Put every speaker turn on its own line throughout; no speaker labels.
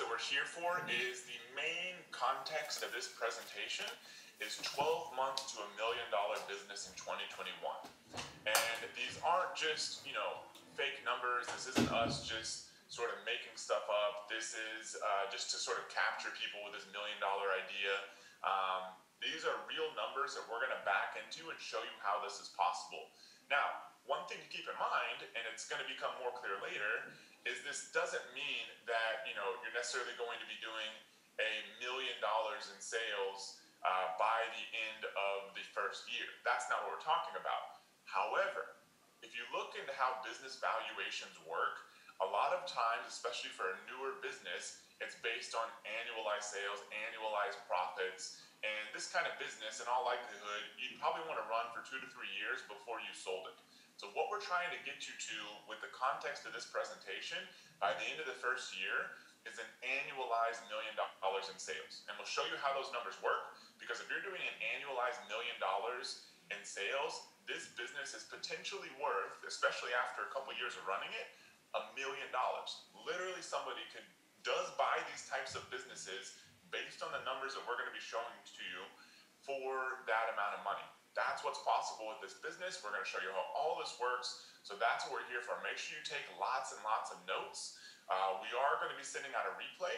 that we're here for is the main context of this presentation is 12 months to $1 million business in 2021. And these aren't just, fake numbers. This isn't us just sort of making stuff up. This is just to sort of capture people with this $1 million idea. These are real numbers that we're going to back into and show you how this is possible. Now, one thing to keep in mind, and it's going to become more clear later, is this doesn't mean that you're necessarily going to be doing $1 million in sales by the end of the first year. That's not what we're talking about. However, if you look into how business valuations work, a lot of times, especially for a newer business, it's based on annualized sales, annualized profits, and this kind of business, in all likelihood, you'd probably want to run for 2 to 3 years before you sold it. So what we're trying to get you to with the context of this presentation, by the end of the first year, is an annualized $1 million in sales. And we'll show you how those numbers work, because if you're doing an annualized $1 million in sales, this business is potentially worth, especially after a couple years of running it, $1 million. Literally somebody does buy these types of businesses based on the numbers that we're going to be showing to you for that amount of money. That's what's possible with this business. We're going to show you how all this works. So that's what we're here for. Make sure you take lots and lots of notes. We are going to be sending out a replay,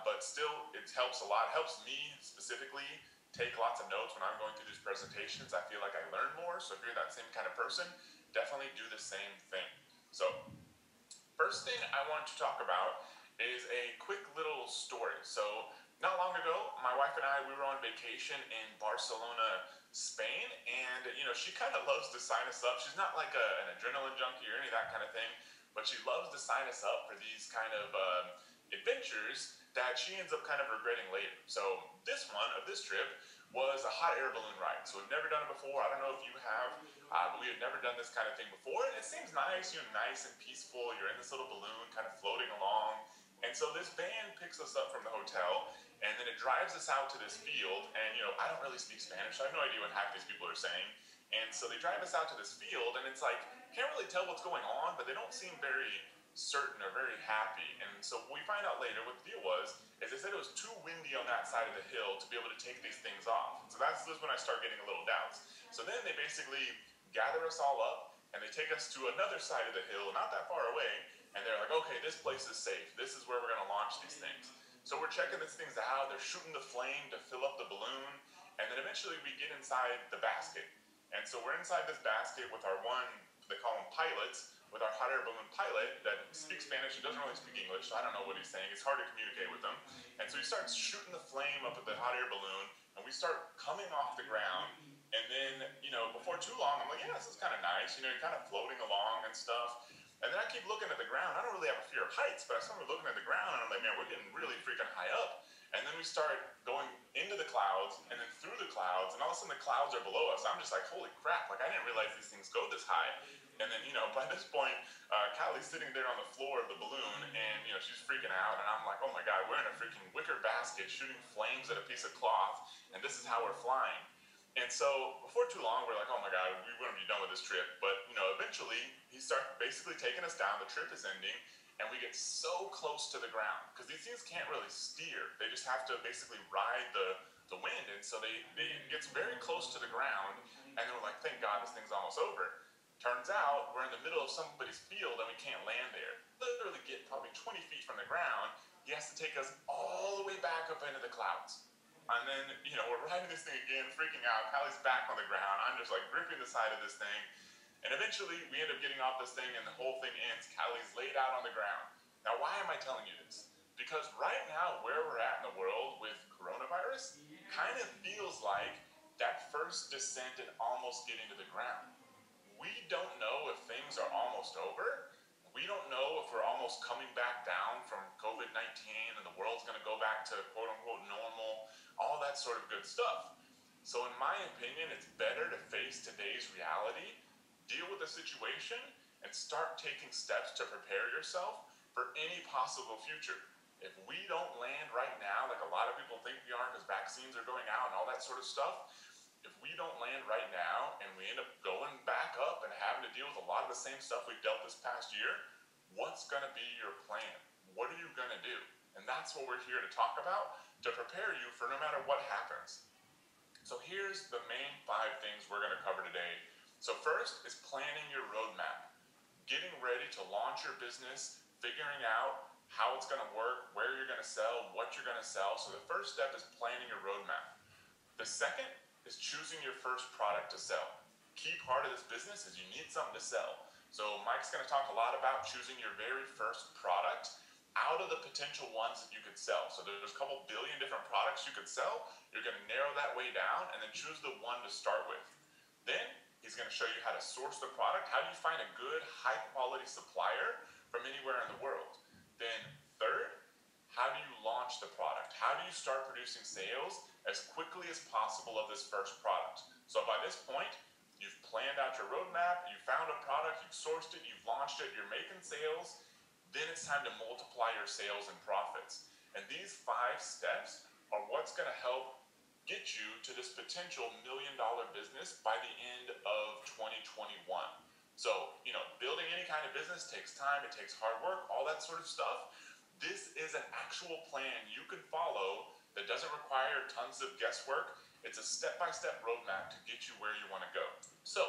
but still it helps a lot. It helps me specifically take lots of notes when I'm going through these presentations. I feel like I learn more. So if you're that same kind of person, definitely do the same thing. So first thing I want to talk about is a quick little story. So not long ago, my wife and I, we were on vacation in Barcelona, Spain, and she kind of loves to sign us up. She's not like an adrenaline junkie or any of that kind of thing, but she loves to sign us up for these kind of adventures that she ends up kind of regretting later. So this one of this trip was a hot air balloon ride. So we've never done it before. I don't know if you have, but we had never done this kind of thing before. And it seems nice, nice and peaceful. You're in this little balloon kind of floating along. And so this van picks us up from the hotel, and then it drives us out to this field. And, I don't really speak Spanish, so I have no idea what half these people are saying. And so they drive us out to this field, and it's like, can't really tell what's going on, but they don't seem very certain or very happy. And so we find out later what the deal was, is they said it was too windy on that side of the hill to be able to take these things off. So that's when I start getting a little doubts. So then they basically gather us all up, and they take us to another side of the hill, not that far away, and they're like, okay, this place is safe. This is where we're going to launch these things. So we're checking these things out. They're shooting the flame to fill up the balloon. And then eventually we get inside the basket. And so we're inside this basket with our they call them pilots, with our hot air balloon pilot that speaks Spanish. He doesn't really speak English, so I don't know what he's saying. It's hard to communicate with him. And so he starts shooting the flame up at the hot air balloon, and we start coming off the ground. And then, before too long, I'm like, yeah, this is kind of nice. You're kind of floating along and stuff. And then I keep looking at the ground. I don't really have a fear of heights, but I started looking at the ground, and I'm like, man, we're getting really freaking high up. And then we start going into the clouds, and then through the clouds, and all of a sudden the clouds are below us. I'm just like, holy crap, I didn't realize these things go this high. And then, by this point, Callie's sitting there on the floor of the balloon, and, she's freaking out, and I'm like, oh my God, we're in a freaking wicker basket shooting flames at a piece of cloth, and this is how we're flying. And so before too long, we're like, oh my God, we want to be done with this trip. But, eventually he starts basically taking us down. The trip is ending, and we get so close to the ground because these things can't really steer. They just have to basically ride the wind. And so they gets very close to the ground, and then we're like, thank God this thing's almost over. Turns out we're in the middle of somebody's field, and we can't land there. Literally get probably 20 feet from the ground. He has to take us all the way back up into the clouds. And then, we're riding this thing again, freaking out. Callie's back on the ground. I'm just like gripping the side of this thing. And eventually we end up getting off this thing, and the whole thing ends. Callie's laid out on the ground. Now, why am I telling you this? Because right now, where we're at in the world with coronavirus kind of feels like that first descent and almost getting to the ground. We don't know if things are almost over. We don't know if we're almost coming back down from COVID-19 and the world's going to go back to quote-unquote normal, all that sort of good stuff. So in my opinion, it's better to face today's reality, deal with the situation, and start taking steps to prepare yourself for any possible future. If we don't land right now, like a lot of people think we are because vaccines are going out and all that sort of stuff, if we don't land right now and we end up going back up and having to deal with a lot of the same stuff we've dealt this past year, what's going to be your plan? What are you going to do? And that's what we're here to talk about to prepare you for no matter what happens. So here's the main 5 things we're going to cover today. So first is planning your roadmap, getting ready to launch your business, figuring out how it's going to work, where you're going to sell, what you're going to sell. So the first step is planning your roadmap. The second is choosing your first product to sell. Key part of this business is you need something to sell. So Mike's going to talk a lot about choosing your very first product out of the potential ones that you could sell. So there's a couple billion different products you could sell. You're going to narrow that way down and then choose the one to start with. Then he's going to show you how to source the product. How do you find a good, high-quality supplier from anywhere in the world? Then third, how do you launch the product? How do you start producing sales as quickly as possible of this first product? So by this point, you've planned out your roadmap, you found a product, you've sourced it, you've launched it, you're making sales. Then it's time to multiply your sales and profits. And these 5 steps are what's going to help get you to this potential $1 million business by the end of 2021. So, building any kind of business takes time, it takes hard work, all that sort of stuff. This is an actual plan you can follow that doesn't require tons of guesswork. It's a step-by-step roadmap to get you where you want to go. So,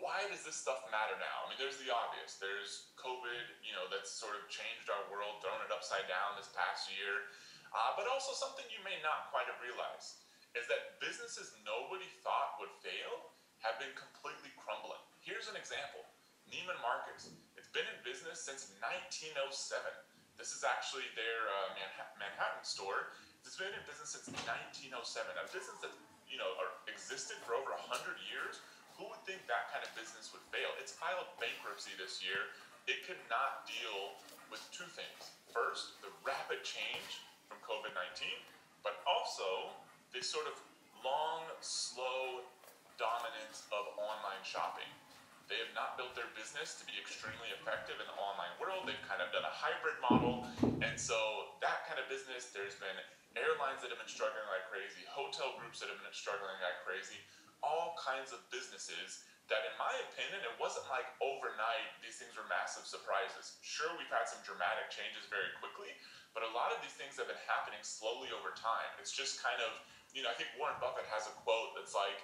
why does this stuff matter now? I mean, there's the obvious. There's COVID, that's sort of changed our world, thrown it upside down this past year. But also something you may not quite have realized is that businesses nobody thought would fail have been completely crumbling. Here's an example. Neiman Marcus. It's been in business since 1907. This is actually their Manhattan store. It's been in business since 1907. A business that existed for over 100 years. Who would think that kind of business would fail? It's filed bankruptcy this year. It could not deal with 2 things. First, the rapid change from COVID-19, but also this sort of long, slow dominance of online shopping. They have not built their business to be extremely effective in the online world. They've kind of done a hybrid model. And so that kind of business, there's been airlines that have been struggling like crazy, hotel groups that have been struggling like crazy, all kinds of businesses that, in my opinion, it wasn't like overnight these things were massive surprises. Sure, we've had some dramatic changes very quickly, but a lot of these things have been happening slowly over time. It's just kind of, I think Warren Buffett has a quote that's like,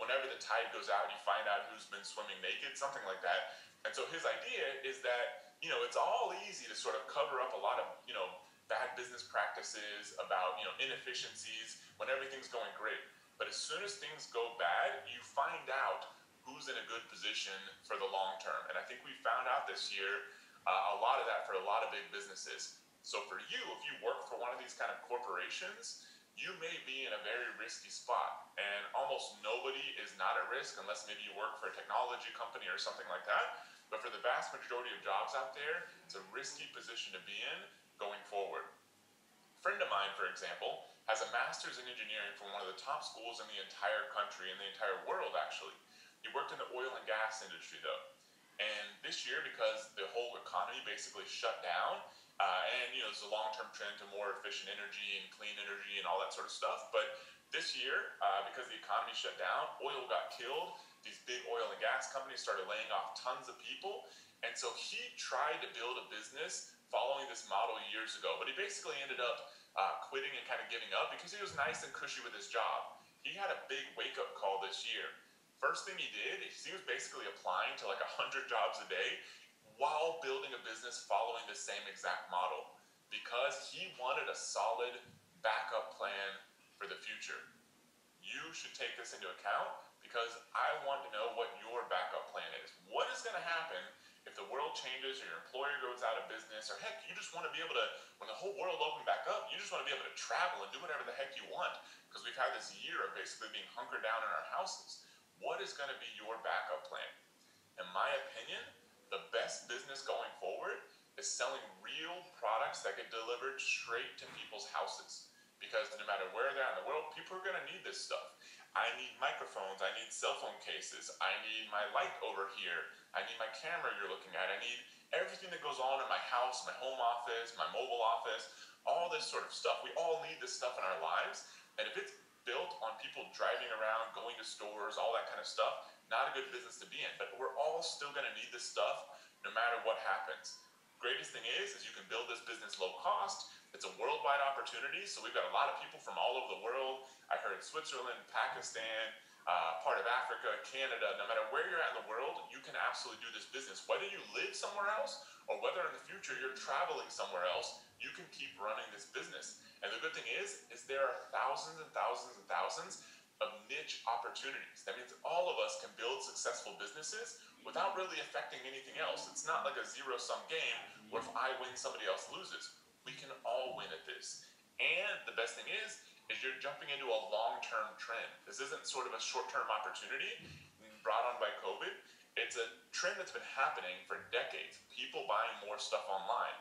whenever the tide goes out, you find out who's been swimming naked, something like that. And so his idea is that, it's all easy to sort of cover up a lot of, bad business practices, about, inefficiencies when everything's going great. But as soon as things go bad, you find out who's in a good position for the long term. And I think we found out this year a lot of that for a lot of big businesses. So for you, if you work for one of these kind of corporations, you may be in a very risky spot. And almost nobody is not at risk unless maybe you work for a technology company or something like that. But for the vast majority of jobs out there, it's a risky position to be in going forward. A friend of mine, for example, has a master's in engineering from one of the top schools in the entire country, in the entire world actually. He worked in the oil and gas industry though. And this year, because the whole economy basically shut down, and there's a long-term trend to more efficient energy and clean energy and all that sort of stuff. But this year, because the economy shut down, oil got killed. These big oil and gas companies started laying off tons of people. And so he tried to build a business following this model years ago, but he basically ended up quitting and kind of giving up because he was nice and cushy with his job. He had a big wake-up call this year. First thing he did is he was basically applying to like 100 jobs a day while building a business following the same exact model because he wanted a solid backup plan for the future. You should take this into account because I want to know what your backup plan is. What is going to happen if the world changes or your employer goes out of business, or heck, you just want to be able to, when the whole world opened back up, you just want to be able to travel and do whatever the heck you want because we've had this year of basically being hunkered down in our houses. What is going to be your backup plan? In my opinion, the best business going forward is selling real products that get delivered straight to people's houses. Because no matter where they're at in the world, people are going to need this stuff. I need microphones, I need cell phone cases, I need my light over here, I need my camera you're looking at, I need everything that goes on in my house, my home office, my mobile office, all this sort of stuff. We all need this stuff in our lives. And if it's built on people driving around, going to stores, all that kind of stuff, not a good business to be in. But we're all still going to need this stuff no matter what happens. greatest thing is you can build this business low cost. It's a worldwide opportunity. So we've got a lot of people from all over the world. I heard Switzerland, Pakistan, part of Africa, Canada. No matter where you're at in the world, you can absolutely do this business. Whether you live somewhere else or whether in the future you're traveling somewhere else, you can keep running this business. And the good thing is there are thousands and thousands and thousands of niche opportunities. That means all of us can build successful businesses without really affecting anything else. It's not like a zero-sum game where if I win, somebody else loses. We can all win at this. And the best thing is you're jumping into a long-term trend. This isn't sort of a short-term opportunity brought on by COVID. It's a trend that's been happening for decades. People buying more stuff online.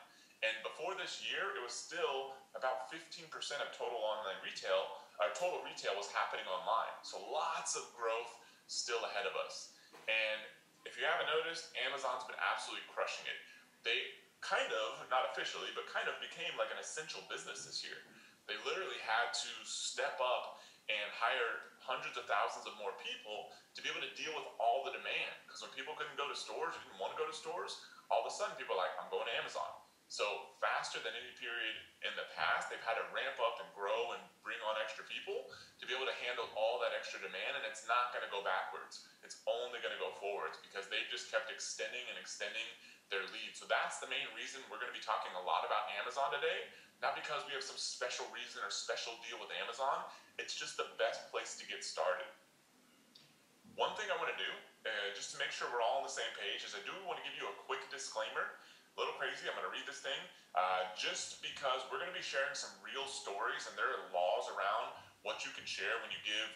And before this year, it was still about 15% of total online retail, total retail was happening online. So lots of growth still ahead of us. And if you haven't noticed, Amazon's been absolutely crushing it. They kind of, not officially, but kind of became like an essential business this year. They literally had to step up and hire hundreds of thousands of more people to be able to deal with all the demand. Because when people couldn't go to stores, didn't want to go to stores, all of a sudden people are like, I'm going to Amazon. So faster than any period in the past, they've had to ramp up and grow and bring on extra people to be able to handle all that extra demand, and it's not going to go backwards. It's only going to go forwards because they just kept extending and extending their lead. So that's the main reason we're going to be talking a lot about Amazon today, not because we have some special reason or special deal with Amazon. It's just the best place to get started. One thing I want to do, just to make sure we're all on the same page, is I do want to give you a quick disclaimer. A little crazy, I'm going to read this thing, just because we're going to be sharing some real stories, and there are laws around what you can share when you give,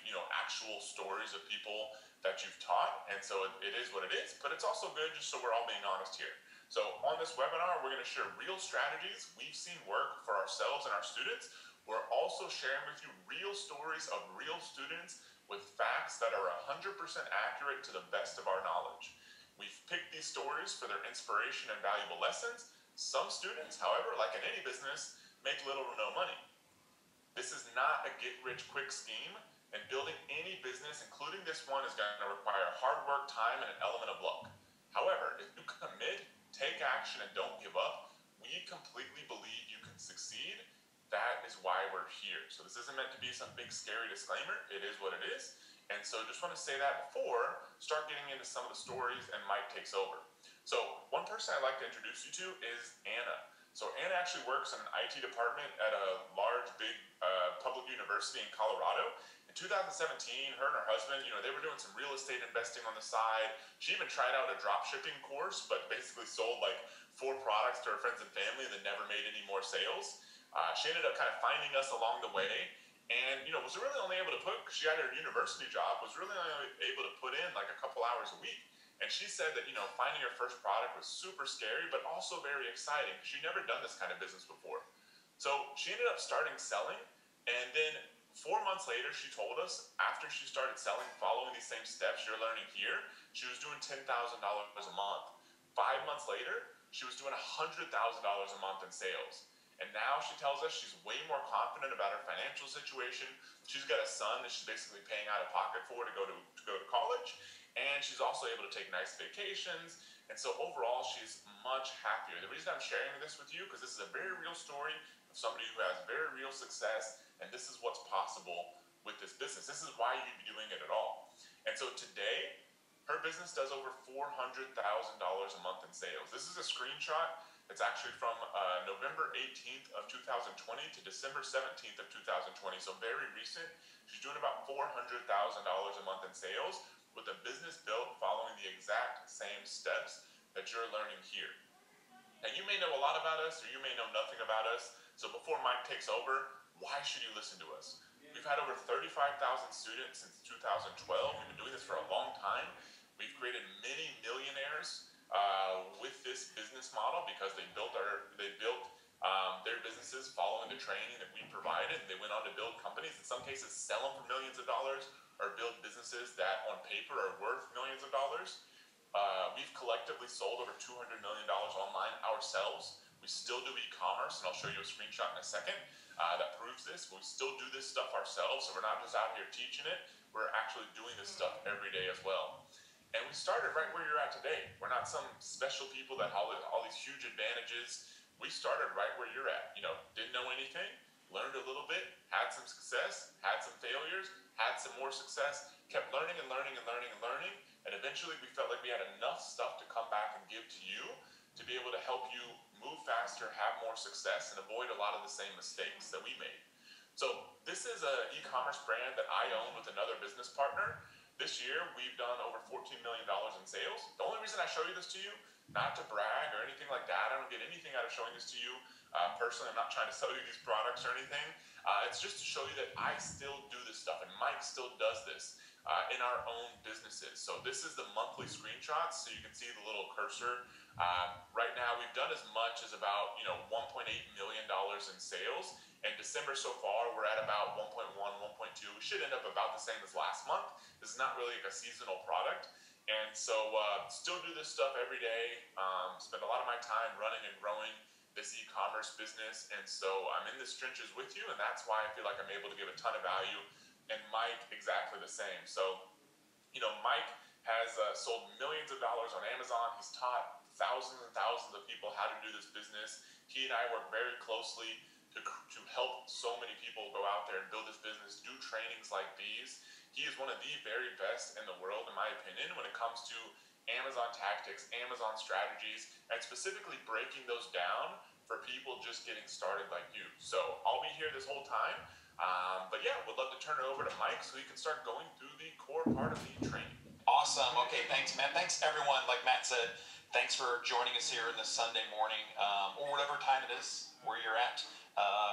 actual stories of people that you've taught. And so it is what it is, but it's also good just so we're all being honest here. So on this webinar, we're going to share real strategies we've seen work for ourselves and our students. We're also sharing with you real stories of real students with facts that are 100% accurate to the best of our knowledge. We've picked these stories for their inspiration and valuable lessons. Some students, however, like in any business, make little or no money. This is not a get-rich-quick scheme, and building any business, including this one, is going to require hard work, time, and an element of luck. However, if you commit, take action, and don't give up, we completely believe you can succeed. That is why we're here. So this isn't meant to be some big scary disclaimer. It is what it is. And so just want to say that before start getting into some of the stories, and Mike takes over. So one person I'd like to introduce you to is Anna. So Anna actually works in an IT department at a large, big public university in Colorado. In 2017, her and her husband, they were doing some real estate investing on the side. She even tried out a drop shipping course, but basically sold like 4 products to her friends and family and then never made any more sales. She ended up kind of finding us along the way. And, was really only able to she had her university job, was really only able to put in like a couple hours a week. And she said that, finding her first product was super scary, but also very exciting. She'd never done this kind of business before. So she ended up starting selling. And then 4 months later, she told us, after she started selling, following these same steps you're learning here, she was doing $10,000 a month. 5 months later, she was doing $100,000 a month in sales. And now she tells us she's way more confident about her financial situation. She's got a son that she's basically paying out of pocket for to go to college. And she's also able to take nice vacations. And so overall, she's much happier. The reason I'm sharing this with you, because this is a very real story of somebody who has very real success. And this is what's possible with this business. This is why you'd be doing it at all. And so today, her business does over $400,000 a month in sales. This is a screenshot. It's actually from November 18th of 2020 to December 17th of 2020, so very recent. She's doing about $400,000 a month in sales with a business built following the exact same steps that you're learning here. Now, you may know a lot about us, or you may know nothing about us, so before Mike takes over, why should you listen to us? We've had over 35,000 students since 2012. We've been doing this for a long time. We've created many millionaires with this business model because they built their businesses following the training that we provided. They went on to build companies, in some cases sell them for millions of dollars, or build businesses that on paper are worth millions of dollars. We've collectively sold over $200 million online ourselves. We still do e-commerce, and I'll show you a screenshot in a second that proves this. We still do this stuff ourselves, so we're not just out here teaching it. We're actually doing this stuff every day as well. And we started right where you're at today. We're not some special people that have all these huge advantages. We started right where you're at. Didn't know anything, learned a little bit, had some success, had some failures, had some more success, kept learning and learning and learning and learning, and eventually we felt like we had enough stuff to come back and give to you to be able to help you move faster, have more success, and avoid a lot of the same mistakes that we made. So this is an e-commerce brand that I own with another business partner. This year, we've done over $14 million in sales. The only reason I show you this to you, not to brag or anything like that, I don't get anything out of showing this to you. Personally, I'm not trying to sell you these products or anything. It's just to show you that I still do this stuff, and Mike still does this in our own businesses. So this is the monthly screenshots, so you can see the little cursor. Right now, we've done as much as about $1.8 million in sales. In December so far, we're at about 1.1, 1.2. We should end up about the same as last month. This is not really like a seasonal product. And so still do this stuff every day. Spend a lot of my time running and growing this e-commerce business. And so I'm in the trenches with you, and that's why I feel like I'm able to give a ton of value. And Mike, exactly the same. So, Mike has sold millions of dollars on Amazon. He's taught thousands and thousands of people how to do this business. He and I work very closely to help so many people go out there and build this business, do trainings like these. He is one of the very best in the world, in my opinion, when it comes to Amazon tactics, Amazon strategies, and specifically breaking those down for people just getting started like you. So I'll be here this whole time. But yeah, would love to turn it over to Mike so he can start going through the core part of the training.
Awesome. Okay, thanks, Matt. Thanks, everyone. Like Matt said, thanks for joining us here in this Sunday morning, or whatever time it is where you're at.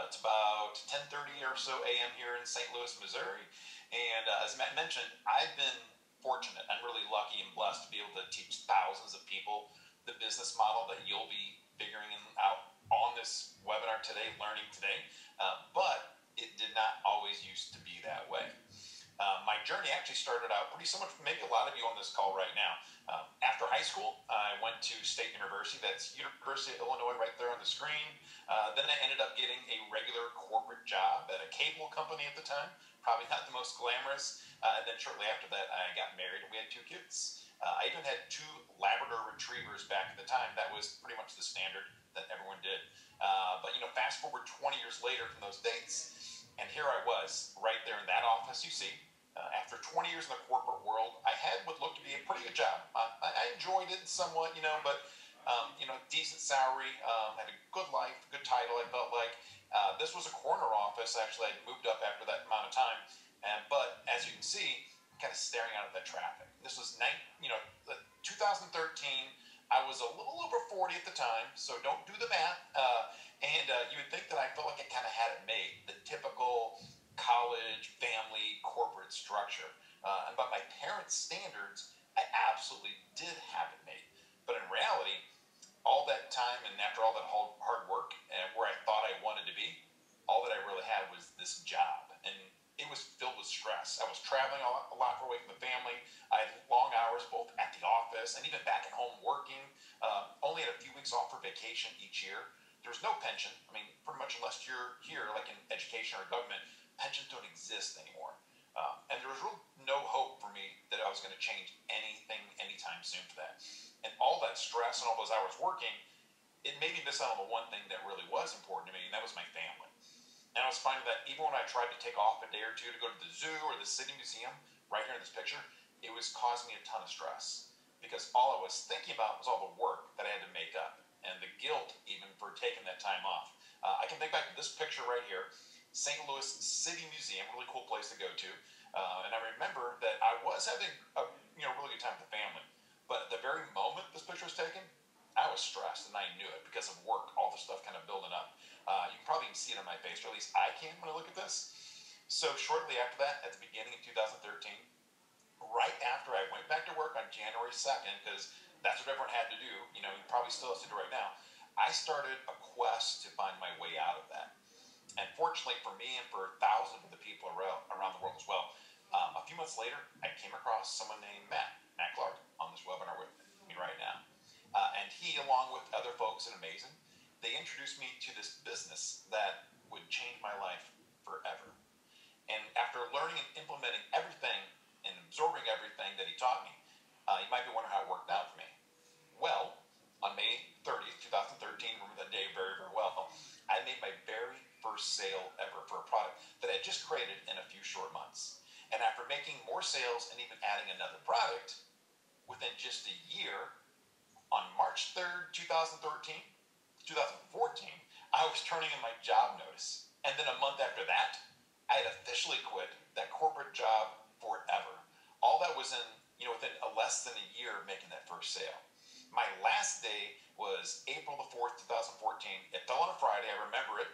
It's about 10:30 or so a.m. here in St. Louis, Missouri. And as Matt mentioned, I've been fortunate and really lucky and blessed to be able to teach thousands of people the business model that you'll be figuring out on this webinar today, learning today. But it did not always used to be that way. My journey actually started out pretty similar to maybe a lot of you on this call right now. After high school, I went to State University. That's University of Illinois right there on the screen. Then I ended up getting a regular corporate job at a cable company at the time. Probably not the most glamorous. And then shortly after that, I got married and we had 2 kids. I even had 2 Labrador retrievers back at the time. That was pretty much the standard that everyone did. But fast forward 20 years later from those dates, and here I was right there in that office you see. After 20 years in the corporate world, I had what looked to be a pretty good job. I enjoyed it somewhat, but decent salary, had a good life, good title. I felt like this was a corner office. Actually, I moved up after that amount of time, but as you can see, kind of staring out at that traffic. This was 2013. I was a little over 40 at the time, so don't do the math. And you would think that I felt like I kind of had it made, the typical college, family, corporate structure. And by my parents' standards, I absolutely did have it made. But in reality, all that time and after all that hard work and where I thought I wanted to be, all that I really had was this job. And it was filled with stress. I was traveling a lot away from the family. I had long hours both at the office and even back at home working. Only had a few weeks off for vacation each year. There was no pension. I mean, pretty much unless you're here, like in education or government, pensions don't exist anymore. And there was really no hope for me that I was going to change anything anytime soon for that. And all that stress and all those hours working, it made me miss out on the one thing that really was important to me, and that was my family. And I was finding that even when I tried to take off a day or 2 to go to the zoo or the city museum, right here in this picture, it was causing me a ton of stress because all I was thinking about was all the work that I had to make up and the guilt even for taking that time off. I can think back to this picture right here, St. Louis City Museum, really cool place to go to. And I remember that I was having a really good time with the family. But at the very moment this picture was taken, I was stressed and I knew it because of work, all the stuff kind of building up. You can probably see it on my face, or at least I can when I look at this. So shortly after that, at the beginning of 2013, right after I went back to work on January 2nd, because that's what everyone had to do, you probably still has to do right now, I started a quest to find my way out of that. And fortunately for me and for thousands of the people around the world as well, a few months later, I came across someone named McClary on this webinar with me right now. And he, along with other folks at Amazing, they introduced me to this business that would change my life forever. And after learning and implementing everything and absorbing everything that he taught me, You might be wondering how it worked out for me. Well, on May 30th, 2013, remember that day very, very well, I made my very first sale ever for a product that I had just created in a few short months. And after making more sales and even adding another product, within just a year, on March 3rd, 2014, I was turning in my job notice. And then a month after that, I had officially quit that corporate job forever. All that was within less than a year of making that first sale. My last day was April the 4th, 2014. It fell on a Friday, I remember it.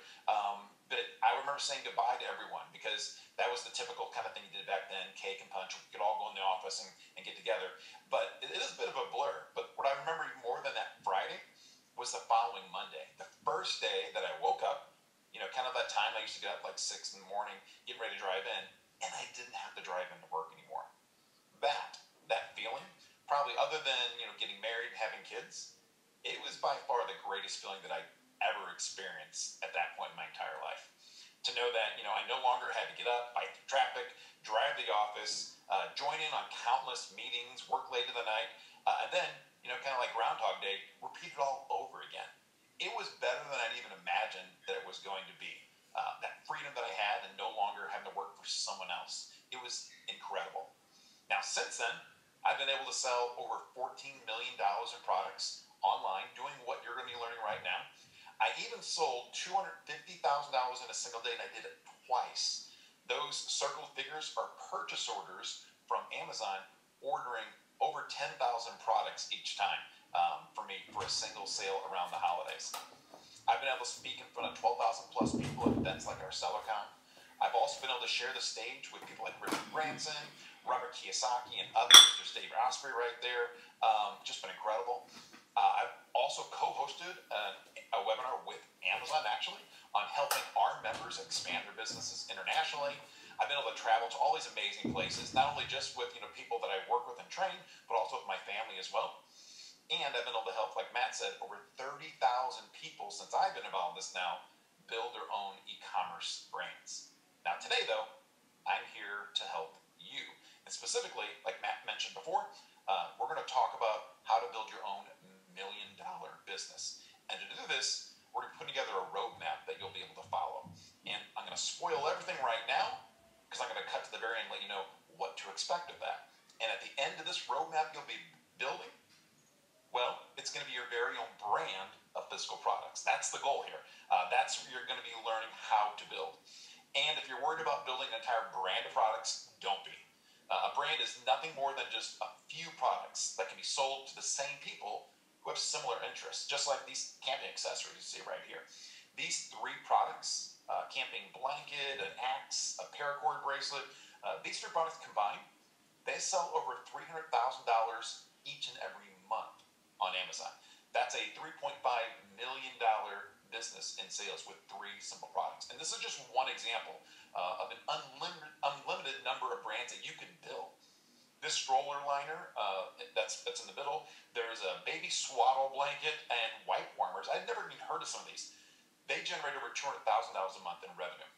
But I remember saying goodbye to everyone because that was the typical kind of thing you did back then, cake and punch. We could all go in the office and get together. But it is a bit of a blur. But what I remember even more than that Friday was the following Monday. The first day that I woke up, kind of that time I used to get up like 6 in the morning, getting ready to drive in, and I didn't have to drive into work anymore. That feeling, probably other than, getting married and having kids, it was by far the greatest feeling that I ever experienced at that point in my entire life. To know that, I no longer had to get up, fight through traffic, drive to the office, join in on countless meetings, work late in the night, and then, kind of like Groundhog Day, repeat it all over again. It was better than I'd even imagined that it was going to be. That freedom that I had and no longer having to work for someone else. It was incredible. Now, since then, I've been able to sell over $14 million in products online, doing what you're going to be learning right now. I even sold $250,000 in a single day, and I did it twice. Those circled figures are purchase orders from Amazon ordering over 10,000 products each time for me for a single sale around the holidays. I've been able to speak in front of 12,000 plus people at events like our SellerCon. I've also been able to share the stage with people like Richard Branson, Robert Kiyosaki, and others. There's Dave Asprey right there. Just been incredible. I've also co-hosted a webinar with Amazon, actually, on helping our members expand their businesses internationally. I've been able to travel to all these amazing places, not only just with people that I work with and train, but also with my family as well. And I've been able to help, like Matt said, over 30,000 people since I've been involved in this now, build their own e-commerce brands. Now today, though, I'm here to help you. And specifically, like Matt mentioned before, we're going to talk about how to build your own $1 million business. And to do this, we're going to put together a roadmap that you'll be able to follow. And I'm going to spoil everything right now because I'm going to cut to the very end and let you know what to expect of that. And at the end of this roadmap you'll be building, well, it's going to be your very own brand of physical products. That's the goal here. That's what you're going to be learning how to build. And if you're worried about building an entire brand of products, don't be. A brand is nothing more than just a few products that can be sold to the same people who have similar interests, just like these camping accessories you see right here. These 3 products, camping blanket, an axe, a paracord bracelet, these 3 products combined, they sell over $300,000 each and every month on Amazon. That's a $3.5 million business in sales with 3 simple products. And this is just one example of an unlimited number of brands that you can build. This stroller liner that's in the middle, there's a baby swaddle blanket and wipe warmers. I'd never even heard of some of these. They generate over $200,000 a month in revenue.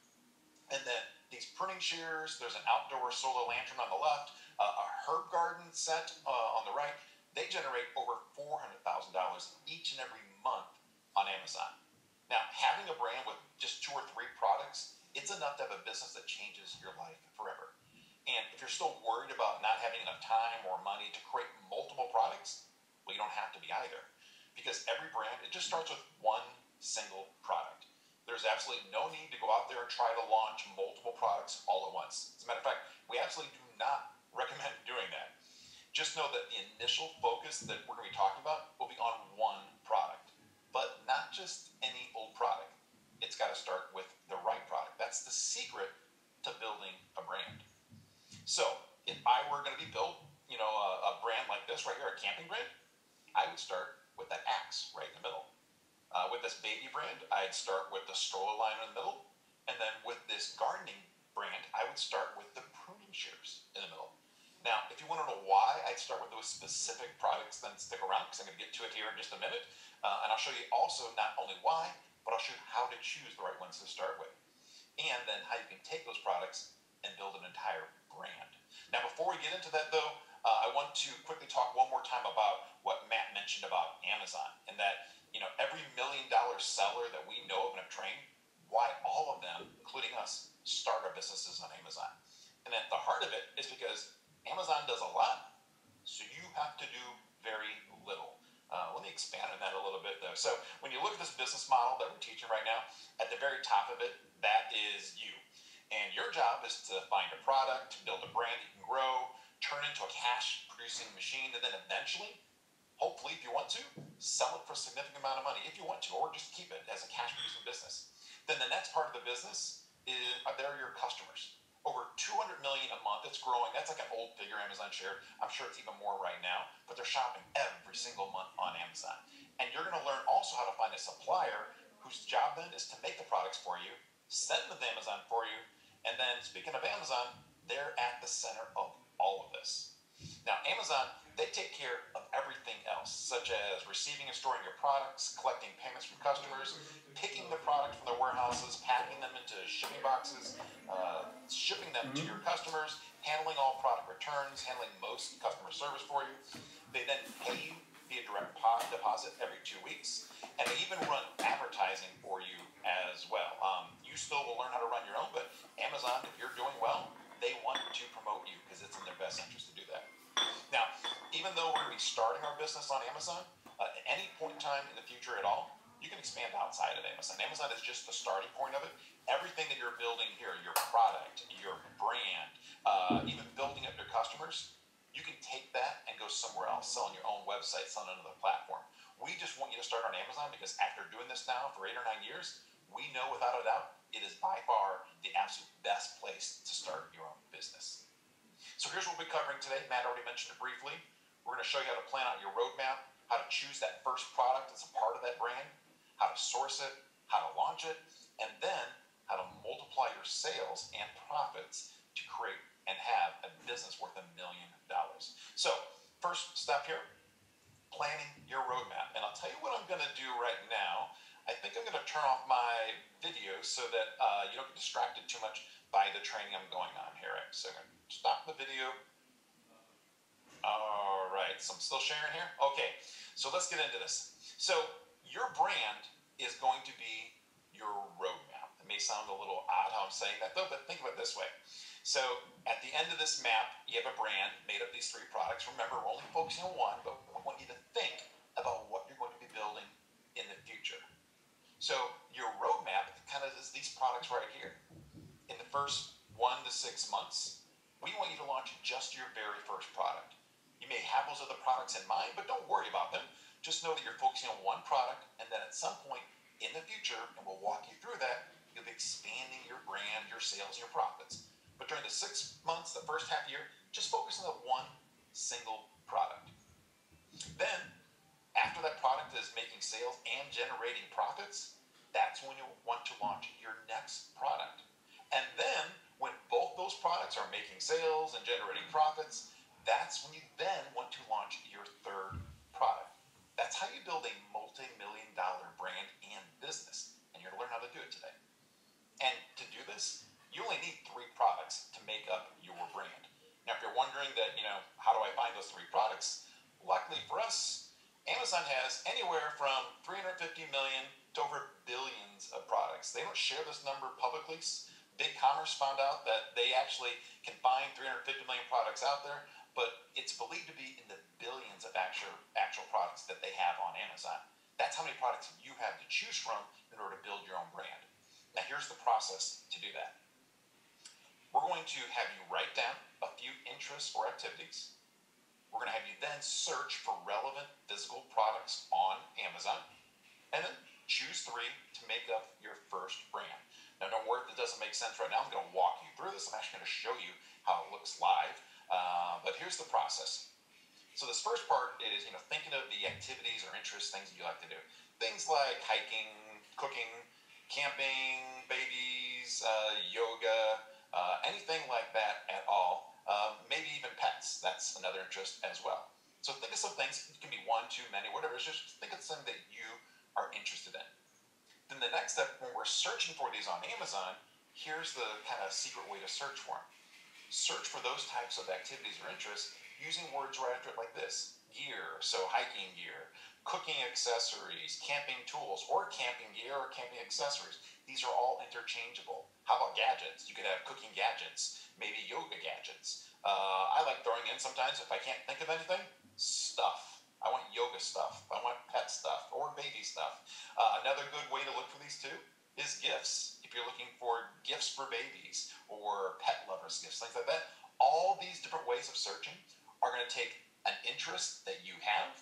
And then these pruning shears, there's an outdoor solar lantern on the left, a herb garden set on the right. They generate over $400,000 each and every month on Amazon. Now, having a brand with just 2 or 3 products, it's enough to have a business that changes your life forever. And if you're still worried about not having enough time or money to create multiple products, well, you don't have to be either. Because every brand, it just starts with one single product. There's absolutely no need to go out there and try to launch multiple products all at once. As a matter of fact, we absolutely do not recommend doing that. Just know that the initial focus that we're going to be talking about will be on one product, but not just any old product. It's got to start with the right product. That's the secret to building a brand. So if I were going to be built, a brand like this right here, a camping brand, I would start with that axe right in the middle. With this baby brand, I'd start with the stroller line in the middle, and then with this gardening brand, I would start with the pruning shears in the middle. Now, if you want to know why I'd start with those specific products, then stick around because I'm going to get to it here in just a minute. And I'll show you also not only why, but I'll show you how to choose the right ones to start with. And then how you can take those products and build an entire brand. Now, before we get into that though, I want to quickly talk one more time about what Matt mentioned about Amazon, and that every $1 million seller that we know of and have trained, why all of them, including us, start our businesses on Amazon. And at the heart of it is because Amazon does a lot, so you have to do very little. Let me expand on that a little bit, though. So when you look at this business model that we're teaching right now, at the very top of it, that is you. And your job is to find a product, build a brand you can grow, turn into a cash-producing machine, and then eventually, hopefully, if you want to, sell it for a significant amount of money, if you want to, or just keep it as a cash-producing business. Then the next part of the business they're your customers. Over 200 million a month. It's growing. That's like an old figure Amazon shared. I'm sure it's even more right now, but they're shopping every single month on Amazon. And you're going to learn also how to find a supplier whose job then is to make the products for you, send them to Amazon for you, and then speaking of Amazon, they're at the center of all of this. Now, Amazon, they take care of everything else, such as receiving and storing your products, collecting payments from customers, picking the product from their warehouses, packing them into shipping boxes, shipping them to your customers, handling all product returns, handling most customer service for you. They then pay you via direct deposit every 2 weeks, and they even run advertising for you as well. You still will learn how to run your own, but Amazon, if you're doing well, they want to promote you because it's in their best interest to do that. Now, even though we're going to be starting our business on Amazon, at any point in time in the future at all, you can expand outside of Amazon. Amazon is just the starting point of it. Everything that you're building here, your product, your brand, even building up your customers, you can take that and go somewhere else, sell on your own website, sell on another platform. We just want you to start on Amazon because after doing this now for 8 or 9 years, we know without a doubt it is by far the absolute best place to start your own business. So here's what we'll be covering today. Matt already mentioned it briefly. We're going to show you how to plan out your roadmap, how to choose that first product that's a part of that brand, how to source it, how to launch it, and then how to multiply your sales and profits to create and have a business worth $1 million. So first step here, planning your roadmap. And I'll tell you what I'm going to do right now. I think I'm going to turn off my video so that you don't get distracted too much by the training I'm going on here. Right? So I'm going to stop the video. All right, so I'm still sharing here. Okay, so let's get into this. So your brand is going to be your roadmap. It may sound a little odd how I'm saying that though, but think of it this way. So at the end of this map, you have a brand made of these 3 products. Remember, we're only focusing on one, but we want you to think about what you're going to be building in the future. So your roadmap kind of is these products right here. In the first 1 to 6 months, we want you to launch just your very first product. You may have those other products in mind, but don't worry about them. Just know that you're focusing on one product, and then at some point in the future, and we'll walk you through that, you'll be expanding your brand, your sales, your profits. But during the 6 months, the first half year, just focus on the one single product. Then, after that product is making sales and generating profits, that's when you want to launch your next product. And then, when both those products are making sales and generating profits, that's when you then want to launch your third product. That's how you build a multi-million-dollar brand and business. And you're going to learn how to do it today. And to do this, you only need 3 products to make up your brand. Now, if you're wondering that, how do I find those 3 products? Luckily for us, Amazon has anywhere from 350 million to over billions of products. They don't share this number publicly. BigCommerce found out that they actually can find 350 million products out there, but it's believed to be in the billions of actual products that they have on Amazon. That's how many products you have to choose from in order to build your own brand. Now, here's the process to do that. We're going to have you write down a few interests or activities. We're going to have you then search for relevant physical products on Amazon, and then choose 3 to make up your first brand. Now, don't worry if it doesn't make sense right now. I'm going to walk you through this. I'm actually going to show you how it looks live. But here's the process. So this first part is, thinking of the activities or interests, things that you like to do. Things like hiking, cooking, camping, babies, yoga, anything like that at all. Maybe even pets. That's another interest as well. So think of some things. It can be 1, 2, many, whatever. It's just think of something that you are interested in. Then the next step, when we're searching for these on Amazon, here's the kind of secret way to search for them. Search for those types of activities or interests using words right after it like this. Gear, so hiking gear, cooking accessories, camping tools, or camping gear or camping accessories. These are all interchangeable. How about gadgets? You could have cooking gadgets, maybe yoga gadgets. I like throwing in sometimes, if I can't think of anything, stuff. I want yoga stuff. I want pet stuff or baby stuff. Another good way to look for these too is gifts. If you're looking for gifts for babies or pet lovers gifts, things like that, all these different ways of searching are going to take an interest that you have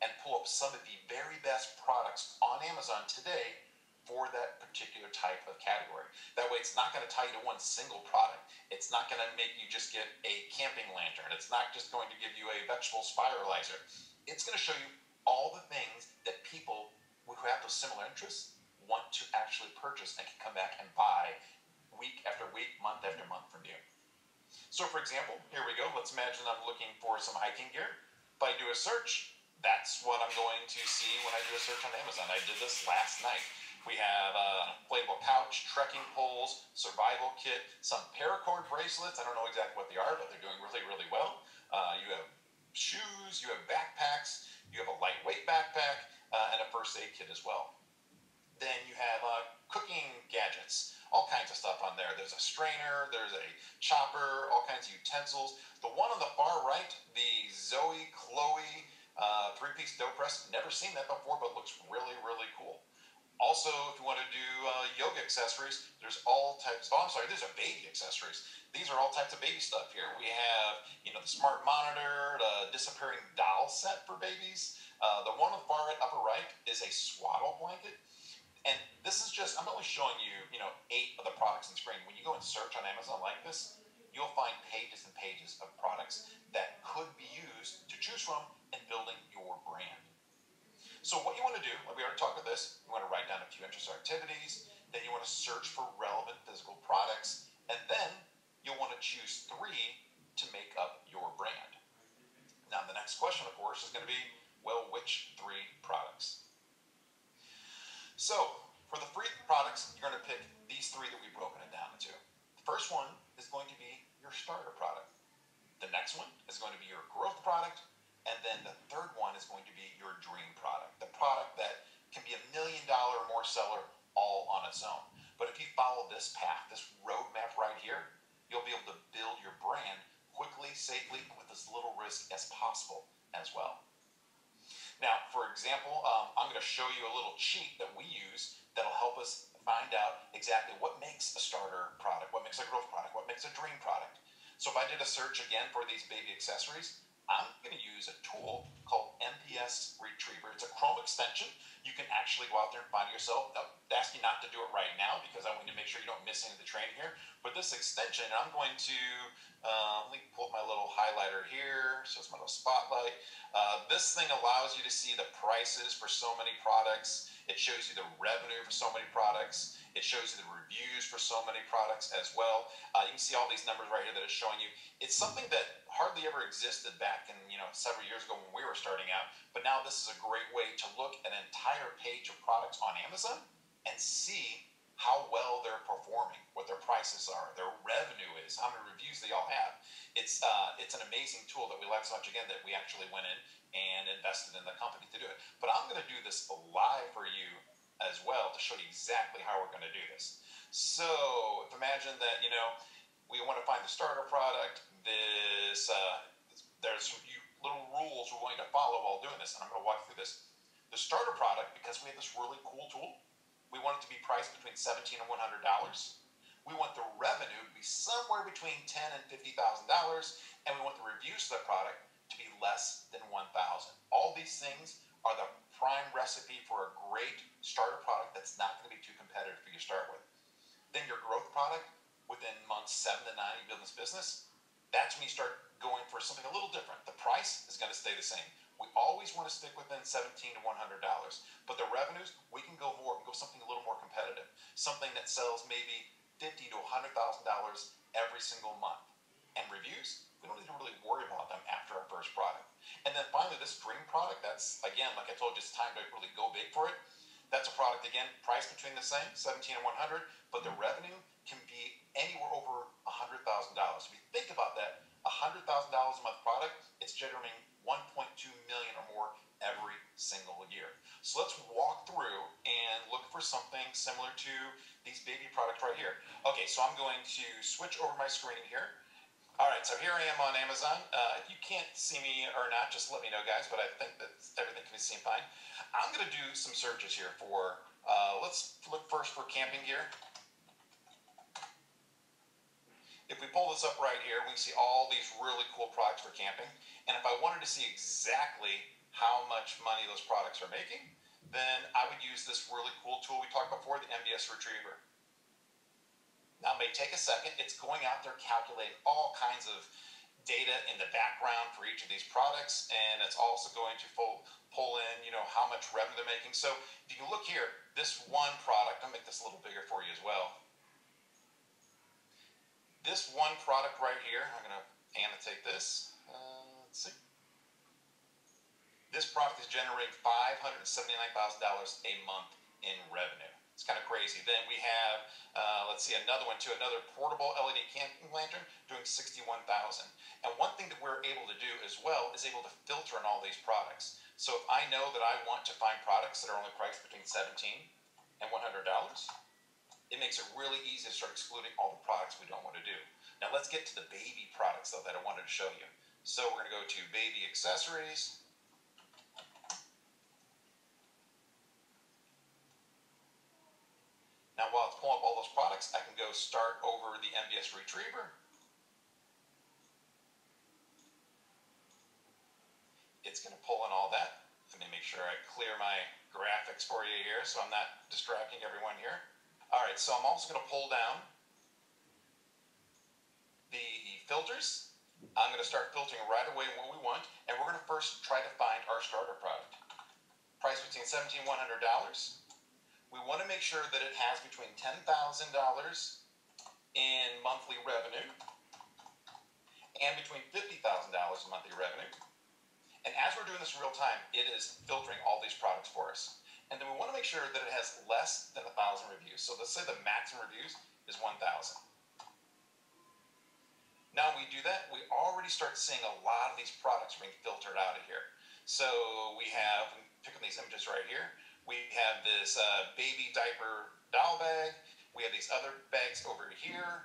and pull up some of the very best products on Amazon today for that particular type of category. That way it's not going to tie you to one single product. It's not going to make you just get a camping lantern. It's not just going to give you a vegetable spiralizer. It's going to show you all the things that people who have those similar interests want to actually purchase and can come back and buy week after week, month after month from you. So for example, here we go. Let's imagine I'm looking for some hiking gear. If I do a search, that's what I'm going to see when I do a search on Amazon. I did this last night. We have an inflatable couch, trekking poles, survival kit, some paracord bracelets. I don't know exactly what they are, but they're doing really, really well. You have shoes, you have backpacks, you have a lightweight backpack, and a first aid kit as well. Then you have cooking gadgets, all kinds of stuff on there. There's a strainer, there's a chopper, all kinds of utensils. The one on the far right, the Zoe Chloe 3-piece dough press, never seen that before, but looks really, really cool. Also, if you want to do yoga accessories, there's all types. Oh, I'm sorry, these are baby accessories. These are all types of baby stuff here. We have, the smart monitor, the disappearing doll set for babies. The one on the far upper right is a swaddle blanket. And this is just, I'm only showing you, 8 of the products on the screen. When you go and search on Amazon like this, you'll find pages and pages of products that could be used to choose from in building your brand. So what you want to do, like we already talked about this, you want to write down a few interests or activities, then you want to search for relevant physical products, and then you'll want to choose 3 to make up your brand. Now the next question, of course, is going to be, well, which 3 products? So for the 3 products, you're going to pick these 3 that we've broken it down into. The first one is going to be your starter product. The next one is going to be your growth product. And then the third one is going to be your dream product, the product that can be $1 million or more seller all on its own. But if you follow this path, this roadmap right here, you'll be able to build your brand quickly, safely, and with as little risk as possible as well. Now, for example, I'm going to show you a little cheat that we use that'll help us find out exactly what makes a starter product, what makes a growth product, what makes a dream product. So if I did a search again for these baby accessories, I'm going to use a tool called MPS Retriever. It's a Chrome extension. You can actually go out there and find yourself. I'll ask you not to do it right now because I want you to make sure you don't miss any of the training here. But this extension, I'm going to, let me pull up my little highlighter here. So it's my little spotlight. This thing allows you to see the prices for so many products. It shows you the revenue for so many products. It shows you the reviews for so many products as well. You can see all these numbers right here that it's showing you. It's something that hardly ever existed back in, several years ago when we were starting out. But now this is a great way to look at an entire page of products on Amazon and see how well they're performing, what their prices are, their revenue is, how many reviews they all have. It's an amazing tool that we like so much, again, that we actually went in and invested in the company to do it. But I'm going to do this live for you as well to show you exactly how we're going to do this. So imagine that, we want to find the starter product. There's some little rules we're going to follow while doing this, and I'm going to walk through this. The starter product, because we have this really cool tool, we want it to be priced between $17 and $100. We want the revenue to be somewhere between $10 and $50,000, and we want the reviews of the product to be less than 1,000. All these things are the prime recipe for a great starter product that's not going to be too competitive for you to start with. Then your growth product, within months 7 to 9 you build this business, that's when you start going for something a little different. The price is going to stay the same. We always want to stick within $17 to $100, but the revenues, we can go more, we can go something a little more competitive, something that sells maybe $50,000 to $100,000 every single month. And reviews, we don't need to really worry about them after our first product. And then finally, this dream product, that's, again, like I told you, it's time to really go big for it. That's a product, again, priced between the same, $17 and $100, but the revenue can be anywhere over $100,000. If you think about that, $100,000 a month product it's generating 1.2 million or more every single year. So let's walk through and look for something similar to these baby products right here. Okay, so I'm going to switch over my screen here. All right, so here I am on Amazon. If you can't see me or not, just let me know, guys, but I think that everything can be seen fine. I'm going to do some searches here for, let's look first for camping gear. If we pull this up right here, we can see all these really cool products for camping. And if I wanted to see exactly how much money those products are making, then I would use this really cool tool we talked about before, the MBS Retriever. Now, it may take a second. It's going out there calculating all kinds of data in the background for each of these products, and it's also going to pull in, how much revenue they're making. So if you can look here, this one product, I'll make this a little bigger for you as well. This one product right here, I'm going to annotate this. Let's see. This product is generating $579,000 a month in revenue. It's kind of crazy. Then we have, let's see, another one too, another portable LED camping lantern doing $61,000. And one thing that we're able to do as well is able to filter on all these products. So if I know that I want to find products that are only priced between $17 and $100, it makes it really easy to start excluding all the products we don't want to do. Now let's get to the baby products though that I wanted to show you. So we're going to go to baby accessories. Now while it's pulling up all those products, I can go start over the MBS Retriever. It's going to pull in all that. Let me make sure I clear my graphics for you here so I'm not distracting everyone here. All right, so I'm also going to pull down the filters. I'm going to start filtering right away what we want, and we're going to first try to find our starter product. Price between $17 and $100. We want to make sure that it has between $10,000 in monthly revenue and between $50,000 in monthly revenue. And as we're doing this in real time, it is filtering all these products for us. And then we want to make sure that it has less than 1,000 reviews. So let's say the maximum reviews is 1,000. Now we do that, we already start seeing a lot of these products being filtered out of here. So we have, pick on these images right here, we have this baby diaper doll bag, we have these other bags over here.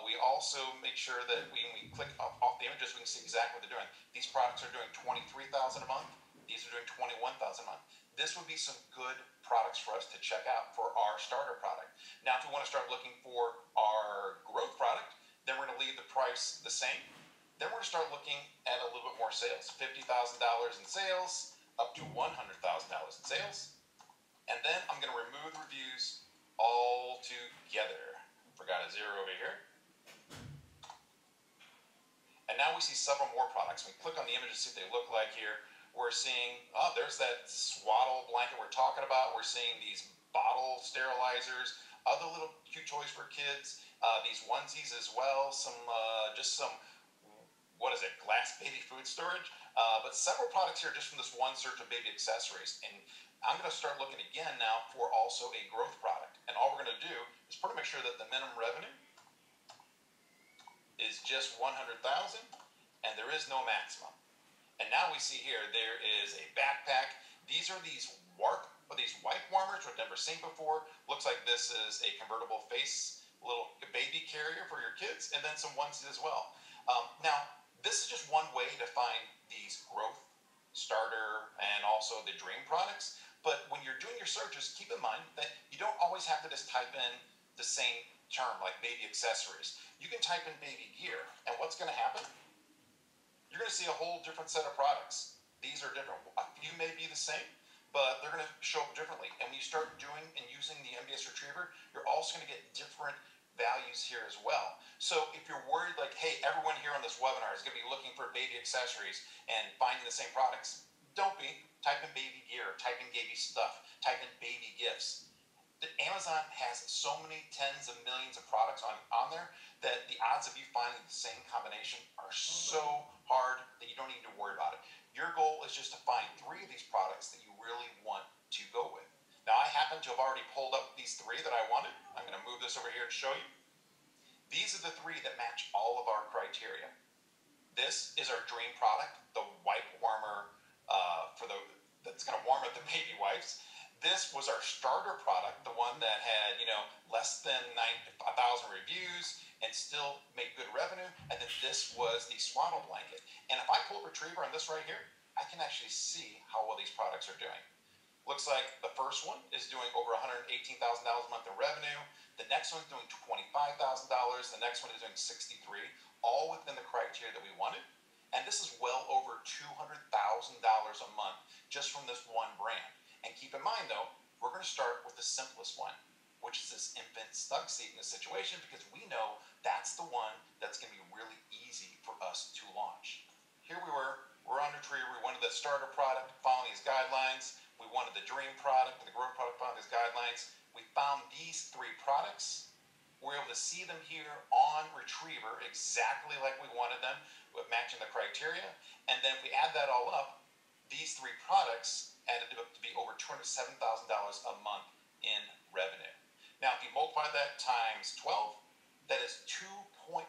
We also make sure that when we click off the images, we can see exactly what they're doing. These products are doing $23,000 a month, these are doing $21,000 a month. This would be some good products for us to check out for our starter product. Now, if we want to start looking for our growth product, then we're going to leave the price the same. Then we're going to start looking at a little bit more sales, $50,000 in sales, up to $100,000 in sales. And then I'm going to remove the reviews all together. Forgot a zero over here. And now we see several more products. We click on the images, see what they look like here. We're seeing, oh, there's that swaddle blanket we're talking about. We're seeing these bottle sterilizers, other little cute toys for kids, these onesies as well, just some, what is it, glass baby food storage. But several products here just from this one search of baby accessories. And I'm going to start looking again now for also a growth product. And all we're going to do is pretty make sure that the minimum revenue is just $100,000 and there is no maximum. And now we see here, there is a backpack. These are these wipe warmers, which I've never seen before. Looks like this is a convertible face, little baby carrier for your kids, and then some onesies as well. Now, this is just one way to find these growth, starter, and also the dream products. But when you're doing your searches, keep in mind that you don't always have to just type in the same term, like baby accessories. You can type in baby gear, and what's going to happen? You're going to see a whole different set of products. These are different. A few may be the same, but they're going to show up differently. And when you start doing and using the MBS Retriever, you're also going to get different values here as well. So if you're worried like, hey, everyone here on this webinar is going to be looking for baby accessories and finding the same products, don't be. Type in baby gear, type in baby stuff, type in baby gifts. Amazon has so many tens of millions of products on there that the odds of you finding the same combination are so hard that you don't need to worry about it. Your goal is just to find 3 of these products that you really want to go with. Now, I happen to have already pulled up these 3 that I wanted. I'm going to move this over here and show you. These are the 3 that match all of our criteria. This is our dream product, the wipe warmer that's going to warm up the baby wipes. This was our starter product, the one that had, less than 1,000 reviews and still made good revenue. And then this was the swaddle blanket. And if I pull a retriever on this right here, I can actually see how well these products are doing. Looks like the first one is doing over $118,000 a month in revenue. The next one's doing $25,000. The next one is doing $63,000, all within the criteria that we wanted. And this is well over $200,000 a month just from this one brand. And keep in mind, though, we're going to start with the simplest one, which is this infant snug seat in this situation, because we know that's the one that's going to be really easy for us to launch. Here we're on Retriever. We wanted the starter product following these guidelines. We wanted the dream product and the growth product following these guidelines. We found these three products. We're able to see them here on Retriever exactly like we wanted them, with matching the criteria. And then if we add that all up, these three products added up to be over $207,000 a month in revenue. Now, if you multiply that times 12, that is $2.5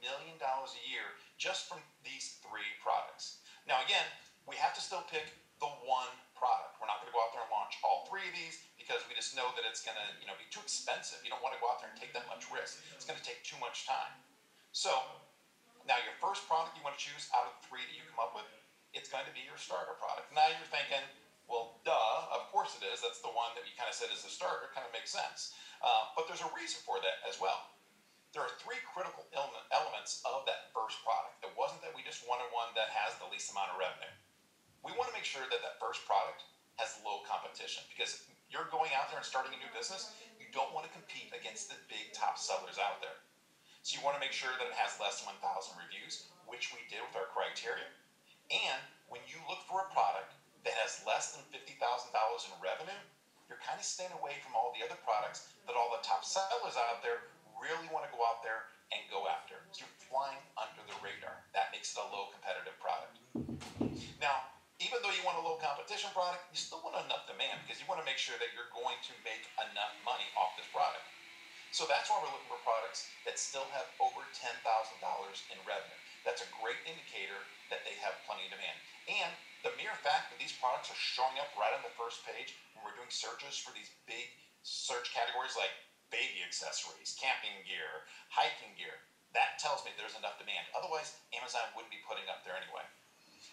million a year just from these three products. Now, again, we have to still pick the one product. We're not going to go out there and launch all three of these because we just know that it's going to be too expensive. You don't want to go out there and take that much risk. It's going to take too much time. So now your first product you want to choose out of the three that you come up with, it's going to be your starter product. Now you're thinking, well, duh, of course it is. That's the one that you kind of said is the starter. It kind of makes sense. But there's a reason for that as well. There are three critical elements of that first product. It wasn't that we just wanted one that has the least amount of revenue. We want to make sure that that first product has low competition, because if you're going out there and starting a new business, you don't want to compete against the big top sellers out there. So you want to make sure that it has less than 1,000 reviews, which we did with our criteria. And when you look for a product that has less than $50,000 in revenue, you're kind of staying away from all the other products that all the top sellers out there really want to go out there and go after. So you're flying under the radar. That makes it a low competitive product. Now, even though you want a low competition product, you still want enough demand, because you want to make sure that you're going to make enough money off this product. So that's why we're looking for products that still have over $10,000 in revenue. That's a great indicator that they have plenty of demand. And the mere fact that these products are showing up right on the first page when we're doing searches for these big search categories like baby accessories, camping gear, hiking gear, that tells me there's enough demand. Otherwise, Amazon wouldn't be putting up there anyway.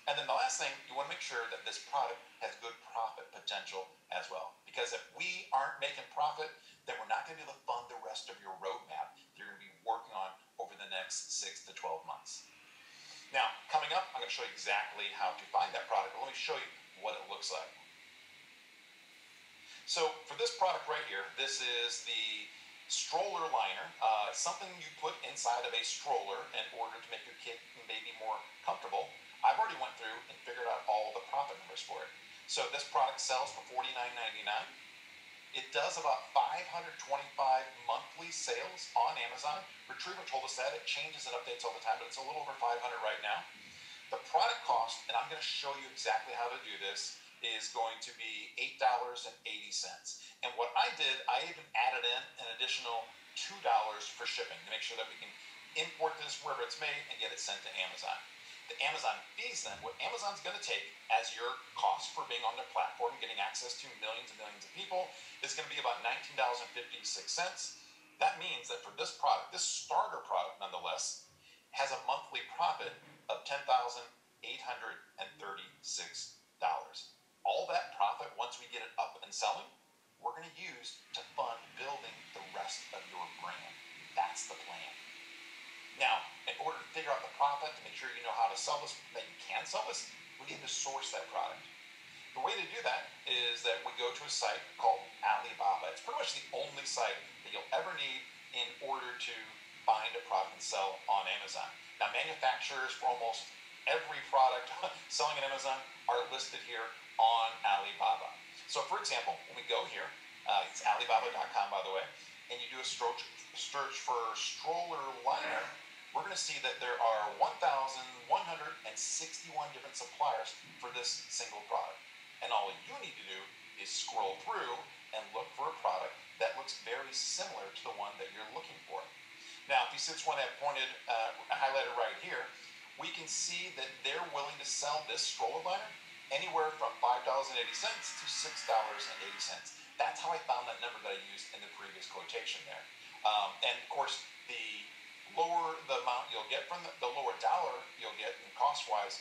And then the last thing, you want to make sure that this product has good profit potential as well. Because if we aren't making profit, then we're not going to be able to fund the rest of your roadmap that you're going to be working on over the next 6 to 12 months. Now, coming up, I'm going to show you exactly how to find that product. But let me show you what it looks like. So for this product right here, this is the stroller liner, something you put inside of a stroller in order to make your kid and baby more comfortable. I've already went through and figured out all the profit numbers for it. So this product sells for $49.99. It does about 525 monthly sales on Amazon. Retriever told us that. It changes and updates all the time, but it's a little over 500 right now. The product cost, and I'm going to show you exactly how to do this, is going to be $8.80. And what I did, I even added in an additional $2 for shipping to make sure that we can import this wherever it's made and get it sent to Amazon. The Amazon fees, then, what Amazon's going to take as your cost for being on their platform, getting access to millions and millions of people, is going to be about $19.56. That means that for this product, this starter product nonetheless, has a monthly profit of $10,836. All that profit, once we get it up and selling, we're going to use to fund building the rest of your brand. That's the plan. Now, in order to figure out the profit, to make sure you know how to sell this, that you can sell this, we need to source that product. The way to do that is that we go to a site called Alibaba. It's pretty much the only site that you'll ever need in order to find a product and sell on Amazon. Now, manufacturers for almost every product selling on Amazon are listed here on Alibaba. So, for example, when we go here, it's Alibaba.com, by the way, and you do a search for stroller liner, we're going to see that there are 1,161 different suppliers for this single product. And all you need to do is scroll through and look for a product that looks very similar to the one that you're looking for. Now, if you see this one I have pointed, highlighted right here, we can see that they're willing to sell this stroller liner anywhere from $5.80 to $6.80. That's how I found that number that I used in the previous quotation there. And of course, the lower the amount you'll get from the lower dollar you'll get in cost-wise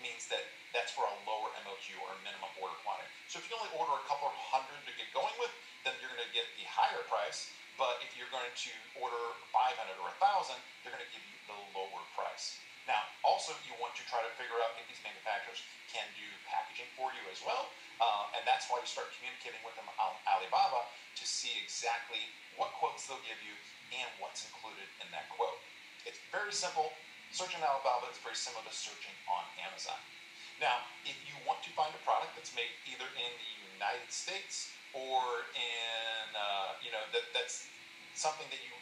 means that that's for a lower MOQ or minimum order quantity. So if you only order a couple of hundred to get going with, then you're going to get the higher price. But if you're going to order 500 or 1,000, they're going to give you the lower price. Now, also, you want to try to figure out if these manufacturers can do packaging for you as well. And that's why you start communicating with them on Alibaba to see exactly what quotes they'll give you and what's included in that quote. It's very simple. Searching on Alibaba is very similar to searching on Amazon. Now, if you want to find a product that's made either in the United States or in, that's something that if you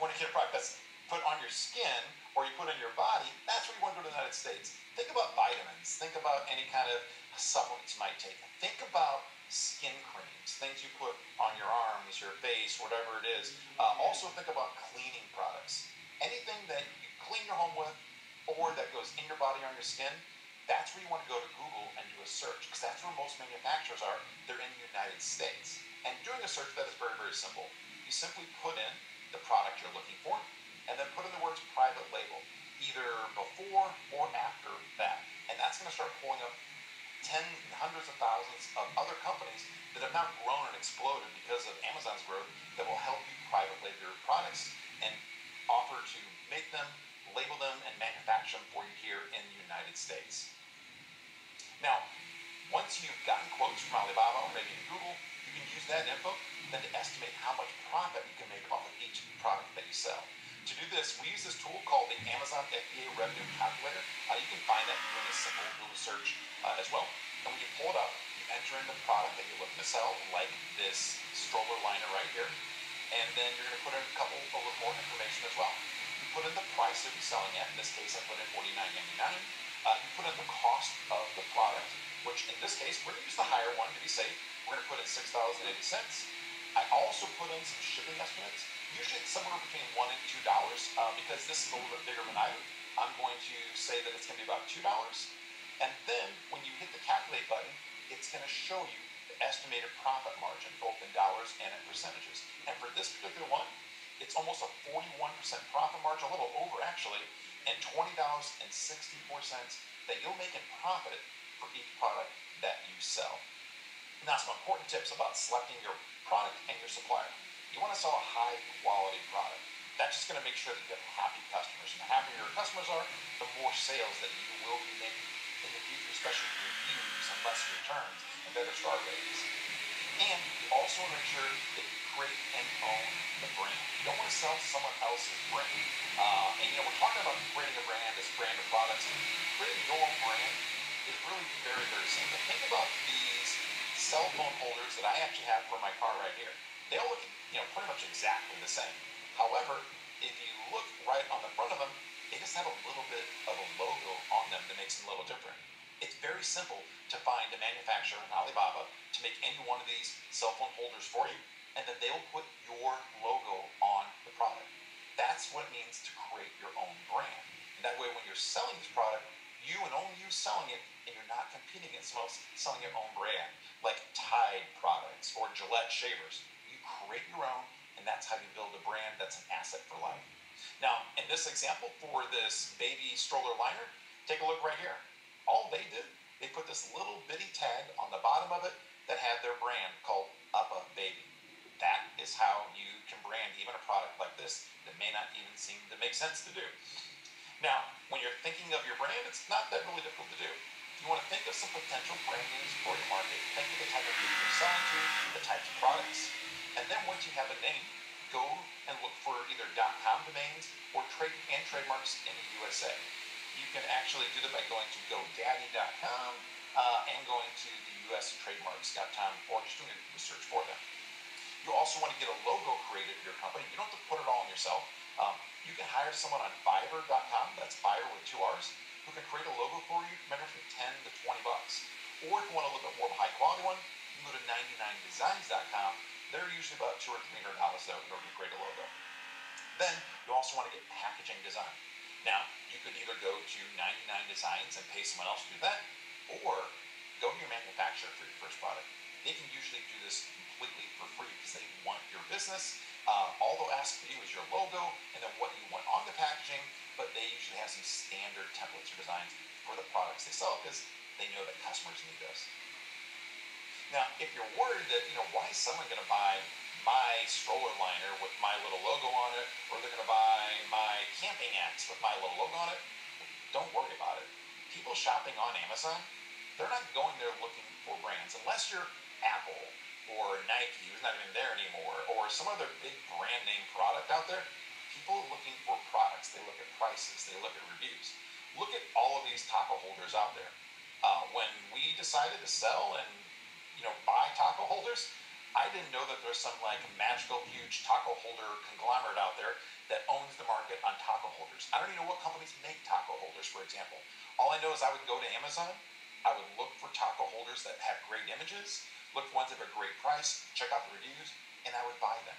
want to get a product that's put on your skin or you put on your body, that's where you want to go to the United States. Think about vitamins. Think about any kind of supplements you might take. Think about skin creams, things you put on your arms, your face, whatever it is. Also think about cleaning products. Anything that you clean your home with or that goes in your body or on your skin, that's where you want to go to Google and do a search, because that's where most manufacturers are. They're in the United States. And doing a search, that is very, very simple. You simply put in the product you're looking for, and then put in the words private label, either before or after that. And that's going to start pulling up tens and hundreds of thousands of other companies that have now grown and exploded because of Amazon's growth that will help you private label your products and offer to make them, label them, and manufacture them for you here in the United States. Now, once you've gotten quotes from Alibaba or maybe Google, you can use that info then to estimate how much profit you can make off of each product that you sell. To do this, we use this tool called the Amazon FBA Revenue Calculator. You can find that doing a simple Google search as well. And when you pull it up, you enter in the product that you're looking to sell, like this stroller liner right here. And then you're going to put in a little more information as well. You put in the price that you're selling at. In this case, I put in $49.99. You put in the cost of the product, which in this case, we're going to use the higher one to be safe. We're going to put in $6.80. I also put in some shipping estimates. Usually it's somewhere between $1 and $2 because this is a little bit bigger of an item. I'm going to say that it's going to be about $2. And then when you hit the calculate button, it's going to show you the estimated profit margin, both in dollars and in percentages. And for this particular one, it's almost a 41% profit margin, a little over actually, and $20.64 that you'll make in profit for each product that you sell. Now, some important tips about selecting your product and your supplier. You want to sell a high quality product. That's just going to make sure that you have happy customers. And the happier your customers are, the more sales that you will be making in the future, especially reviews and less returns and better star ratings. And you also want to make sure that you create and own the brand. You don't want to sell someone else's brand. We're talking about creating a brand, this brand of products. Creating your own brand is really very, very simple. Think about these cell phone holders that I actually have for my car right here. They all look, pretty much exactly the same. However, if you look right on the front of them, they just have a little bit of a logo on them that makes them a little different. It's very simple to find a manufacturer in Alibaba to make any one of these cell phone holders for you, and then they'll put your logo on the product. That's what it means to create your own brand. And that way, when you're selling this product, you and only you selling it, and you're not competing against someone else selling your own brand, like Tide products or Gillette shavers. You create your own, and that's how you build a brand that's an asset for life. Now, in this example for this baby stroller liner, take a look right here. All they did, they put this little bitty tag on the bottom of it that had their brand called Uppa Baby. That is how you can brand even a product like this that may not even seem to make sense to do. Now, when you're thinking of your brand, it's not that really difficult to do. You want to think of some potential brand names for your market. Think of the type of people you're selling to, the types of products. And then once you have a name, go and look for either .com domains or trademarks in the USA. You can actually do that by going to GoDaddy.com and going to the USTrademarks.com or just doing a research for them. You also want to get a logo created for your company. You don't have to put it all on yourself. You can hire someone on Fiverr.com, that's Fiverr with 2 R's, who can create a logo for you, maybe from 10 to 20 bucks. Or if you want a little bit more of a high quality one, you can go to 99designs.com. They're usually about $200 or $300 though in order to create a logo. Then you also want to get packaging design. Now, You could either go to 99 Designs and pay someone else to do that, or go to your manufacturer for your first product. They can usually do this completely for free because they want your business. All they'll ask for you is your logo and then what you want on the packaging, but they usually have some standard templates or designs for the products they sell because they know that customers need those. Now, if you're worried that, why is someone going to buy my stroller liner with my little logo on it, or they're going to buy my camping axe with my little logo on it, don't worry about it. People shopping on Amazon, they're not going there looking for brands. Unless you're Apple or Nike, who's not even there anymore, or some other big brand name product out there, people are looking for products. They look at prices. They look at reviews. Look at all of these taco holders out there. When we decided to sell and buy taco holders, I didn't know that there's some magical huge taco holder conglomerate out there that owns the market on taco holders. I don't even know what companies make taco holders, for example. All I know is I would go to Amazon, I would look for taco holders that have great images, look for ones that have a great price, check out the reviews, and I would buy them.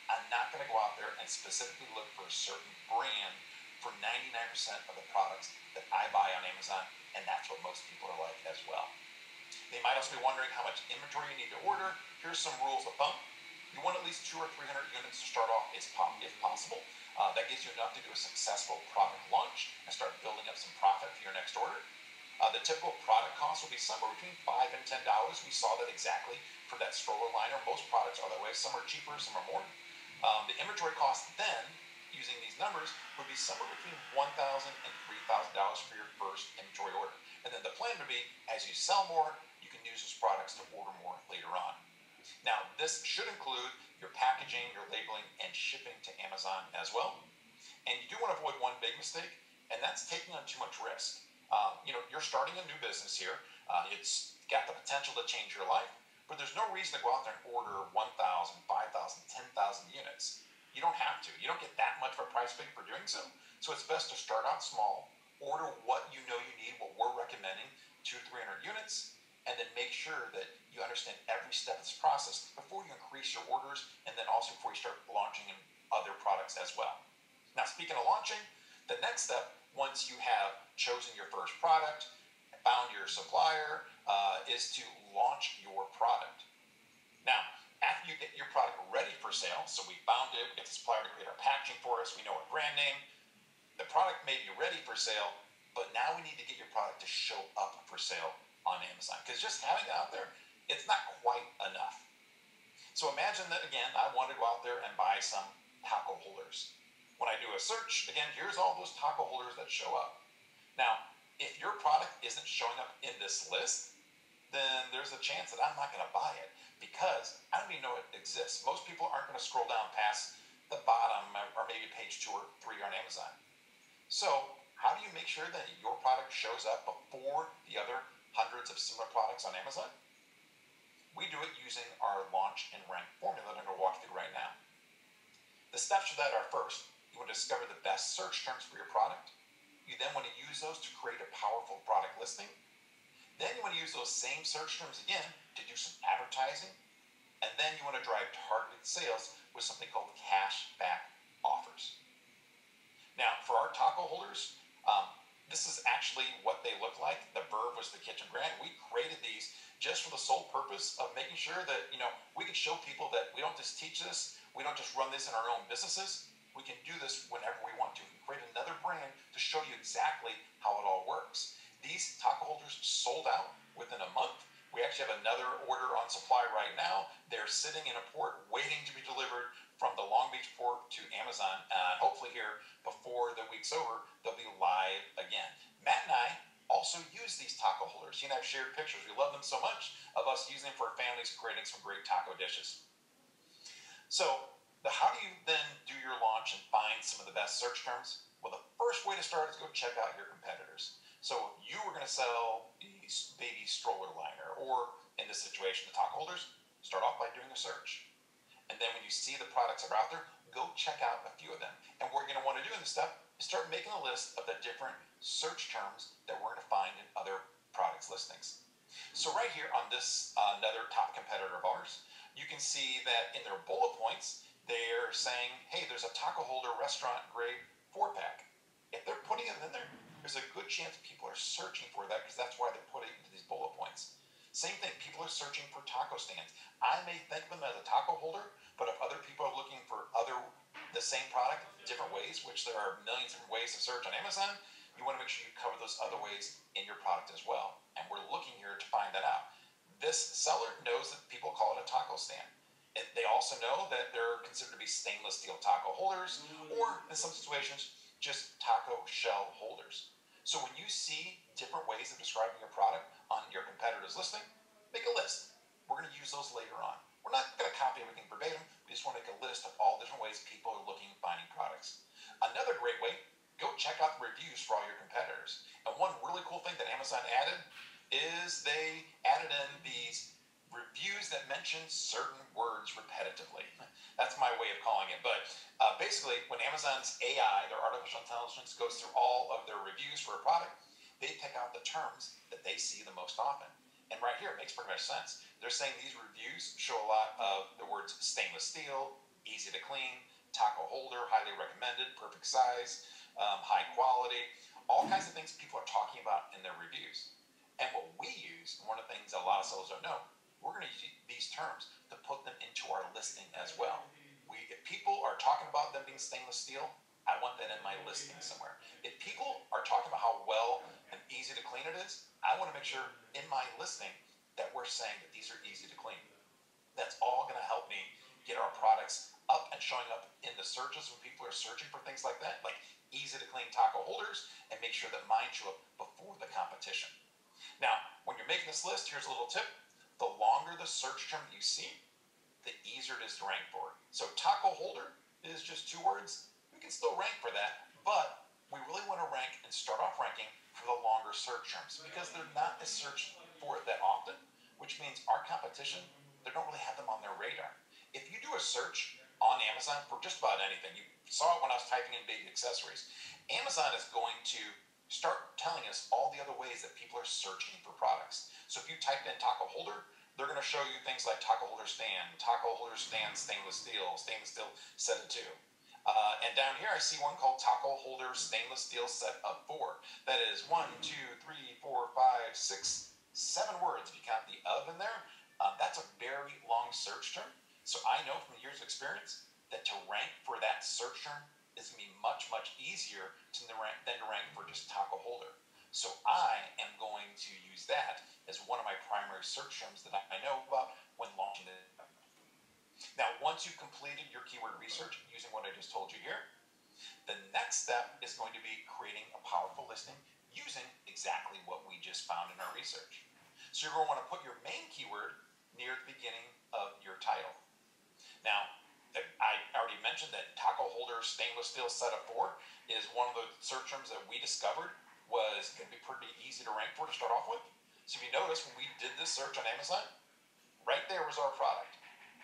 I'm not going to go out there and specifically look for a certain brand for 99% of the products that I buy on Amazon, and that's what most people are like as well. They might also be wondering how much inventory you need to order. Here's some rules of thumb. You want at least 200 or 300 units to start off if possible. That gives you enough to do a successful product launch and start building up some profit for your next order. The typical product cost will be somewhere between $5 and $10. We saw that exactly for that stroller liner. Most products are that way. Some are cheaper, some are more. The inventory cost then, using these numbers, would be somewhere between $1,000 and $3,000 for your first inventory order. And then the plan would be, as you sell more, you can use those products to order more later on. Now, this should include your packaging, your labeling, and shipping to Amazon as well. And you do want to avoid one big mistake, and that's taking on too much risk. You're starting a new business here. It's got the potential to change your life, but there's no reason to go out there and order 1,000, 5,000, 10,000 units. You don't have to. You don't get that much of a price tag for doing so. So it's best to start out small, order what you know you need, what we're recommending, 200 to 300 units, and then make sure that you understand every step of this process before you increase your orders, and then also before you start launching in other products as well. Now, speaking of launching, the next step, once you have chosen your first product, found your supplier, is to launch your product. Now, after you get your product ready for sale, so we found it, we get the supplier to create our packaging for us, we know our brand name, the product may be ready for sale, but now we need to get your product to show up for sale on Amazon, because just having it out there, it's not quite enough. So imagine that, again, I want to go out there and buy some taco holders. When I do a search, again, here's all those taco holders that show up. Now, if your product isn't showing up in this list, then there's a chance that I'm not going to buy it because I don't even know it exists. Most people aren't going to scroll down past the bottom or maybe page 2 or 3 on Amazon. So how do you make sure that your product shows up before the other hundreds of similar products on Amazon? We do it using our launch and rank formula that I'm going to walk through right now. The steps for that are: first, you want to discover the best search terms for your product. You then want to use those to create a powerful product listing. Then you want to use those same search terms again to do some advertising. And then you want to drive targeted sales with something called cash back offers. Now, for our taco holders, this is actually what they look like. The Verve was the kitchen brand. We created these just for the sole purpose of making sure that, we can show people that we don't just teach this, we don't just run this in our own businesses. We can do this whenever we want to. We can create another brand to show you exactly how it all works. These taco holders sold out within a month. We actually have another order on supply right now. They're sitting in a port waiting to be delivered from the Long Beach port to Amazon. Hopefully here, before the week's over, they'll be live again. Matt and I also use these taco holders. I've shared pictures. We love them so much of us using them for our families, creating some great taco dishes. So, how do you then do your launch and find some of the best search terms? Well, the first way to start is go check out your competitors. So if you were going to sell the baby stroller liner, or in this situation, the taco holders, start off by doing a search. And then when you see the products that are out there, go check out a few of them. And what you're going to want to do in this step is start making a list of the different search terms that we're going to find in other products listings. So right here on this another top competitor of ours, you can see that in their bullet points, they're saying, hey, there's a taco holder restaurant grade 4-pack. If they're putting it in there, there's a good chance people are searching for that because that's why they're putting it into these bullet points. Same thing, people are searching for taco stands. I may think of them as a taco holder, but if other people are looking for the same product different ways, which there are millions of different ways to search on Amazon, you want to make sure you cover those other ways in your product as well. And we're looking here to find that out. This seller knows that people call it a taco stand. They also know that they're considered to be stainless steel taco holders, or in some situations, just taco shell holders. So when you see different ways of describing your product on your competitor's listing, make a list. We're going to use those later on. We're not going to copy everything verbatim. We just want to make a list of all different ways people are looking and finding products. Another great way, go check out the reviews for all your competitors. And one really cool thing that Amazon added is they added in these reviews that mention certain words repetitively. That's my way of calling it. But basically, when Amazon's AI, their artificial intelligence, goes through all of their reviews for a product, they pick out the terms that they see the most often. And right here, it makes pretty much sense. They're saying these reviews show a lot of the words stainless steel, easy to clean, taco holder, highly recommended, perfect size, high quality, all kinds of things people are talking about in their reviews. And what we use, and one of the things a lot of sellers don't know, we're going to use these terms to put them into our listing as well. If people are talking about them being stainless steel, I want that in my listing somewhere. If people are talking about how well and easy to clean it is, I want to make sure in my listing that we're saying that these are easy to clean. That's all going to help me get our products up and showing up in the searches when people are searching for things like that, like easy to clean taco holders, and make sure that mine show up before the competition. Now, when you're making this list, here's a little tip. The longer the search term you see, the easier it is to rank for. So taco holder is just 2 words. We can still rank for that, but we really want to rank and start off ranking for the longer search terms because they're not as searched for that often, which means our competition, they don't really have them on their radar. If you do a search on Amazon for just about anything, you saw it when I was typing in baby accessories, Amazon is going to start telling us all the other ways that people are searching for products. So if you type in taco holder, they're going to show you things like taco holder stand stainless steel set of 2. And down here I see one called taco holder stainless steel set of 4. That is 1, 2, 3, 4, 5, 6, 7 words if you count the of in there. That's a very long search term. So I know from years of experience that to rank for that search term is going to be much, much easier than to rank for just taco holder. So I am going to use that as one of my primary search terms that I know about when launching it. Now, once you've completed your keyword research using what I just told you here, the next step is going to be creating a powerful listing using exactly what we just found in our research. So you're going to want to put your main keyword near the beginning of your title. Now, I already mentioned that taco holder stainless steel set of 4 is one of the search terms that we discovered was going to be pretty easy to rank for to start off with. So if you notice, when we did this search on Amazon, right there was our product.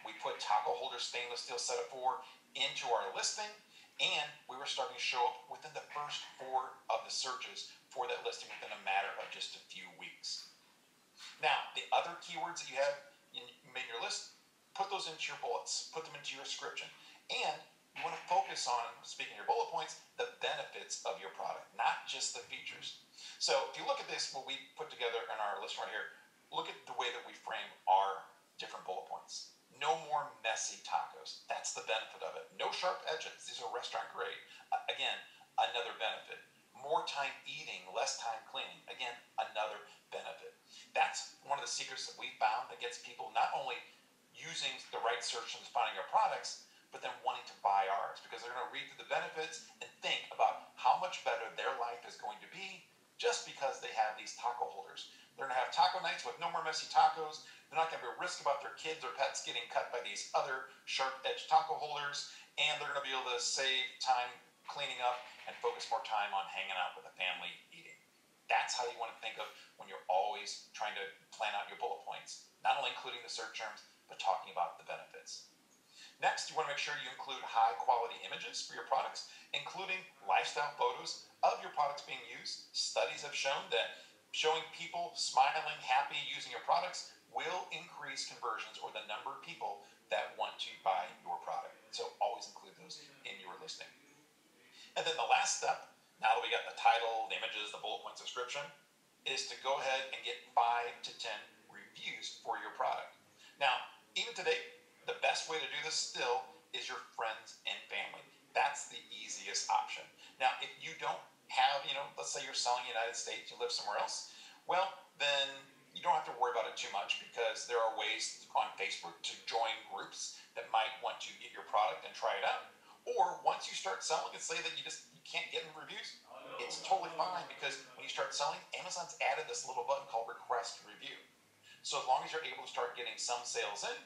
We put taco holder stainless steel set of 4 into our listing, and we were starting to show up within the first 4 of the searches for that listing within a matter of just a few weeks. Now, the other keywords that you have in your list, put those into your bullets, put them into your description, and you want to focus on, speaking of your bullet points, the benefits of your product, not just the features. So if you look at this, what we put together in our list right here, look at the way that we frame our different bullet points. No more messy tacos. That's the benefit of it. No sharp edges. These are restaurant grade. Again, another benefit. More time eating, less time cleaning. Again, another benefit. That's one of the secrets that we found that gets people not only using the right search terms finding our products, but then wanting to buy ours because they're going to read through the benefits and think about how much better their life is going to be just because they have these taco holders. They're going to have taco nights with no more messy tacos. They're not going to be at risk about their kids or pets getting cut by these other sharp-edged taco holders, and they're going to be able to save time cleaning up and focus more time on hanging out with the family eating. That's how you want to think of when you're always trying to plan out your bullet points, not only including the search terms, but talking about the benefits. Next, you want to make sure you include high-quality images for your products, including lifestyle photos of your products being used. Studies have shown that showing people smiling, happy using your products will increase conversions or the number of people that want to buy your product. So always include those in your listing. And then the last step now that we got the title, the images, the bullet point description, is to go ahead and get 5 to 10 reviews for your product. Now, even today, the best way to do this still is your friends and family. That's the easiest option. Now, if you don't have, let's say you're selling in the United States, you live somewhere else, well, then you don't have to worry about it too much, because there are ways on Facebook to join groups that might want to get your product and try it out. Or once you start selling and say that you can't get any reviews, it's totally fine, because when you start selling, Amazon's added this little button called Request Review. So as long as you're able to start getting some sales in,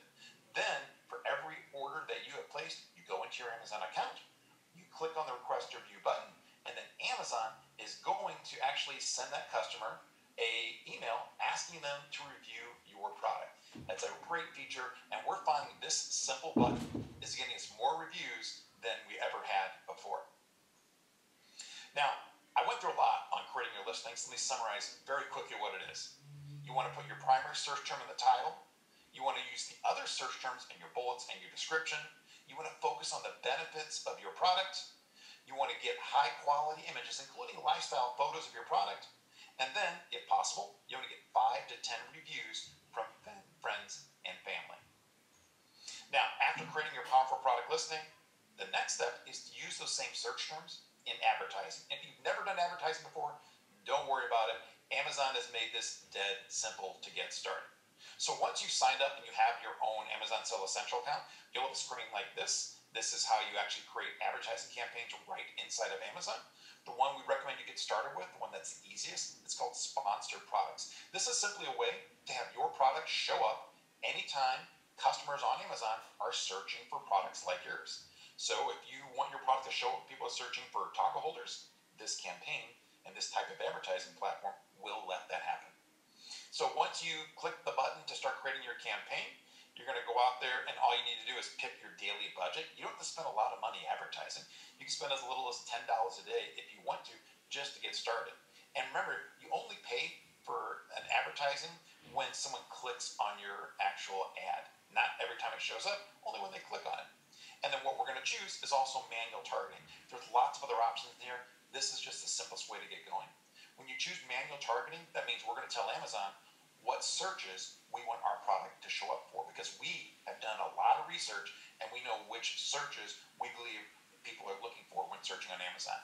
then for every order that you have placed, you go into your Amazon account, you click on the Request Review button, and then Amazon is going to actually send that customer a email asking them to review your product. That's a great feature, and we're finding this simple button is getting us more reviews than we ever had before. Now, I went through a lot on creating your listings. Let me summarize very quickly what it is. You want to put your primary search term in the title. You want to use the other search terms in your bullets and your description. You want to focus on the benefits of your product. You want to get high quality images, including lifestyle photos of your product. And then, if possible, you want to get 5 to 10 reviews from friends and family. Now, after creating your powerful product listing, the next step is to use those same search terms in advertising. If you've never done advertising before, don't worry about it. Amazon has made this dead simple to get started. So once you've signed up and you have your own Amazon Sell Essential account, you'll have a screen like this. This is how you actually create advertising campaigns right inside of Amazon. The one we recommend you get started with, the one that's the easiest, it's called Sponsored Products. This is simply a way to have your product show up anytime customers on Amazon are searching for products like yours. So if you want your product to show up, people are searching for taco holders, this campaign and this type of advertising platform will let that happen. So once you click the button to start creating your campaign, you're going to go out there, and all you need to do is pick your daily budget. You don't have to spend a lot of money advertising. You can spend as little as $10 a day if you want to, just to get started. And remember, you only pay for an advertising when someone clicks on your actual ad. Not every time it shows up, only when they click on it. And then what we're going to choose is also manual targeting. There's lots of other options here. This is just the simplest way to get going. When you choose manual targeting, that means we're going to tell Amazon what searches we want our product to show up for, because we have done a lot of research and we know which searches we believe people are looking for when searching on Amazon.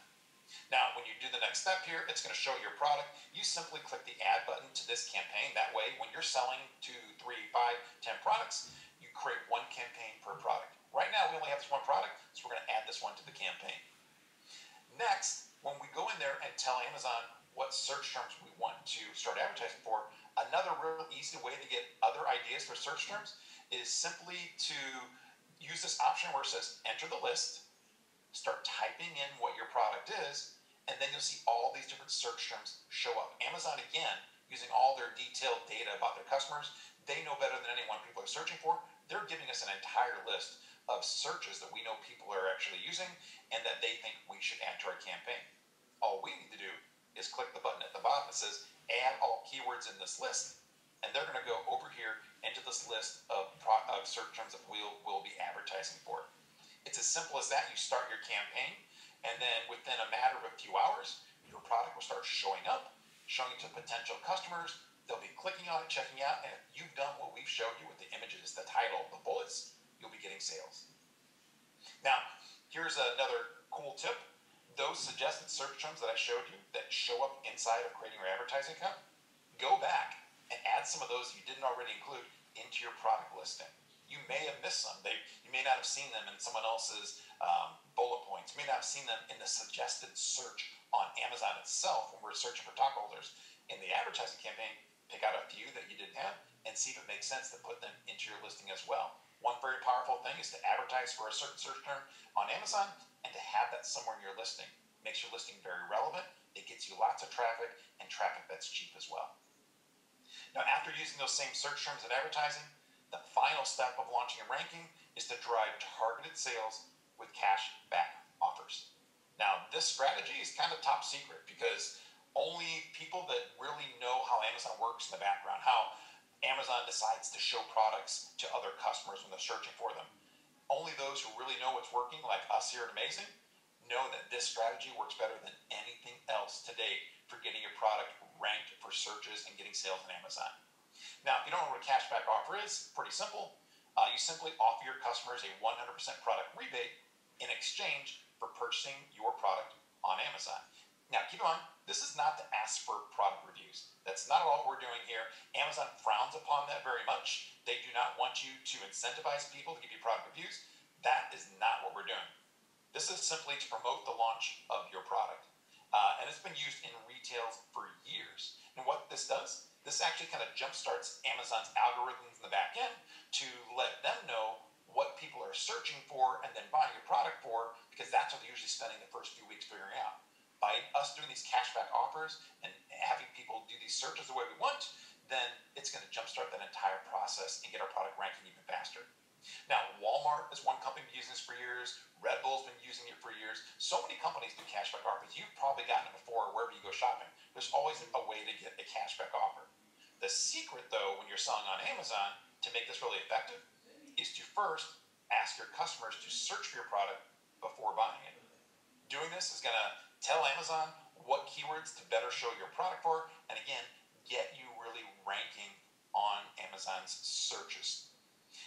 Now, when you do the next step here, it's going to show your product. You simply click the add button to this campaign. That way, when you're selling 2, 3, 5, 10 products, you create one campaign per product. Right now, we only have this one product, so we're going to add this one to the campaign. Next, when we go in there and tell Amazon what search terms we want to start advertising for, another real easy way to get other ideas for search terms is simply to use this option where it says enter the list, start typing in what your product is, and then you'll see all these different search terms show up. Amazon, again, using all their detailed data about their customers, they know better than anyone people are searching for. They're giving us an entire list of searches that we know people are actually using and that they think we should add to our campaign. All we need to do is click the button at the bottom that says add all keywords in this list, and they're going to go over here into this list of search terms that we'll be advertising for. It's as simple as that. You start your campaign, and then within a matter of a few hours, your product will start showing up, showing to potential customers. They'll be clicking on it, checking out, and if you've done what we've showed you with the images, the title, the bullets, you'll be getting sales. Now, here's another cool tip. Those suggested search terms that I showed you that show up inside of creating your advertising account, go back and add some of those you didn't already include into your product listing. You may have missed some. You may not have seen them in someone else's bullet points. You may not have seen them in the suggested search on Amazon itself when we're searching for taco holders. In the advertising campaign, pick out a few that you didn't have and see if it makes sense to put them into your listing as well. One very powerful thing is to advertise for a certain search term on Amazon and to have that somewhere in your listing. Makes your listing very relevant. It gets you lots of traffic, and traffic that's cheap as well. Now, after using those same search terms in advertising, the final step of launching and ranking is to drive targeted sales with cash back offers. Now, this strategy is kind of top secret because only people that really know how Amazon works in the background, how Amazon decides to show products to other customers when they're searching for them. Only those who really know what's working, like us here at Amazing, know that this strategy works better than anything else today for getting your product ranked for searches and getting sales on Amazon. Now, if you don't know what a cashback offer is, pretty simple. You simply offer your customers a 100% product rebate in exchange for purchasing your product on Amazon. Now, keep in mind, this is not to ask for product reviews. That's not all we're doing here. Amazon frowns upon that very much. They do not want you to incentivize people to give you product reviews. That is not what we're doing. This is simply to promote the launch of your product. And it's been used in retail for years. And what this does, this actually kind of jumpstarts Amazon's algorithms in the back end to let them know what people are searching for and then buying your product for, because that's what they're usually spending the first few weeks figuring out. By us doing these cashback offers and having people do these searches the way we want, then it's going to jumpstart that entire process and get our product ranking even faster. Now, Walmart is one company been using this for years. Red Bull's been using it for years. So many companies do cashback offers. You've probably gotten it before wherever you go shopping. There's always a way to get a cashback offer. The secret, though, when you're selling on Amazon to make this really effective is to first ask your customers to search for your product before buying it. Doing this is going to tell Amazon what keywords to better show your product for, and again, get you really ranking on Amazon's searches.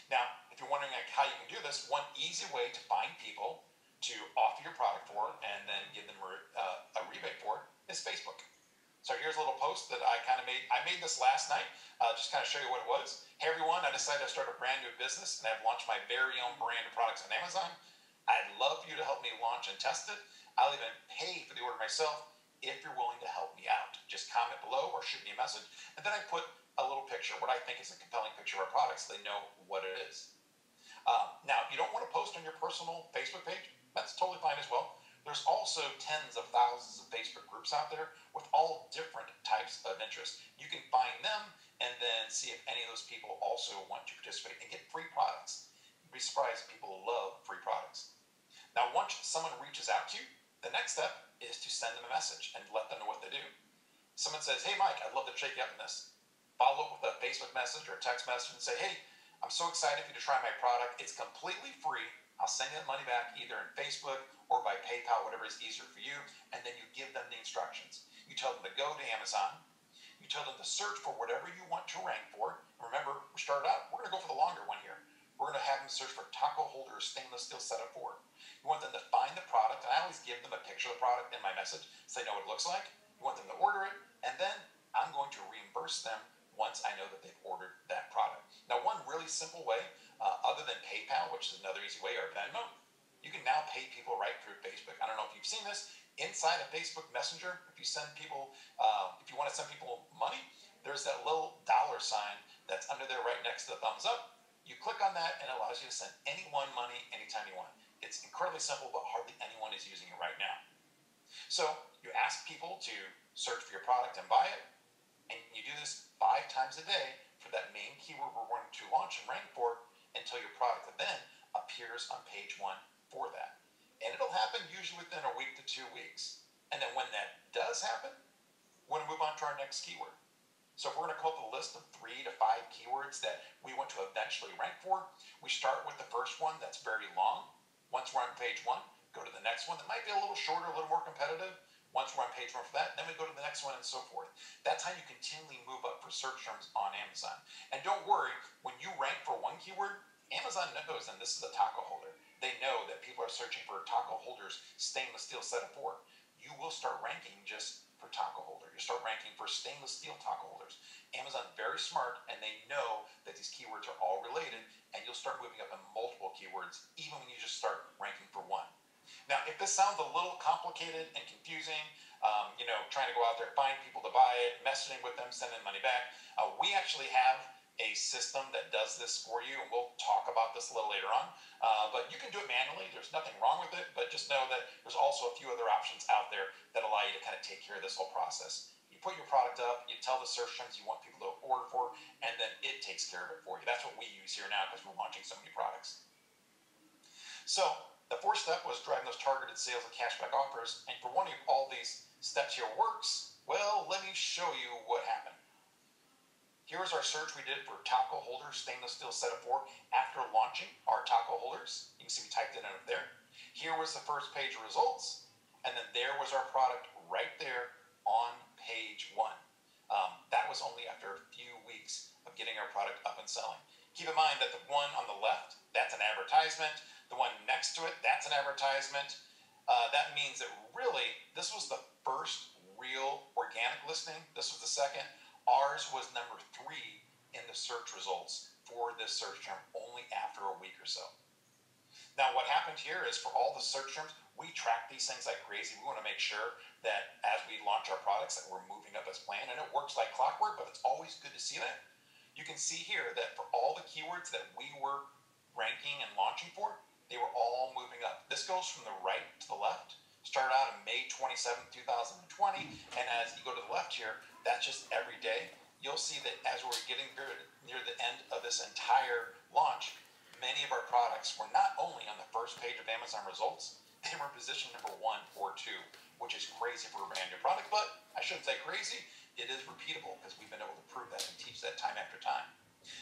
Now, if you're wondering how you can do this, one easy way to find people to offer your product for and then give them a rebate for is Facebook. So here's a little post that I kind of made. I made this last night, just kind of show you what it was. Hey everyone, I decided to start a brand new business and I've launched my very own brand of products on Amazon. I'd love for you to help me launch and test it. I'll even pay for the order myself if you're willing to help me out. Just comment below or shoot me a message. And then I put a little picture, what I think is a compelling picture of our products so they know what it is. Now, if you don't want to post on your personal Facebook page, that's totally fine as well. There's also tens of thousands of Facebook groups out there with all different types of interest. You can find them and then see if any of those people also want to participate and get free products. You'd be surprised people love free products. Now, once someone reaches out to you, the next step is to send them a message and let them know what they do. Someone says, hey, Mike, I'd love to check you out in this. Follow up with a Facebook message or a text message and say, hey, I'm so excited for you to try my product. It's completely free. I'll send you the money back either in Facebook or by PayPal, whatever is easier for you, and then you give them the instructions. You tell them to go to Amazon. You tell them to search for whatever you want to rank for. And remember, we started out, we're going to go for the longer one here. We're going to have them search for taco holders stainless steel setup 4. You want them to find the product, and I always give them a picture of the product in my message so they know what it looks like. You want them to order it, and then I'm going to reimburse them once I know that they've ordered that product. Now, one really simple way, other than PayPal, which is another easy way, or Venmo, you can now pay people right through Facebook. I don't know if you've seen this. Inside of Facebook Messenger, if you send people, if you want to send people money, there's that little $ sign that's under there right next to the thumbs up. You click on that, and it allows you to send anyone money anytime you want. It's incredibly simple, but hardly anyone is using it right now. So you ask people to search for your product and buy it, and you do this 5 times a day for that main keyword we're wanting to launch and rank for until your product then appears on page 1 for that. And it'll happen usually within a week to 2 weeks. And then when that does happen, we're going to move on to our next keyword. So if we're going to come up with a list of 3 to 5 keywords that we want to eventually rank for, we start with the first one that's very long. Once we're on page 1, go to the next one that might be a little shorter, a little more competitive. Once we're on page 1 for that, then we go to the next one and so forth. That's how you continually move up for search terms on Amazon. And don't worry, when you rank for one keyword, Amazon knows, and this is a taco holder. They know that people are searching for taco holders, stainless steel setup 4. You will start ranking just for taco holder. You start ranking for stainless steel taco holders. Amazon's very smart, and they know that these keywords are all related, and you'll start moving up in multiple keywords, even when you just start ranking for one. Now, if this sounds a little complicated and confusing, trying to go out there, find people to buy it, messaging with them, sending money back, we actually have a system that does this for you, and we'll talk about this a little later on. But you can do it manually. There's nothing wrong with it, but just know that there's also a few other options out there that allow you to kind of take care of this whole process. You put your product up, you tell the search terms you want people to order for, and then it takes care of it for you. That's what we use here now because we're launching so many products. So the 4th step was driving those targeted sales and cashback offers. And for one of all these steps here works, well, let me show you what happened. Here's our search we did for taco holders, stainless steel setup 4 after launching our taco holders. You can see we typed it in up there. Here was the first page of results, and then there was our product right there on page 1. That was only after a few weeks of getting our product up and selling. Keep in mind that the one on the left, that's an advertisement. The one next to it, that's an advertisement. That means that really, this was the first real organic listing. This was the second. Ours was number 3 in the search results for this search term only after a week or so. Now, what happened here is for all the search terms, we track these things like crazy. We want to make sure that as we launch our products that we're moving up as planned, and it works like clockwork, but it's always good to see that. You can see here that for all the keywords that we were ranking and launching for, they were all moving up. This goes from the right to the left. Started out on May 27, 2020, and as you go to the left here, that's just every day. You'll see that as we're getting near the end of this entire launch, many of our products were not only on the first page of Amazon results, they were positioned number 1 or 2, which is crazy for a brand new product, but I shouldn't say crazy. It is repeatable because we've been able to prove that and teach that time after time.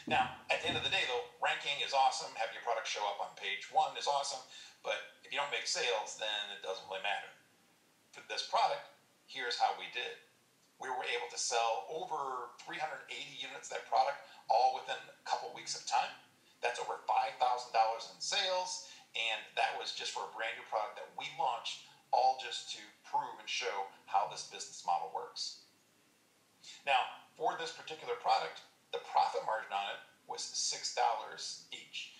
Now, at the end of the day, though, ranking is awesome. Having your product show up on page 1 is awesome, but if you don't make sales, then it doesn't really matter. For this product, here's how we did. We were able to sell over 380 units of that product all within a couple weeks of time. That's over $5,000 in sales, and that was just for a brand new product that we launched, all just to prove and show how this business model works. Now, for this particular product, the profit margin on it was $6 each,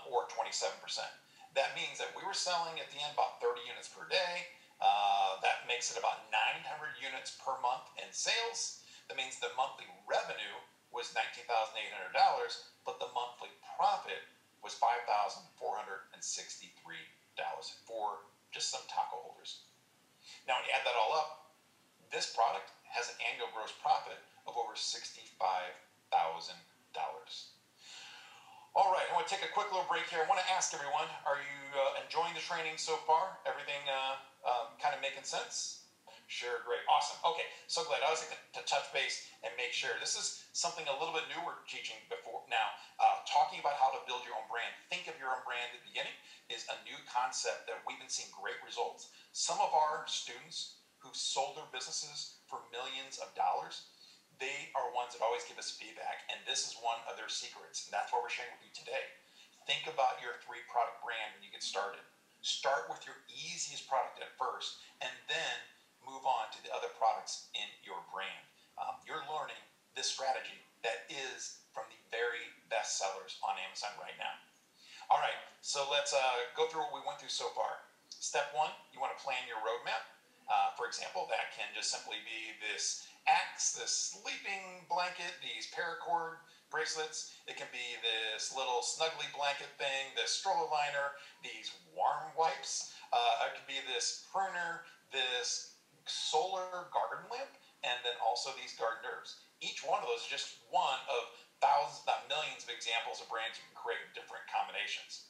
or 27%. That means that we were selling at the end about 30 units per day. That makes it about 900 units per month in sales. That means the monthly revenue was $19,800, but the monthly profit was $5,463 for just some taco holders. Now, when you add that all up, this product has an annual gross profit of over $65,000. All right, I want to take a quick little break here. I want to ask everyone, are you enjoying the training so far? Everything kind of making sense? Sure, great, awesome. Okay, so glad. I was like to touch base and make sure. This is something a little bit new we're teaching before now. Talking about how to build your own brand. Think of your own brand at the beginning is a new concept that we've been seeing great results. Some of our students who've sold their businesses for millions of dollars, they are ones that always give us feedback, and this is one of their secrets, and that's what we're sharing with you today. Think about your 3-product brand when you get started. Start with your easiest product at first, and then move on to the other products in your brand. You're learning this strategy that is from the very best sellers on Amazon right now. All right, so let's go through what we went through so far. Step 1, you want to plan your roadmap. For example, that can just simply be this axe, this sleeping blanket, these paracord bracelets. It can be this little snuggly blanket thing, this stroller liner, these warm wipes. It could be this pruner, this solar garden lamp, and then also these garden herbs. Each one of those is just one of thousands, not millions of examples of brands you can create in different combinations.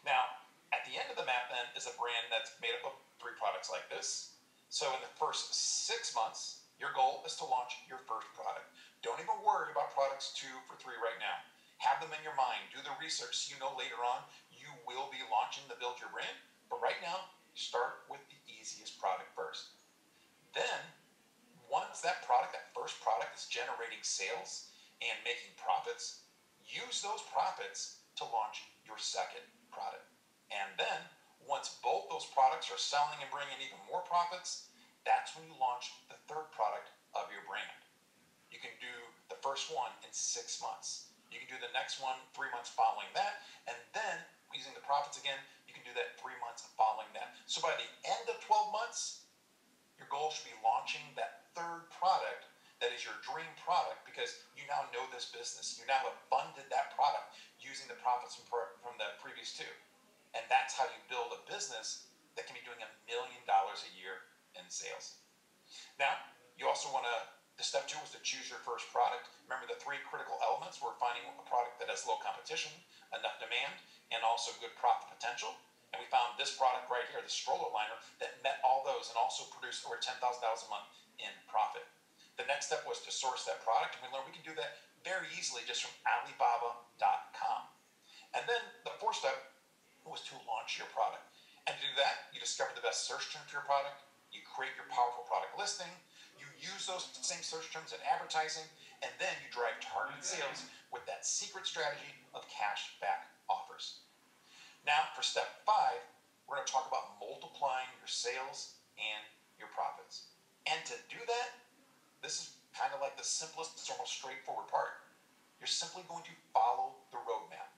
Now, at the end of the map then is a brand that's made up of 3 products like this. So in the first 6 months, your goal is to launch your first product. Don't even worry about products 2 for 3 right now. Have them in your mind. Do the research so you know later on you will be launching the Build Your Brand. But right now, start with the easiest product first. Then, once that product, that first product is generating sales and making profits, use those profits to launch your second product. And then, once both those products are selling and bringing even more profits, that's when you launch the 3rd product of your brand. You can do the first one in 6 months. You can do the next one 3 months following that, and then, using the profits again, you can do that 3 months following that. So by the end of 12 months, your goal should be launching that 3rd product that is your dream product, because you now know this business. You now have funded that product using the profits from the previous 2. And that's how you build a business that can be doing $1 million a year in sales. Now, you also want to, the step 2 is to choose your first product. Remember the 3 critical elements. We're finding a product that has low competition, enough demand, and also good profit potential. And we found this product right here, the stroller liner, that met all those and also produced over $10,000 a month in profit. The next step was to source that product, and we learned we can do that very easily just from Alibaba.com. And then the 4th step was to launch your product. And to do that, you discover the best search term for your product, you create your powerful product listing, you use those same search terms in advertising, and then you drive targeted sales with that secret strategy of cash back offers. Now, for step 5, we're going to talk about multiplying your sales and your profits. And to do that, this is kind of like the simplest, most straightforward part. You're simply going to follow the roadmap.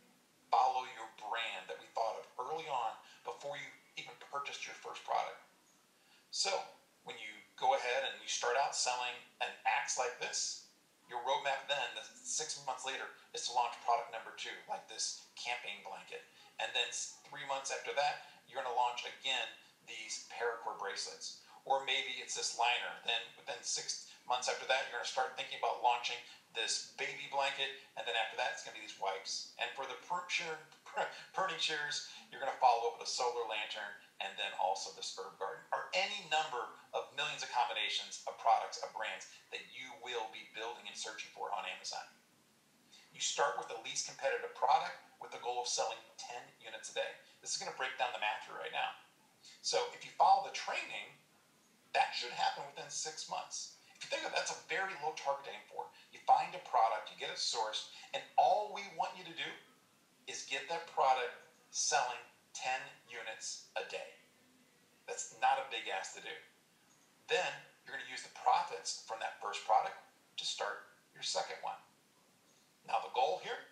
Follow your brand that we thought of early on before you even purchased your first product. So, when you go ahead and you start out selling an axe like this, your roadmap then, 6 months later, is to launch product number 2, like this camping blanket. And then 3 months after that, you're going to launch again these paracord bracelets. Or maybe it's this liner. Then within 6 months after that, you're going to start thinking about launching this baby blanket. And then after that, it's going to be these wipes. And for the pruning shears, you're going to follow up with a solar lantern and then also this herb garden. Or any number of millions of combinations of products, of brands that you will be building and searching for on Amazon. You start with the least competitive product with the goal of selling 10 units a day. This is going to break down the math here right now. So if you follow the training, that should happen within 6 months. If you think of it, that's a very low target to aim for. You find a product, you get it sourced, and all we want you to do is get that product selling 10 units a day. That's not a big ask to do. Then you're going to use the profits from that first product to start your second one. Now the goal here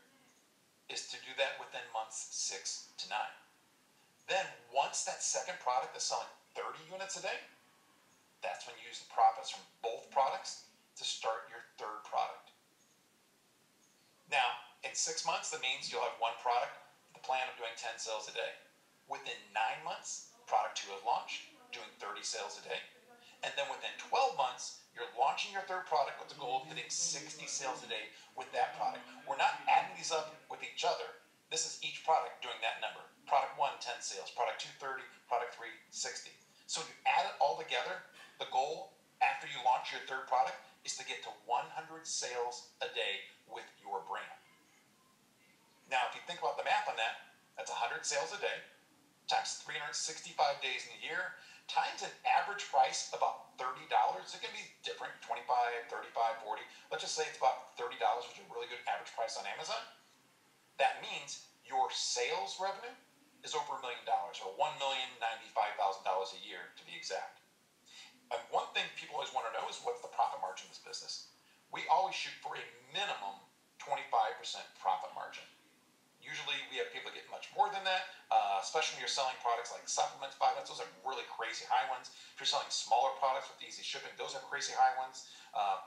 is to do that within months 6 to 9. Then once that second product is selling 30 units a day, that's when you use the profits from both products to start your third product. Now, in 6 months, that means you'll have one product with the plan of doing 10 sales a day. Within 9 months, product 2 is launched, doing 30 sales a day. And then within 12 months, you're launching your third product with the goal of hitting 60 sales a day with that product. We're not adding these up with each other. This is each product doing that number. Product 1, 10 sales. Product 2, 30. Product 3, 60. So you add it all together, the goal after you launch your third product is to get to 100 sales a day with your brand. Now, if you think about the math on that, that's 100 sales a day times 365 days in a year times an average price about $30. It can be different, 25, 35, 40. Let's just say it's about $30, which is a really good average price on Amazon. That means your sales revenue is over $1 million, or $1,095,000 a year to be exact. And one thing people always want to know is what's the profit margin in this business. We always shoot for a minimum 25% profit margin. Usually we have people get much more than that, especially when you're selling products like supplements, vitamins. Those are really crazy high ones. If you're selling smaller products with easy shipping, those are crazy high ones,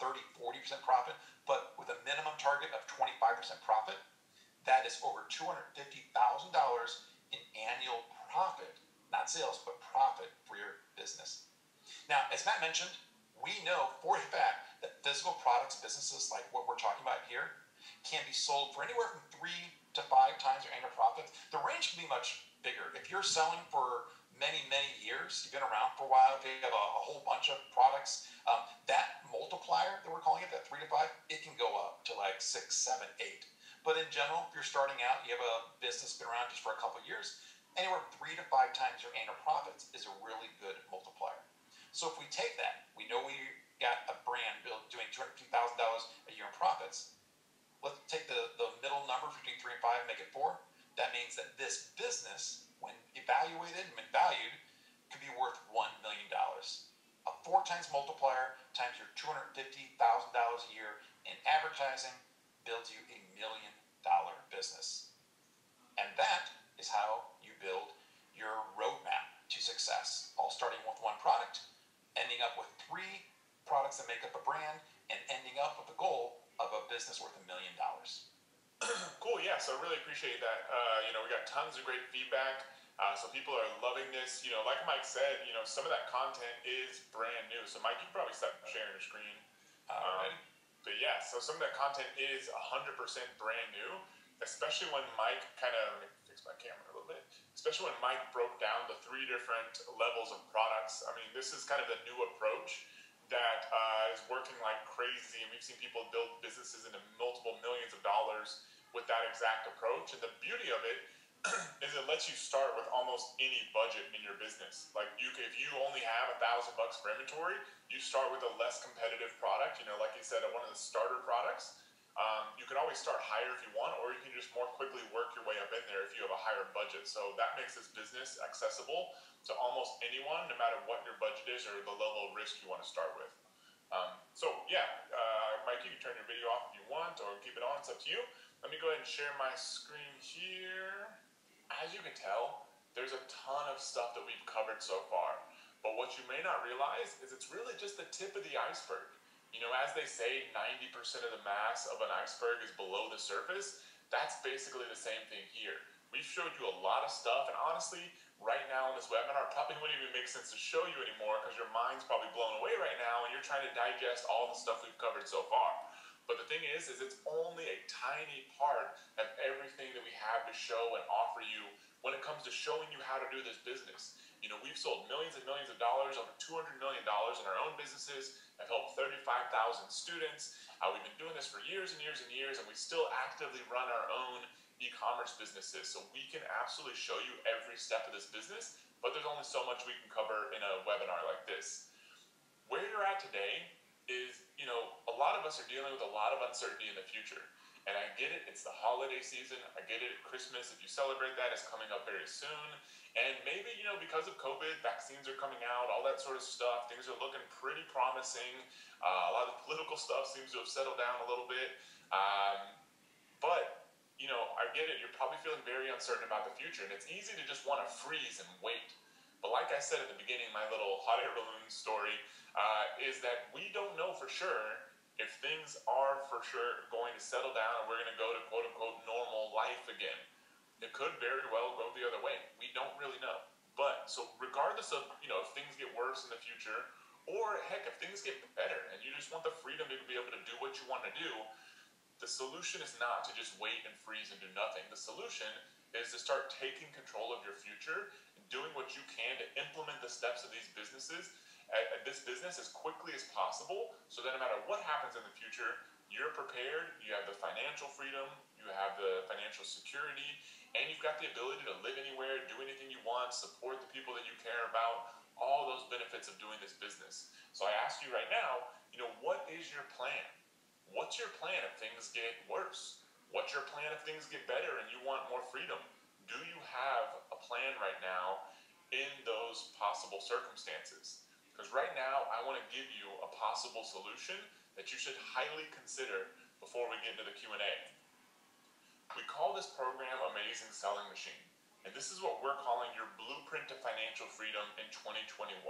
30, 40% profit. But with a minimum target of 25% profit, that is over $250,000 in annual profit, not sales, but profit for your business. Now, as Matt mentioned, we know for a fact that physical products, businesses like what we're talking about here, can be sold for anywhere from 3 to 5 times your annual profits. The range can be much bigger. If you're selling for many, many years, you've been around for a while, if you have a whole bunch of products, that multiplier that we're calling it, that 3 to 5, it can go up to like 6, 7, 8. But in general, if you're starting out, you have a business been around just for a couple of years, anywhere from 3 to 5 times your annual profits is a really good multiplier. So if we take that, we know we got a brand built doing $250,000 a year in profits. Let's take the middle number between 3 and 5 and make it 4. That means that this business, when evaluated and valued, could be worth $1 million. A 4 times multiplier times your $250,000 a year in advertising builds you $1 million business. And that is how you build your roadmap to success. All starting with one product, ending up with 3 products that make up a brand, and ending up with the goal of a business worth $1 million.
Cool, yeah, so I really appreciate that. We got tons of great feedback. So people are loving this. Like Mike said, some of that content is brand new. So Mike, you can probably stop sharing your screen. But yeah, so some of that content is 100% brand new, especially when Mike let me fix my camera a little bit, especially when Mike broke down the 3 different levels of products. I mean, this is kind of the new approach that is working like crazy, and we've seen people build businesses into multiple millions of dollars with that exact approach. And the beauty of it is it lets you start with almost any budget in your business. Like if you only have $1,000 for inventory, you start with a less competitive product. Like you said, one of the starter products. You can always start higher if you want, or you can just more quickly work your way up in there if you have a higher budget. So that makes this business accessible to almost anyone, no matter what your budget is or the level of risk you want to start with. Mike, you can turn your video off if you want, or keep it on. It's up to you. Let me go ahead and share my screen here. As you can tell, there's a ton of stuff that we've covered so far. But what you may not realize is it's really just the tip of the iceberg. As they say, 90% of the mass of an iceberg is below the surface. That's basically the same thing here. We've showed you a lot of stuff, and honestly, right now in this webinar, it probably wouldn't even make sense to show you anymore because your mind's probably blown away right now and you're trying to digest all the stuff we've covered so far. But the thing is it's only a tiny part of everything that we have to show and offer you when it comes to showing you how to do this business. We've sold millions and millions of dollars, over $200 million in our own businesses. I've helped 35,000 students. We've been doing this for years and years and years, and we still actively run our own e-commerce businesses. So we can absolutely show you every step of this business, but there's only so much we can cover in a webinar like this. Where you're at today is, a lot of us are dealing with a lot of uncertainty in the future. And I get it, it's the holiday season. I get it, Christmas, if you celebrate that, is coming up very soon. And maybe, because of COVID, vaccines are coming out, all that sort of stuff. Things are looking pretty promising. A lot of the political stuff seems to have settled down a little bit. But I get it, you're probably feeling very uncertain about the future. And it's easy to just want to freeze and wait. But like I said at the beginning, my little hot air balloon story, is that we don't know for sure if things are for sure going to settle down and we're going to go to quote-unquote normal life again. It could very well go the other way. We don't really know. But, so regardless of, if things get worse in the future, or heck, if things get better and you just want the freedom to be able to do what you want to do, the solution is not to just wait and freeze and do nothing. The solution is to start taking control of your future and doing what you can to implement the steps of these businesses at this business as quickly as possible, so that no matter what happens in the future, you're prepared, you have the financial freedom, you have the financial security, and you've got the ability to live anywhere, do anything you want, support the people that you care about, all those benefits of doing this business. So I ask you right now, what is your plan? What's your plan if things get worse? What's your plan if things get better and you want more freedom? Do you have a plan right now in those possible circumstances? Because right now, I want to give you a possible solution that you should highly consider before we get into the Q&A. We call this program Amazing Selling Machine. And this is what we're calling your blueprint to financial freedom in 2021.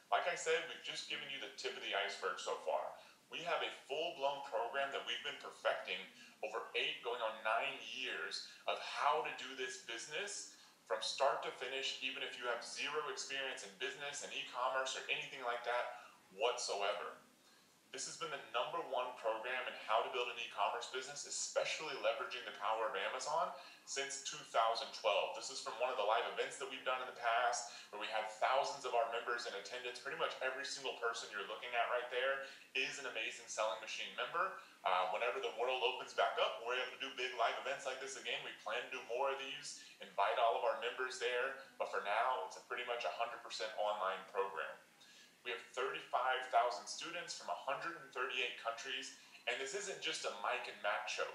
Like I said, we've just given you the tip of the iceberg so far. We have a full-blown program that we've been perfecting over 8 going on 9 years of how to do this business from start to finish, even if you have zero experience in business and e-commerce or anything like that whatsoever. This has been the #1 program in how to build an e-commerce business, especially leveraging the power of Amazon, since 2012. This is from one of the live events that we've done in the past, where we had thousands of our members in attendance. Pretty much every single person you're looking at right there is an Amazing Selling Machine member. Whenever the world opens back up, we're able to do big live events like this again. We plan to do more of these, invite all of our members there, but for now, it's a pretty much 100% online program. We have 35,000 students from 138 countries, and this isn't just a Mike and Matt show.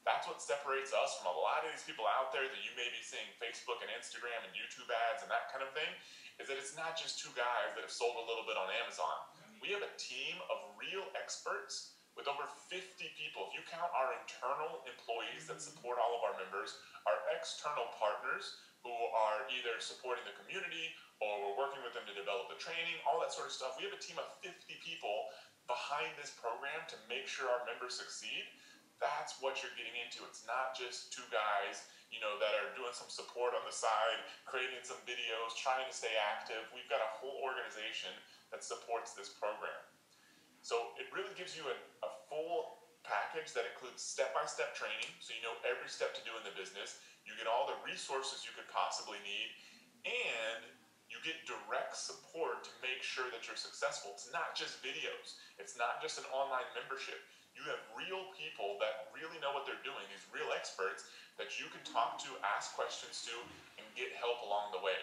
That's what separates us from a lot of these people out there that you may be seeing Facebook and Instagram and YouTube ads and that kind of thing, is that it's not just 2 guys that have sold a little bit on Amazon. We have a team of real experts with over 50 people. If you count our internal employees that support all of our members, our external partners who are either supporting the community or we're working with them to develop the training, all that sort of stuff. We have a team of 50 people behind this program to make sure our members succeed. That's what you're getting into. It's not just 2 guys, that are doing some support on the side, creating some videos, trying to stay active. We've got a whole organization that supports this program. So it really gives you a full package that includes step-by-step training, so you know every step to do in the business. You get all the resources you could possibly need, and you get direct support to make sure that you're successful. It's not just videos. It's not just an online membership. You have real people that really know what they're doing, these real experts that you can talk to, ask questions to, and get help along the way.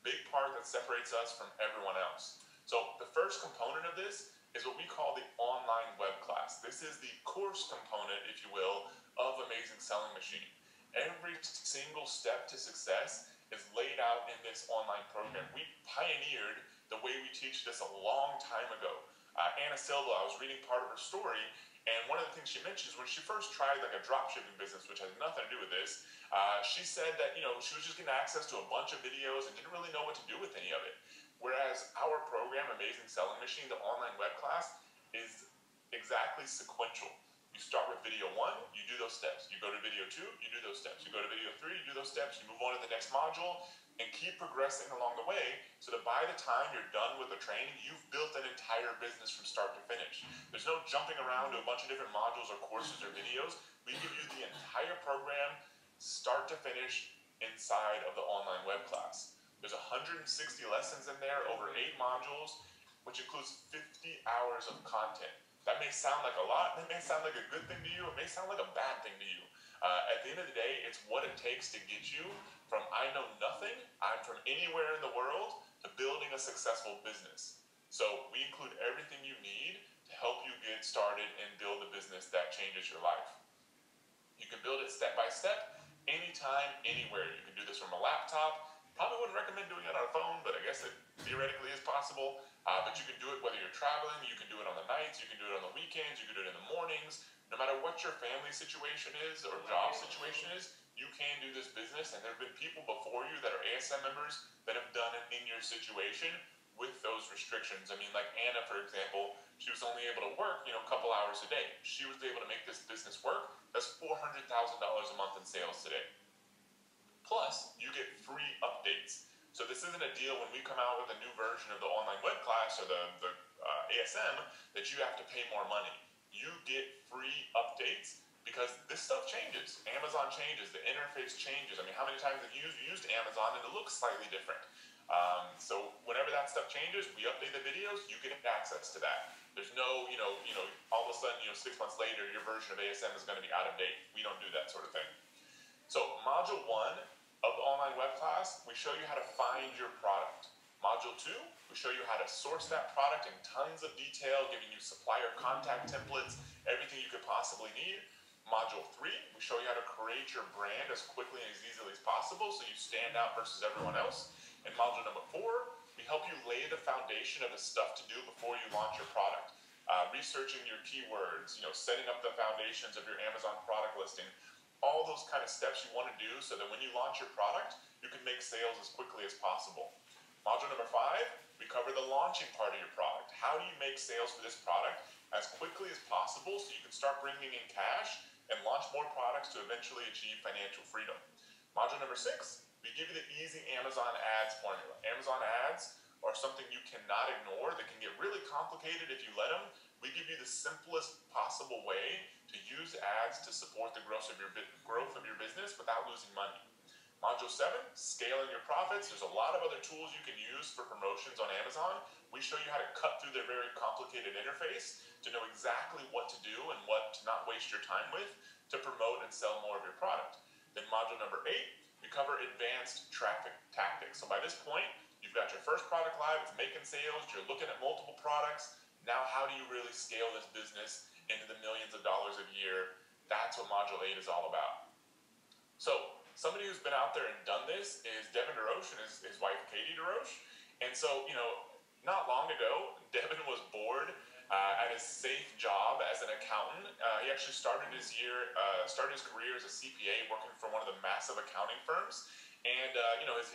Big part that separates us from everyone else. So the first component of this is what we call the online web class. This is the course component, if you will, of Amazing Selling Machine. Every single step to success is laid out in this online program. We pioneered the way we teach this a long time ago. Anna Silva, I was reading part of her story, and one of the things she mentions when she first tried like a drop shipping business, which has nothing to do with this, she said that she was just getting access to a bunch of videos and didn't really know what to do with any of it. Whereas our program, Amazing Selling Machine, the online web class, is exactly sequential. You start with video 1, you do those steps. You go to video 2, you do those steps. You go to video 3, you do those steps. You move on to the next module and keep progressing along the way so that by the time you're done with the training, you've built an entire business from start to finish. There's no jumping around to a bunch of different modules or courses or videos. We give you the entire program, start to finish, inside of the online web class. There's 160 lessons in there, over 8 modules, which includes 50 hours of content. That may sound like a lot, that may sound like a good thing to you, it may sound like a bad thing to you. At the end of the day, it's what it takes to get you from I know nothing, I'm from anywhere in the world, to building a successful business. So we include everything you need to help you get started and build a business that changes your life. You can build it step by step, anytime, anywhere. You can do this from a laptop. Probably wouldn't recommend doing it on a phone, but I guess it theoretically is possible. But you can do it whether you're traveling, you can do it on the nights, you can do it on the weekends, you can do it in the mornings. No matter what your family situation is or job situation is, you can do this business. And there have been people before you that are ASM members that have done it in your situation with those restrictions. I mean, like Anna, for example, she was only able to work, a couple hours a day. She was able to make this business work. That's $400,000 a month in sales today. Plus, you get free updates. So this isn't a deal when we come out with a new version of the online web class or the ASM that you have to pay more money. You get free updates because this stuff changes. Amazon changes, the interface changes. I mean, how many times have you used Amazon and it looks slightly different? So whenever that stuff changes, we update the videos, you get access to that. There's no, all of a sudden, 6 months later, your version of ASM is going to be out of date. We don't do that sort of thing. So module 1 of the online web class, we show you how to find your product. Module 2, we show you how to source that product in tons of detail, giving you supplier contact templates, everything you could possibly need. Module 3, we show you how to create your brand as quickly and as easily as possible so you stand out versus everyone else. And module number 4, we help you lay the foundation of the stuff to do before you launch your product. Researching your keywords, setting up the foundations of your Amazon product listing, all those kind of steps you want to do so that when you launch your product, you can make sales as quickly as possible. Module number 5, we cover the launching part of your product. How do you make sales for this product as quickly as possible so you can start bringing in cash and launch more products to eventually achieve financial freedom? Module number 6, we give you the easy Amazon ads formula. Amazon ads are something you cannot ignore. They can get really complicated if you let them. We give you the simplest possible way to use ads to support the growth of your business without losing money. Module 7, scaling your profits. There's a lot of other tools you can use for promotions on Amazon. We show you how to cut through their very complicated interface to know exactly what to do and what to not waste your time with to promote and sell more of your product. Then module number 8, we cover advanced traffic tactics. So by this point, you've got your first product live, it's making sales, you're looking at multiple products. Now how do you really scale this business into the millions of dollars a year? That's what module 8 is all about. So somebody who's been out there and done this is Devin DeRoche and his wife Katie DeRoche. And so, not long ago, Devin was bored at his safe job as an accountant. He actually started his career as a CPA working for one of the massive accounting firms. And,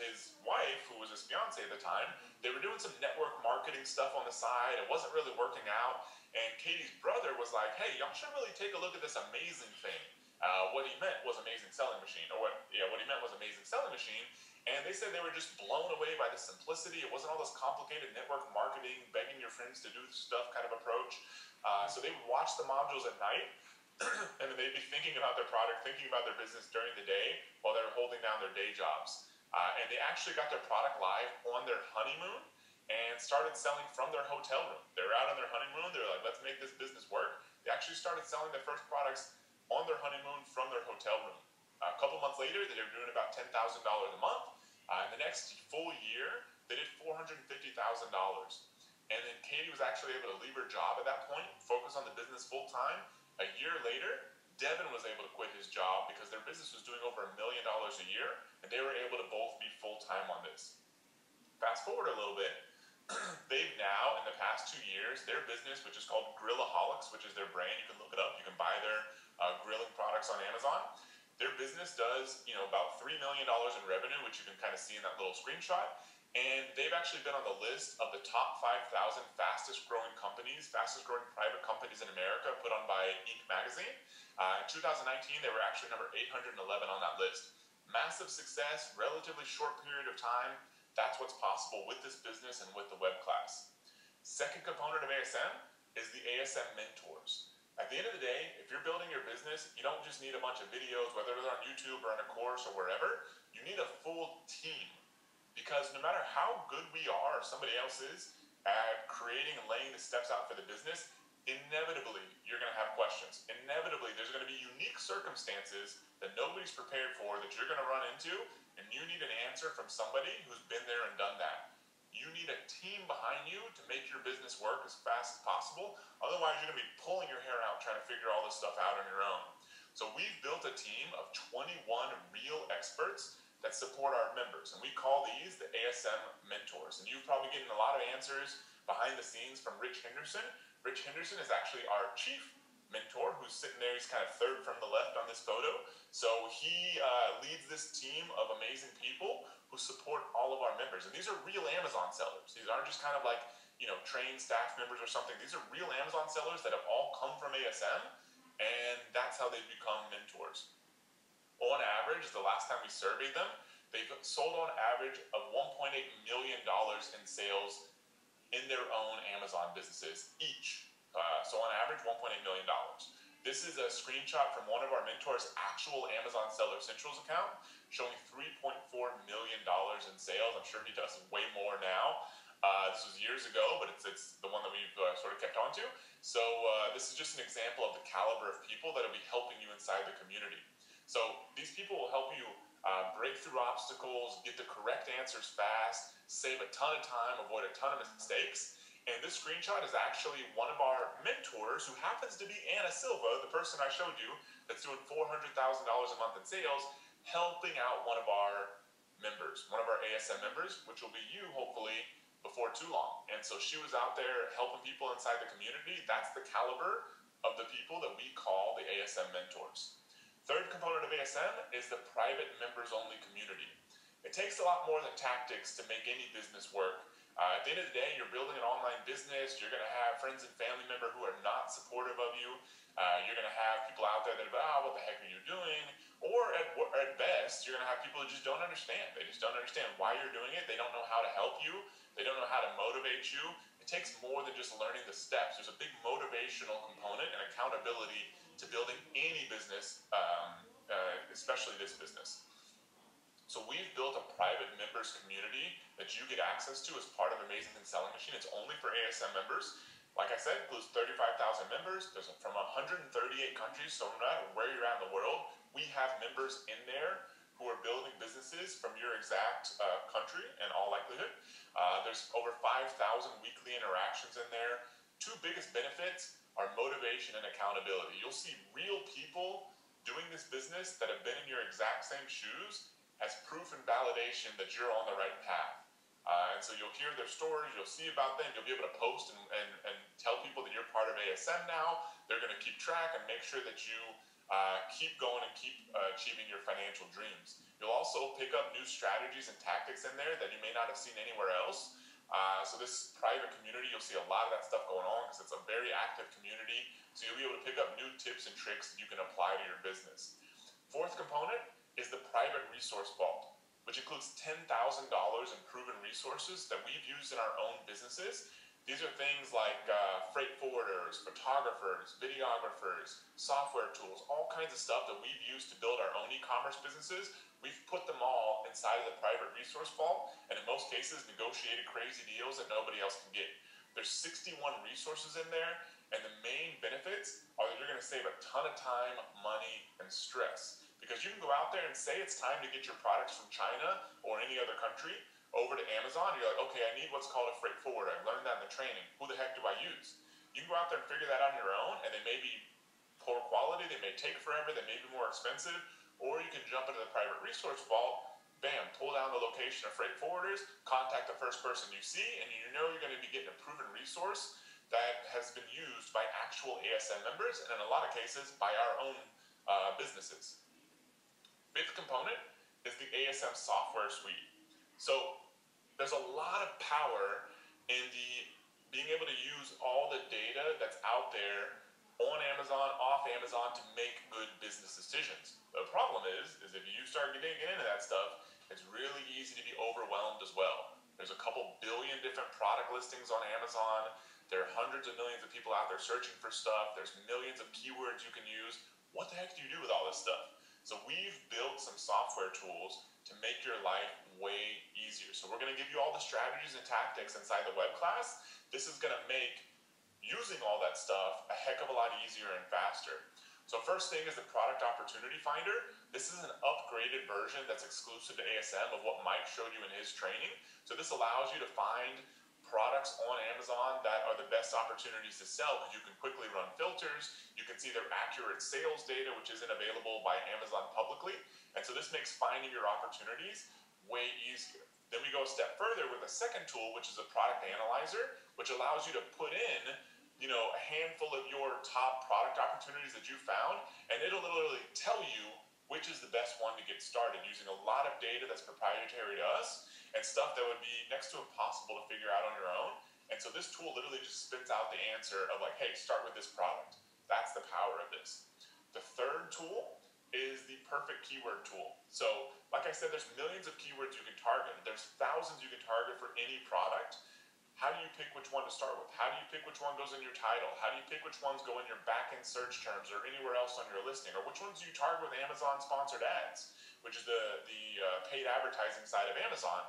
his wife, who was his fiance at the time, they were doing some network marketing stuff on the side. It wasn't really working out. And Katie's brother was like, hey, y'all should really take a look at this amazing thing. What he meant was Amazing Selling Machine. What he meant was Amazing Selling Machine. And they said they were just blown away by the simplicity. It wasn't all this complicated network marketing, begging your friends to do stuff kind of approach. So they would watch the modules at night. And then they'd be thinking about their product, thinking about their business during the day while they were holding down their day jobs. And they actually got their product live on their honeymoon and started selling from their hotel room. They were out on their honeymoon. They were like, let's make this business work. They actually started selling their first products on their honeymoon from their hotel room. A couple months later, they were doing about $10,000 a month. In the next full year, they did $450,000. And then Katie was actually able to leave her job at that point, focus on the business full time. A year later, Devin was able to quit his job because their business was doing over $1 million a year, and they were able to both be full time on this. Fast forward a little bit, they've now, in the past 2 years, their business, which is called Grillaholics, which is their brand, you can look it up, you can buy their grilling products on Amazon. Their business does, about $3 million in revenue, which you can kind of see in that little screenshot. And they've actually been on the list of the top 5,000 fastest growing companies, fastest growing private companies in America, put on by Inc. magazine. In 2019, they were actually number 811 on that list. Massive success, relatively short period of time. That's what's possible with this business and with the web class. Second component of ASM is the ASM mentors. At the end of the day, if you're building your business, you don't just need a bunch of videos, whether they're on YouTube or in a course or wherever. You need a full team. Because no matter how good we are or somebody else is at creating and laying the steps out for the business, inevitably you're going to have questions. Inevitably there's going to be unique circumstances that nobody's prepared for that you're going to run into, and you need an answer from somebody who's been there and done that. You need a team behind you to make your business work as fast as possible. Otherwise, you're going to be pulling your hair out trying to figure all this stuff out on your own. So we've built a team of 21 real experts that support our members, and we call these the ASM mentors. And you've probably getting a lot of answers behind the scenes from Rich Henderson. Rich Henderson is actually our chief mentor, who's sitting there. He's kind of third from the left on this photo. So he leads this team of amazing people who support all of our members. And these are real Amazon sellers. These aren't just kind of like, trained staff members or something. These are real Amazon sellers that have all come from ASM, and that's how they've become mentors. On average, the last time we surveyed them, they've sold on average of $1.8 million in sales in their own Amazon businesses each. So on average, $1.8 million. This is a screenshot from one of our mentors' actual Amazon Seller Centrals account, showing $3.4 million in sales. I'm sure he does way more now. This was years ago, but it's the one that we've sort of kept on to. So this is just an example of the caliber of people that will be helping you inside the community. So these people will help you break through obstacles, get the correct answers fast, save a ton of time, avoid a ton of mistakes. And this screenshot is actually one of our mentors, who happens to be Anna Silva, the person I showed you, that's doing $400,000 a month in sales, helping out one of our members, one of our ASM members, which will be you, hopefully, before too long. And so she was out there helping people inside the community. That's the caliber of the people that we call the ASM mentors. Third component of ASM is the private members-only community. It takes a lot more than tactics to make any business work. At the end of the day, you're building an online business. You're going to have friends and family members who are not supportive of you. You're going to have people out there that are, what the heck are you doing? Or at best, you're going to have people that just don't understand. They just don't understand why you're doing it. They don't know how to help you. They don't know how to motivate you. It takes more than just learning the steps. There's a big motivational component and accountability to building any business, especially this business. So we've built a private members community that you get access to as part of Amazing Selling Machine. It's only for ASM members. Like I said, it includes 35,000 members. There's from 138 countries, so no matter where you're at in the world, we have members in there who are building businesses from your exact country in all likelihood. There's over 5,000 weekly interactions in there. Two biggest benefits are motivation and accountability. You'll see real people doing this business that have been in your exact same shoes as proof and validation that you're on the right path. And so you'll hear their stories, you'll see about them, you'll be able to post and tell people that you're part of ASM now. They're going to keep track and make sure that you keep going and keep achieving your financial dreams. You'll also pick up new strategies and tactics in there that you may not have seen anywhere else. So this private community, you'll see a lot of that stuff going on because it's a very active community. So you'll be able to pick up new tips and tricks that you can apply to your business. Fourth component is the private resource vault, which includes $10,000 in proven resources that we've used in our own businesses. These are things like freight forwarders, photographers, videographers, software tools, all kinds of stuff that we've used to build our own e-commerce businesses. We've put them all inside of the private resource vault, and in most cases negotiated crazy deals that nobody else can get. There's 61 resources in there, and the main benefits are that you're going to save a ton of time, money, and stress. Because you can go out there and say it's time to get your products from China or any other country over to Amazon. You're like, okay, I need what's called a freight forwarder. I learned that in the training. Who the heck do I use? You can go out there and figure that out on your own, and they may be poor quality, they may take forever, they may be more expensive, or you can jump into the private resource vault, bam, pull down the location of freight forwarders, contact the first person you see, and you know you're going to be getting a proven resource that has been used by actual ASM members, and in a lot of cases, by our own businesses. Fifth component is the ASM software suite. So there's a lot of power in the being able to use all the data that's out there on Amazon, off Amazon, to make good business decisions. The problem is if you start getting into that stuff, it's really easy to be overwhelmed as well. There's a couple billion different product listings on Amazon. There are hundreds of millions of people out there searching for stuff. There's millions of keywords you can use. What the heck do you do with all this stuff? So we've built some software tools to make your life way easier. So we're going to give you all the strategies and tactics inside the web class. This is going to make using all that stuff a heck of a lot easier and faster. So first thing is the product opportunity finder. This is an upgraded version that's exclusive to ASM of what Mike showed you in his training. So this allows you to find products on Amazon that are the best opportunities to sell, because you can quickly run filters. You can see their accurate sales data, which isn't available by Amazon publicly. And so this makes finding your opportunities way easier. Then we go a step further with a second tool, which is a product analyzer, which allows you to put in a handful of your top product opportunities that you found, and it'll literally tell you which is the best one to get started, using a lot of data that's proprietary to us and stuff that would be next to impossible to figure out on your own. And so this tool literally just spits out the answer of like, hey, start with this product. That's the power of this. The third tool is the perfect keyword tool. So like I said, there's millions of keywords you can target. There's thousands you can target for any product. How do you pick which one to start with? How do you pick which one goes in your title? How do you pick which ones go in your back-end search terms or anywhere else on your listing? Or which ones do you target with Amazon sponsored ads, which is the paid advertising side of Amazon?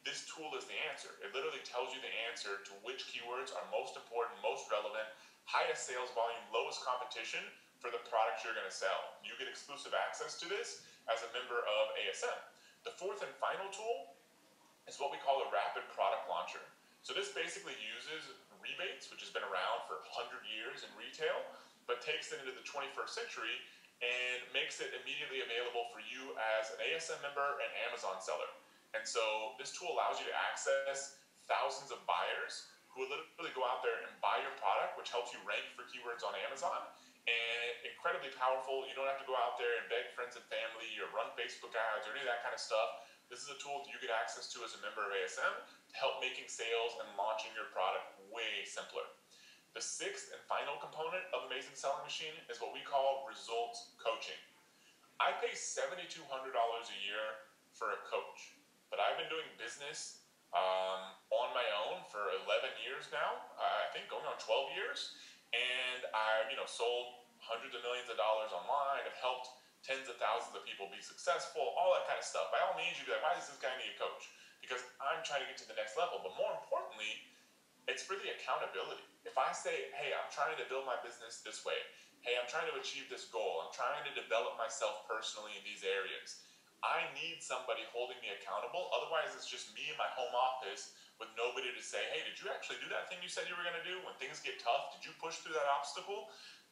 This tool is the answer. It literally tells you the answer to which keywords are most important, most relevant, highest sales volume, lowest competition for the products you're going to sell. You get exclusive access to this as a member of ASM. The fourth and final tool is what we call a rapid product launcher. So this basically uses rebates, which has been around for 100 years in retail, but takes it into the 21st century and makes it immediately available for you as an ASM member and Amazon seller. And so this tool allows you to access thousands of buyers who will literally go out there and buy your product, which helps you rank for keywords on Amazon. And incredibly powerful. You don't have to go out there and beg friends and family or run Facebook ads or any of that kind of stuff. This is a tool that you get access to as a member of ASM to help making sales and launching your product way simpler. The sixth and final component of Amazing Selling Machine is what we call results coaching. I pay $7,200 a year for a coach, but I've been doing business on my own for 11 years now, I think going on 12 years, and I've sold hundreds of millions of dollars online. I've helped tens of thousands of people be successful, all that kind of stuff. By all means, you'd be like, why does this guy need a coach? Because I'm trying to get to the next level. But more importantly, it's for the accountability. If I say, hey, I'm trying to build my business this way. Hey, I'm trying to achieve this goal. I'm trying to develop myself personally in these areas. I need somebody holding me accountable. Otherwise, it's just me in my home office with nobody to say, hey, did you actually do that thing you said you were going to do? When things get tough, did you push through that obstacle?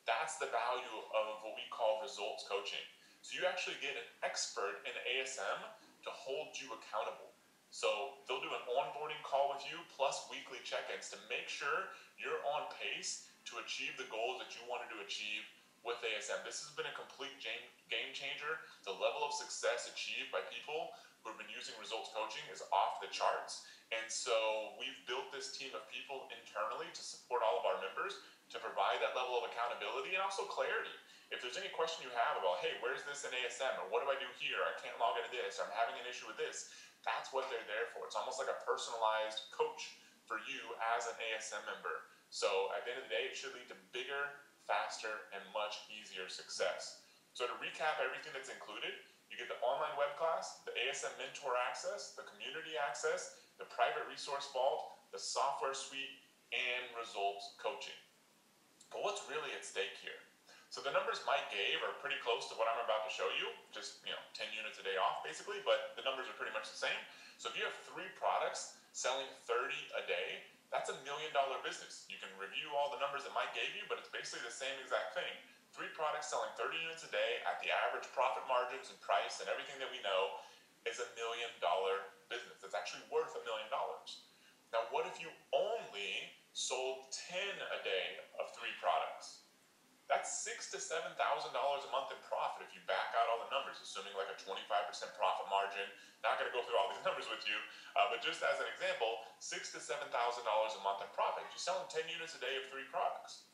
That's the value of what we call results coaching. So you actually get an expert in ASM to hold you accountable. So they'll do an onboarding call with you plus weekly check-ins to make sure you're on pace to achieve the goals that you wanted to achieve with ASM. This has been a complete game changer. The level of success achieved by people who have been using results coaching is off the charts. And so we've built this team of people internally to support all of our members to provide that level of accountability and also clarity. If there's any question you have about, hey, where's this in ASM, or what do I do here? I can't log into this, or I'm having an issue with this. That's what they're there for. It's almost like a personalized coach for you as an ASM member. So at the end of the day, it should lead to bigger, faster, and much easier success. So to recap everything that's included, you get the online web class, the ASM mentor access, the community access, the private resource vault, the software suite, and results coaching. But what's really at stake here? So the numbers Mike gave are pretty close to what I'm about to show you, just 10 units a day off basically, but the numbers are pretty much the same. So if you have 3 products selling 30 a day, that's $1 million business. You can review all the numbers that Mike gave you, but it's basically the same exact thing. 3 products selling 30 units a day at the average profit margins and price and everything that we know is $1 million business. It's actually worth $1 million. Now, what if you only sold 10 a day of 3 products? That's $6,000 to $7,000 a month in profit if you back out all the numbers, assuming like a 25% profit margin. Not going to go through all these numbers with you, but just as an example, $6,000 to $7,000 a month in profit. If you're selling 10 units a day of 3 products,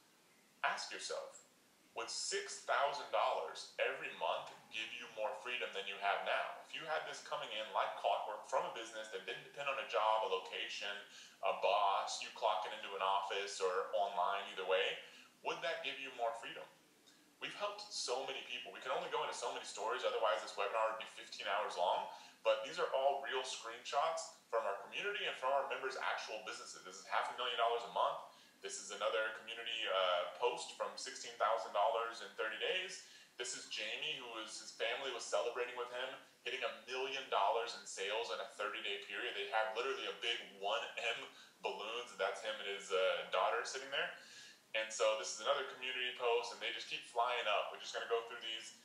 ask yourself, would $6,000 every month give you more freedom than you have now? If you had this coming in like clockwork from a business that didn't depend on a job, a location, a boss, you clocking into an office or online, either way, would that give you more freedom? We've helped so many people. We can only go into so many stories, otherwise this webinar would be 15 hours long, but these are all real screenshots from our community and from our members' actual businesses. This is $500,000 a month. This is another community post from $16,000 in 30 days. This is Jamie, his family was celebrating with him, hitting $1 million in sales in a 30-day period. They have literally a big 1M balloons. That's him and his daughter sitting there. And so this is another community post, and they just keep flying up. We're just going to go through these.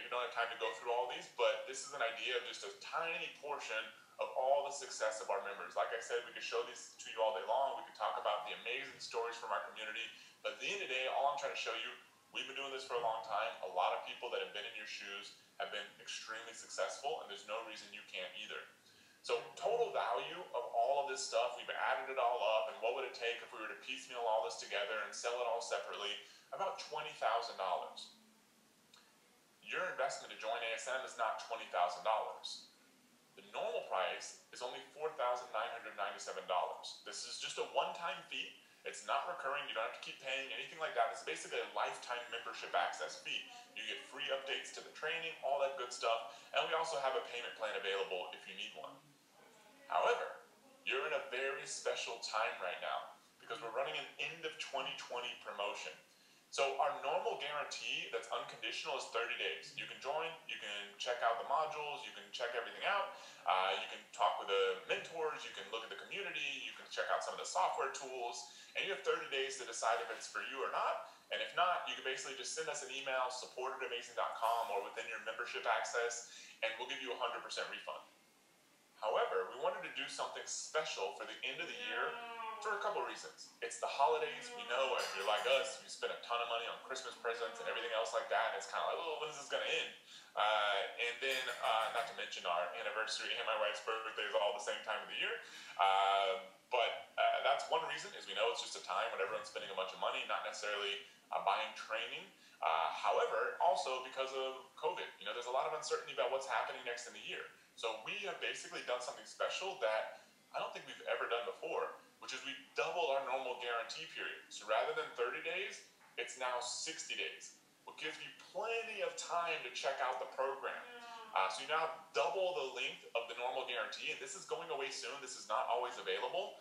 You don't have time to go through all these, but this is an idea of just a tiny portion of all the success of our members. Like I said, we could show these to you all day long. We could talk about the amazing stories from our community. But at the end of the day, all I'm trying to show you, we've been doing this for a long time. A lot of people that have been in your shoes have been extremely successful, and there's no reason you can't either. So total value of all of this stuff, we've added it all up, and what would it take if we were to piecemeal all this together and sell it all separately? About $20,000. Your investment to join ASM is not $20,000. The normal price is only $4,997. This is just a one-time fee. It's not recurring. You don't have to keep paying anything like that. It's basically a lifetime membership access fee. You get free updates to the training, all that good stuff, and we also have a payment plan available if you need one. However, you're in a very special time right now because we're running an end of 2020 promotion. So our normal guarantee that's unconditional is 30 days. You can join, you can check out the modules, you can check everything out, you can talk with the mentors, you can look at the community, you can check out some of the software tools, and you have 30 days to decide if it's for you or not. And if not, you can basically just send us an email, support@amazing.com, or within your membership access, and we'll give you a 100% refund. However, we wanted to do something special for the end of the year for a couple of reasons. It's the holidays. We know if you're like us, you spend a ton of money on Christmas presents and everything else like that. And it's kind of like, oh, when is this going to end? And then, not to mention our anniversary and my wife's birthday is all the same time of the year. But that's one reason, is we know it's just a time when everyone's spending a bunch of money, not necessarily buying training. However, also because of COVID, there's a lot of uncertainty about what's happening next in the year. So we have basically done something special that I don't think we've ever done before, which is we've doubled our normal guarantee period. So rather than 30 days, it's now 60 days, which gives you plenty of time to check out the program. So you now have double the length of the normal guarantee, and this is going away soon. This is not always available.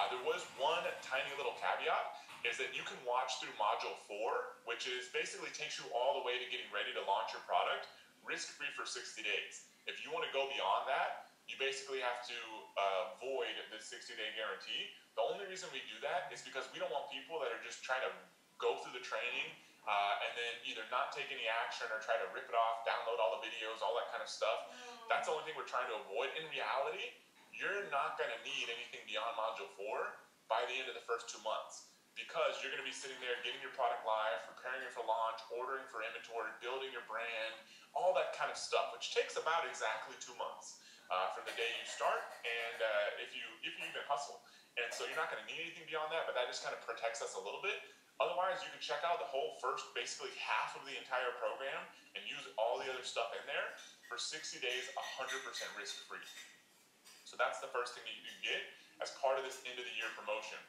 There was one tiny little caveat, is that you can watch through Module 4, which is basically takes you all the way to getting ready to launch your product, risk-free for 60 days. If you want to go beyond that, you basically have to void the 60-day guarantee. The only reason we do that is because we don't want people that are just trying to go through the training and then either not take any action or try to rip it off, download all the videos, all that kind of stuff. That's the only thing we're trying to avoid. In reality, you're not going to need anything beyond Module 4 by the end of the first 2 months, because you're going to be sitting there getting your product live, preparing it for launch, ordering for inventory, building your brand, all that kind of stuff, which takes about exactly 2 months from the day you start, and if you even hustle. And so you're not going to need anything beyond that, but that just kind of protects us a little bit. Otherwise, you can check out the whole first, basically half of the entire program and use all the other stuff in there for 60 days, 100% risk-free. So that's the first thing that you can get as part of this end-of-the-year promotion.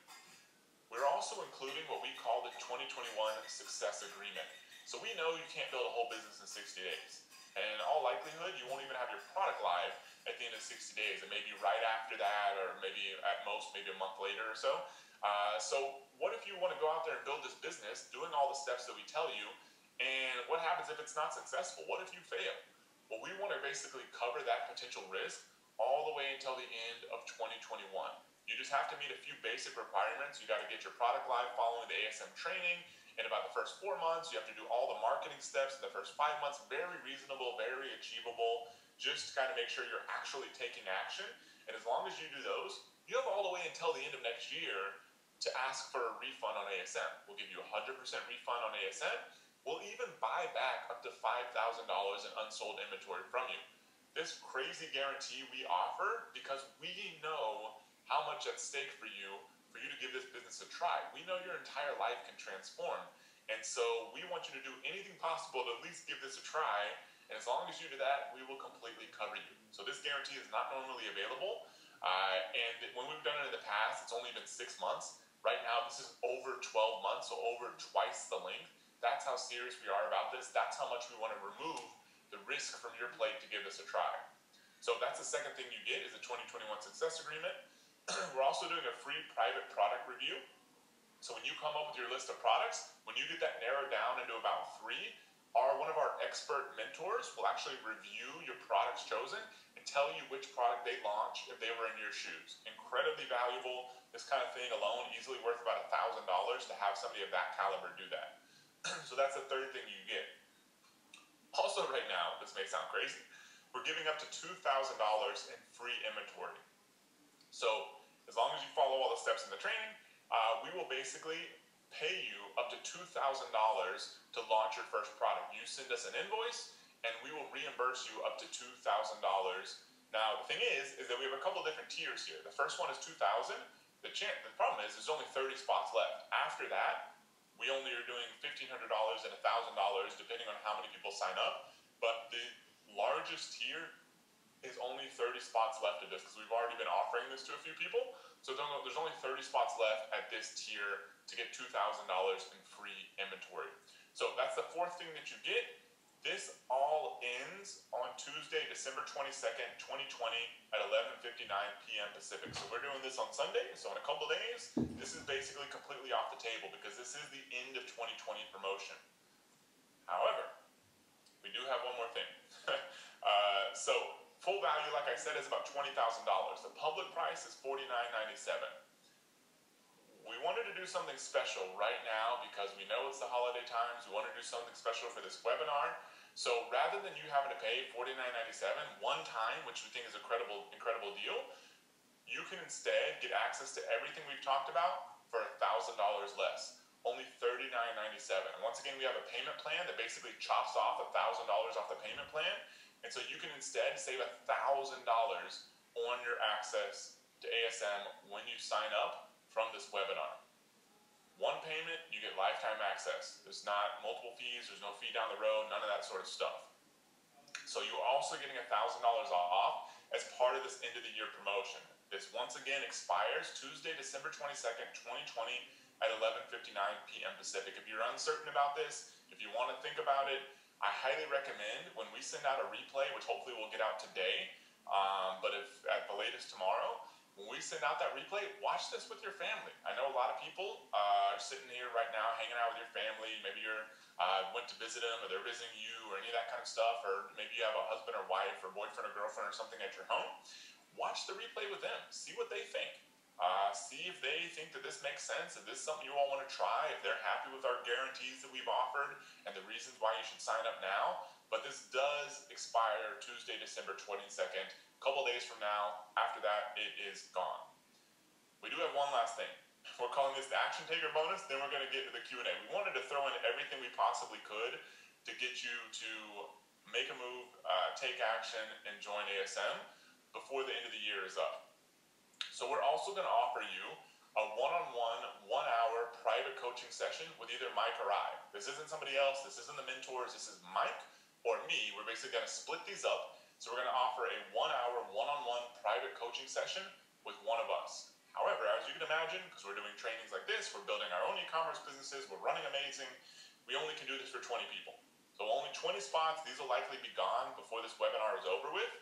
We're also including what we call the 2021 Success Agreement. So we know you can't build a whole business in 60 days. And in all likelihood, you won't even have your product live at the end of 60 days. It may be right after that, or maybe at most, maybe a month later or so. So what if you want to go out there and build this business, doing all the steps that we tell you, and what happens if it's not successful? What if you fail? Well, we want to basically cover that potential risk all the way until the end of 2021. You just have to meet a few basic requirements. You got to get your product live following the ASM training. In about the first 4 months, you have to do all the marketing steps. In the first 5 months, very reasonable, very achievable. Just kind of make sure you're actually taking action. And as long as you do those, you have all the way until the end of next year to ask for a refund on ASM. We'll give you a 100% refund on ASM. We'll even buy back up to $5,000 in unsold inventory from you. This crazy guarantee we offer because we know how much at stake for you to give this business a try. We know your entire life can transform, and so we want you to do anything possible to at least give this a try, and as long as you do that, we will completely cover you. So this guarantee is not normally available, and when we've done it in the past, it's only been 6 months. Right now, this is over 12 months, so over twice the length. That's how serious we are about this. That's how much we want to remove the risk from your plate to give this a try. So that's the second thing you get is a 2021 success agreement. We're also doing a free private product review. So when you come up with your list of products, when you get that narrowed down into about 3, one of our expert mentors will actually review your products chosen and tell you which product they launched if they were in your shoes. Incredibly valuable. This kind of thing alone easily worth about $1,000 to have somebody of that caliber do that. So that's the third thing you get. Also right now, this may sound crazy, we're giving up to $2,000 in free inventory. So as long as you follow all the steps in the training, we will basically pay you up to $2,000 to launch your first product. You send us an invoice, and we will reimburse you up to $2,000. Now, the thing is that we have a couple different tiers here. The first one is $2,000. The problem is there's only 30 spots left. After that, we only are doing $1,500 and $1,000, depending on how many people sign up. But the largest tier is only 30 spots left of this because we've already been offering this to a few people. So there's only 30 spots left at this tier to get $2,000 in free inventory. So that's the fourth thing that you get. This all ends on Tuesday, December 22nd, 2020 at 11:59 p.m. Pacific. So we're doing this on Sunday. So in a couple days, this is basically completely off the table because this is the end of 2020 promotion. However, we do have one more thing. So full value, like I said, is about $20,000. The public price is $49.97. We wanted to do something special right now because we know it's the holiday times. We want to do something special for this webinar. So rather than you having to pay $49.97 one time, which we think is a incredible deal, you can instead get access to everything we've talked about for $1,000 less. Only $39.97. And once again, we have a payment plan that basically chops off $1,000 off the payment plan. And so you can instead save $1,000 on your access to ASM when you sign up from this webinar. One payment, you get lifetime access. There's not multiple fees, there's no fee down the road, none of that sort of stuff. So you're also getting $1,000 off as part of this end of the year promotion. This once again expires Tuesday, December 22nd, 2020 at 11:59 p.m. Pacific. If you're uncertain about this, if you want to think about it, I highly recommend when we send out a replay, which hopefully we'll get out today, but if at the latest tomorrow, when we send out that replay, watch this with your family. I know a lot of people are sitting here right now hanging out with your family. Maybe you're went to visit them or they're visiting you or any of that kind of stuff, or maybe you have a husband or wife or boyfriend or girlfriend or something at your home. Watch the replay with them. See what they think. See if they think that this makes sense, if this is something you all want to try, if they're happy with our guarantees that we've offered and the reasons why you should sign up now. But this does expire Tuesday, December 22nd, a couple days from now. After that, it is gone. We do have one last thing. We're calling this the Action Taker bonus, then we're going to get into the Q&A. We wanted to throw in everything we possibly could to get you to make a move, take action, and join ASM before the end of the year is up. So we're also going to offer you a one-on-one, 1-hour private coaching session with either Mike or I. This isn't somebody else. This isn't the mentors. This is Mike or me. We're basically going to split these up. So we're going to offer a 1-hour, one-on-one private coaching session with one of us. However, as you can imagine, because we're doing trainings like this, we're building our own e-commerce businesses, we're running amazing, we only can do this for 20 people. So only 20 spots. These will likely be gone before this webinar is over with.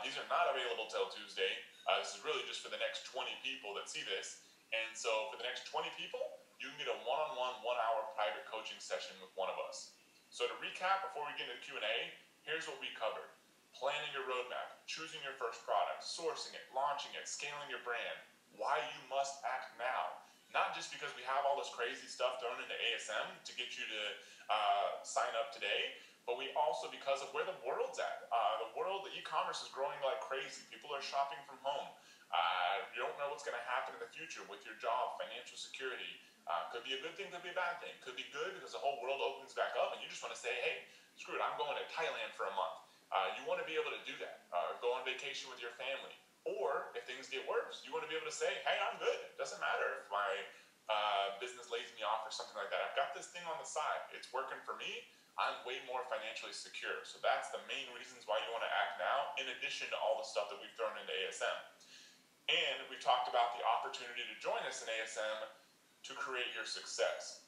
These are not available till Tuesday. This is really just for the next 20 people that see this. And so for the next 20 people, you can get a one-on-one, 1-hour private coaching session with one of us. So to recap, before we get into the Q&A, here's what we covered. Planning your roadmap, choosing your first product, sourcing it, launching it, scaling your brand, why you must act now. Not just because we have all this crazy stuff thrown into ASM to get you to sign up today, but we also, because of where the world's at. The e-commerce is growing like crazy. People are shopping from home. You don't know what's going to happen in the future with your job, financial security. Could be a good thing, could be a bad thing. Could be good because the whole world opens back up and you just want to say, hey, screw it, I'm going to Thailand for a month. You want to be able to do that. Go on vacation with your family. Or if things get worse, you want to be able to say, hey, I'm good. It doesn't matter if my business lays me off or something like that. I've got this thing on the side. It's working for me. I'm way more financially secure. So that's the main reasons why you want to act now, in addition to all the stuff that we've thrown into ASM. And we've talked about the opportunity to join us in ASM to create your success.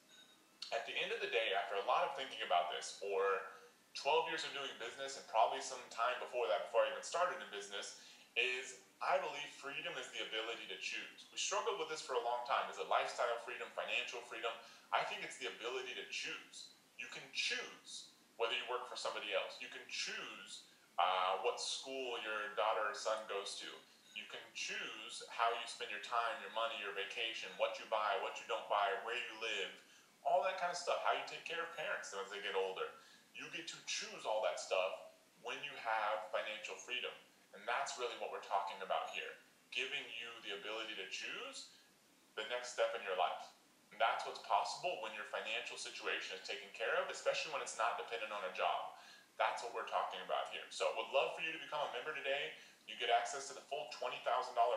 At the end of the day, after a lot of thinking about this, for 12 years of doing business and probably some time before that, before I even started in business, is I believe freedom is the ability to choose. We struggled with this for a long time. Is it lifestyle freedom, financial freedom? I think it's the ability to choose. You can choose whether you work for somebody else. You can choose what school your daughter or son goes to. You can choose how you spend your time, your money, your vacation, what you buy, what you don't buy, where you live, all that kind of stuff, how you take care of parents as they get older. You get to choose all that stuff when you have financial freedom. And that's really what we're talking about here, giving you the ability to choose the next step in your life. And that's what's possible when your financial situation is taken care of, especially when it's not dependent on a job. That's what we're talking about here. So would love for you to become a member today. You get access to the full $20,000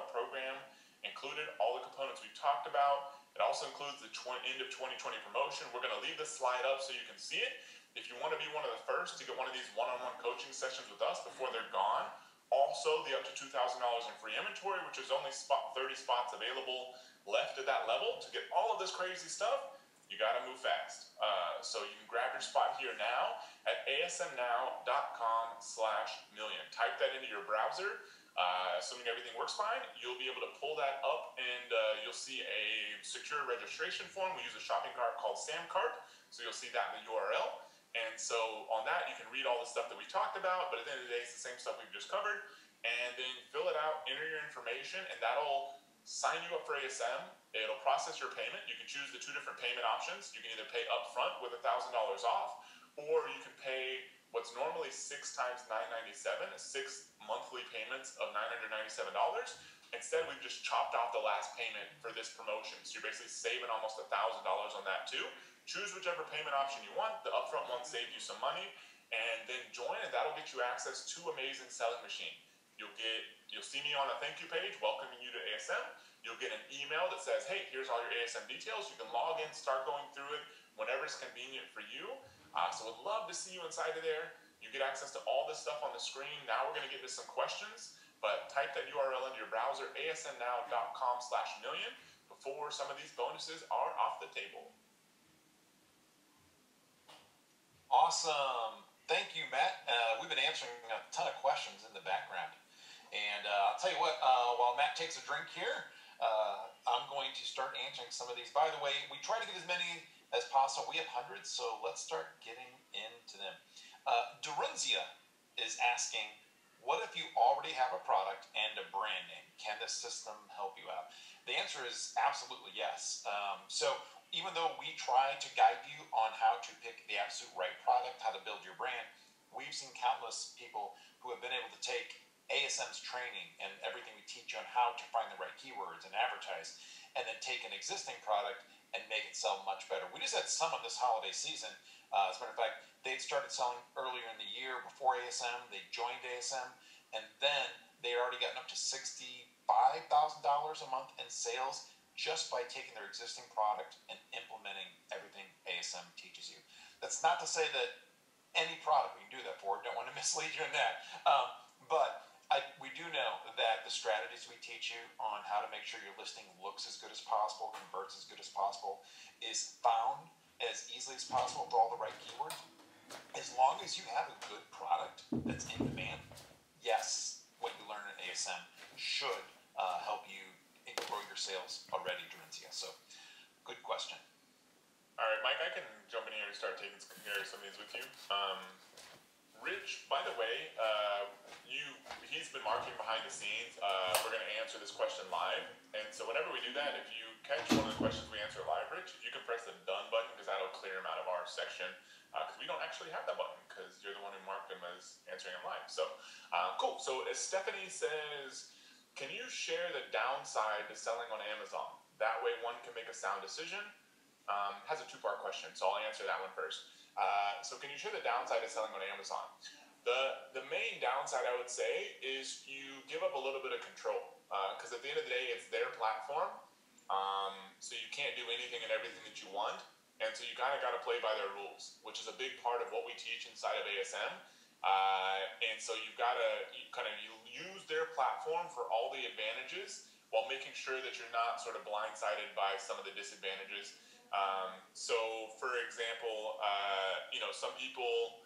program, included all the components we've talked about. It also includes the end of 2020 promotion. We're going to leave this slide up so you can see it. If you want to be one of the first to get one of these one-on-one coaching sessions with us before they're gone, also the up to $2,000 in free inventory, which is only 30 spots available left at that level. To get all of this crazy stuff, you got to move fast. So you can grab your spot here now at asmnow.com/million. Type that into your browser. Assuming everything works fine, you'll be able to pull that up and you'll see a secure registration form. We use a shopping cart called SamCart, so you'll see that in the URL. And so on that, you can read all the stuff that we talked about, but at the end of the day, it's the same stuff we've just covered. And then fill it out, enter your information, and that'll sign you up for ASM. It'll process your payment. You can choose the 2 different payment options. You can either pay upfront with $1,000 off, or you can pay what's normally 6 times $997, 6 monthly payments of $997. Instead, we've just chopped off the last payment for this promotion. So you're basically saving almost $1,000 on that too. Choose whichever payment option you want. The upfront one saved you some money, and then join, and that'll get you access to Amazing Selling Machine. You'll see me on a thank you page welcoming you to ASM. You'll get an email that says, hey, here's all your ASM details. You can log in, start going through it whenever it's convenient for you. So we'd love to see you inside of there. You get access to all this stuff on the screen. Now we're going to get into some questions, but type that URL into your browser, asmnow.com/million, before some of these bonuses are off the table.
Awesome. Thank you, Matt. We've been answering a ton of questions in the background. And I'll tell you what, while Matt takes a drink here, I'm going to start answering some of these. By the way, we try to get as many as possible. We have hundreds, so let's start getting into them. Durunzia is asking, what if you already have a product and a brand name? Can this system help you out? The answer is absolutely yes. So even though we try to guide you on how to pick the absolute right product, how to build your brand, we've seen countless people who have been able to take ASM's training and everything we teach you on how to find the right keywords and advertise, and then take an existing product and make it sell much better. We just had someone this holiday season, as a matter of fact, they'd started selling earlier in the year before ASM, they joined ASM, and then they had already gotten up to $65,000 a month in sales just by taking their existing product and implementing everything ASM teaches you. That's not to say that any product we can do that for. Don't want to mislead you in that. But we do know that the strategies we teach you on how to make sure your listing looks as good as possible, converts as good as possible, is found as easily as possible for all the right keywords, is long as you have a good product that's in demand, yes, what you learn in ASM should help you grow your sales already, Dorencia. So, good question.
All right, Mike, I can jump in here and start taking care of some of these with you. Rich, by the way, he's been marketing behind the scenes. We're going to answer this question live. And so whenever we do that, if you catch one of the questions we answer live, Rich, you can press the done button because that'll clear him out of our section. Because we don't actually have that button because you're the one who marked him as answering him live. So, cool. So as Stephanie says, can you share the downside to selling on Amazon? That way one can make a sound decision. Has a two-part question, so I'll answer that one first. So can you share the downside of selling on Amazon? The main downside, I would say, is you give up a little bit of control. Because at the end of the day, it's their platform. So you can't do anything and everything that you want. And so you kind of got to play by their rules, which is a big part of what we teach inside of ASM. And so you've got to you use their platform for all the advantages while making sure that you're not sort of blindsided by some of the disadvantages. So for example, some people,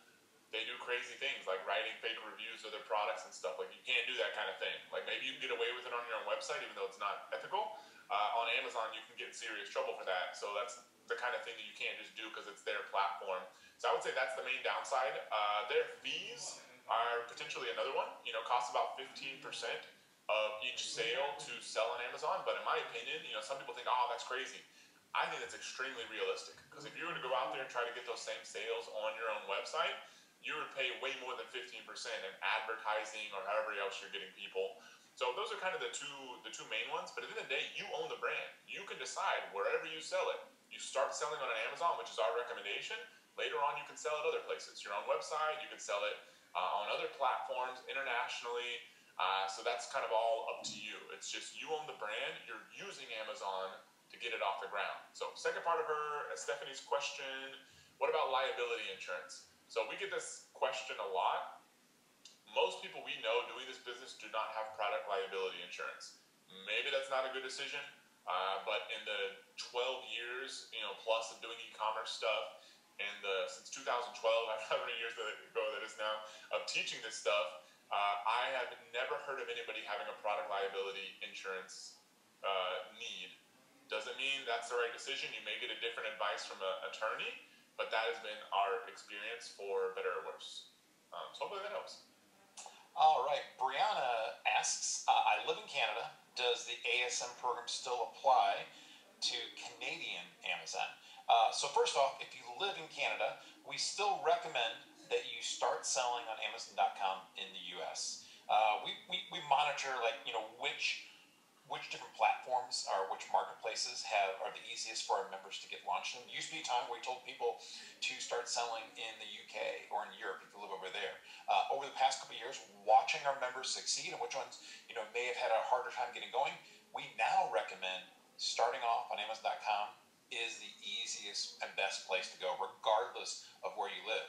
they do crazy things like writing fake reviews of their products and stuff. Like you can't do that kind of thing. Like maybe you can get away with it on your own website, even though it's not ethical. On Amazon, you can get in serious trouble for that. So that's the kind of thing that you can't just do because it's their platform. So I would say that's the main downside. Their fees are potentially another one. Costs about 15% of each sale to sell on Amazon. But in my opinion, some people think, oh, that's crazy. I think that's extremely realistic because if you were to go out there and try to get those same sales on your own website, you would pay way more than 15% in advertising or however else you're getting people. So those are kind of the two main ones. But at the end of the day, you own the brand. You can decide wherever you sell it. You start selling on an Amazon, which is our recommendation. Later on, you can sell it other places. Your own website, you can sell it on other platforms internationally. So that's kind of all up to you. It's just you own the brand. You're using Amazon to get it off the ground. So second part of Stephanie's question, what about liability insurance? So we get this question a lot. Most people we know doing this business do not have product liability insurance. Maybe that's not a good decision, but in the 12 years, plus of doing e-commerce stuff, and since 2012, how many years ago that is now, of teaching this stuff, I have never heard of anybody having a product liability insurance need. Doesn't mean that's the right decision. You may get a different advice from an attorney, but that has been our experience for better or worse. So hopefully that helps.
All right. Brianna asks, I live in Canada. Does the ASM program still apply to Canadian Amazon? So first off, if you live in Canada, we still recommend that you start selling on Amazon.com in the U.S. We monitor which different platforms or which marketplaces are the easiest for our members to get launched in. There used to be a time where we told people to start selling in the UK or in Europe if you live over there. Over the past couple of years, watching our members succeed and which ones may have had a harder time getting going, we now recommend starting off on Amazon.com is the easiest and best place to go, regardless of where you live.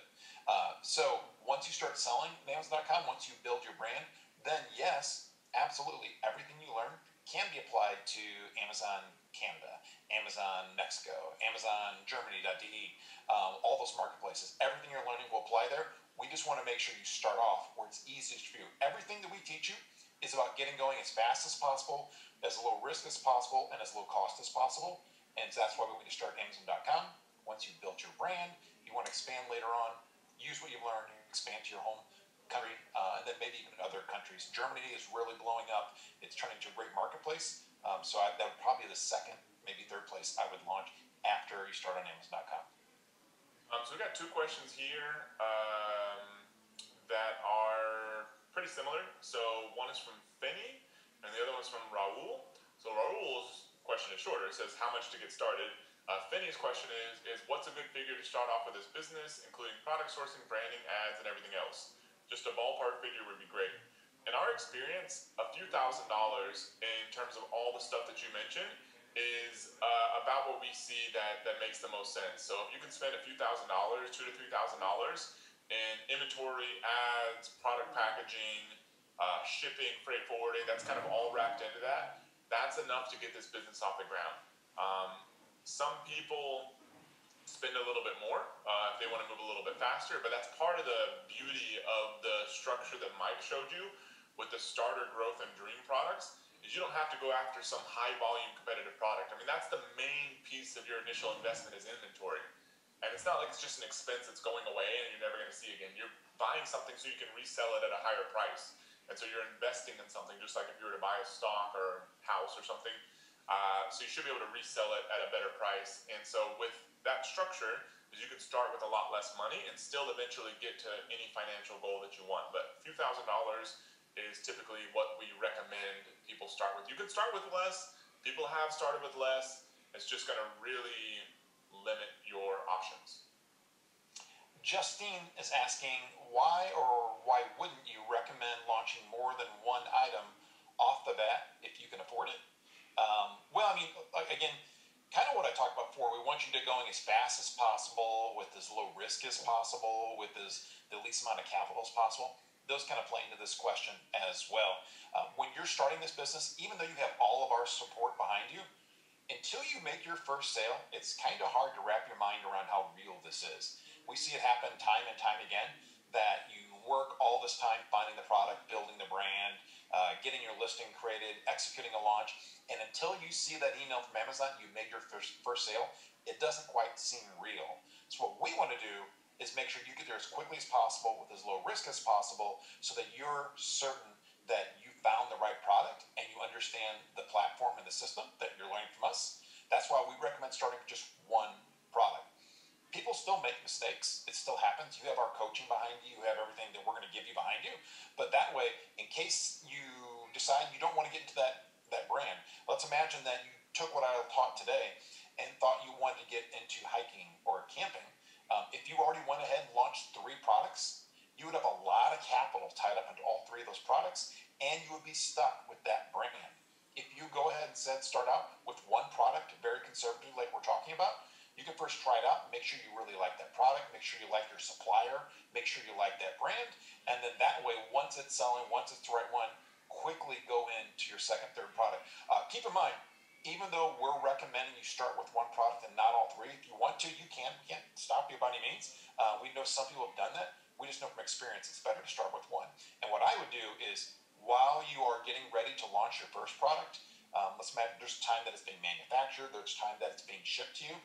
So once you start selling on Amazon.com, once you build your brand, then yes, absolutely, everything you learn can be applied to Amazon Canada, Amazon Mexico, Amazon Germany.de, all those marketplaces. Everything you're learning will apply there. We just want to make sure you start off where it's easiest for you. Everything that we teach you is about getting going as fast as possible, as low risk as possible, and as low cost as possible. And so that's why we want you to start Amazon.com. Once you've built your brand, you want to expand later on, use what you've learned, expand to your home country, and then maybe even other countries. Germany is really blowing up. It's turning into a great marketplace. So that would probably be the second, maybe third place I would launch after you start on Amazon.com.
So we got two questions here that are pretty similar. So one is from Finney, and the other one's from Raul. So Raul's question is shorter. It says, how much to get started? Finney's question is what's a good figure to start off with this business, including product sourcing, branding, ads, and everything else? Just a ballpark figure would be great. In our experience, a few $1,000s in terms of all the stuff that you mentioned is about what we see that makes the most sense. So if you can spend a few $1,000s, $2,000 to $3,000 in inventory, ads, product packaging, shipping, freight forwarding, that's kind of all wrapped into that. That's enough to get this business off the ground. Some people spend a little bit more if they want to move a little bit faster. But that's part of the beauty of the structure that Mike showed you with the starter, growth, and dream products, is you don't have to go after some high volume competitive product. I mean, that's the main piece of your initial investment is inventory. And it's not like it's just an expense that's going away and you're never going to see again. You're buying something so you can resell it at a higher price. And so you're investing in something just like if you were to buy a stock or house or something. So you should be able to resell it at a better price. And so with that structure, is you can start with a lot less money and still eventually get to any financial goal that you want. But a few $1,000s is typically what we recommend people start with. You can start with less. People have started with less. It's just going to really limit your options.
Justine is asking, why or why wouldn't you recommend launching more than one item off the bat if you can afford it? Well, I mean, again, kind of what I talked about before. We want you to going as fast as possible with as low risk as possible, with the least amount of capital as possible. Those kind of play into this question as well. When you're starting this business, even though you have all of our support behind you, until you make your first sale, it's kind of hard to wrap your mind around how real this is. We see it happen time and time again, that you work all this time finding the product, building the brand, getting your listing created, executing a launch, and until you see that email from Amazon, you made your first sale, it doesn't quite seem real. So what we want to do is make sure you get there as quickly as possible with as low risk as possible so that you're certain that you found the right product and you understand the platform and the system that you're learning from us. That's why we recommend starting with just one product. People still make mistakes. It still happens. You have our coaching behind you. You have everything that we're going to give you behind you. But that way, in case you decide you don't want to get into that brand, let's imagine that you took what I taught today and thought you wanted to get into hiking or camping. If you already went ahead and launched 3 products, you would have a lot of capital tied up into all 3 of those products, and you would be stuck with that brand. If you go ahead and start out with one product, very conservative like we're talking about, you can first try it out, make sure you really like that product, make sure you like your supplier, make sure you like that brand, and then that way, once it's selling, once it's the right one, quickly go into your second, third product. Keep in mind, even though we're recommending you start with one product and not all 3, if you want to, you can. We can't stop you by any means. We know some people have done that. We just know from experience it's better to start with one. And what I would do is, while you are getting ready to launch your first product, let's imagine there's time that it's being manufactured, there's time that it's being shipped to you.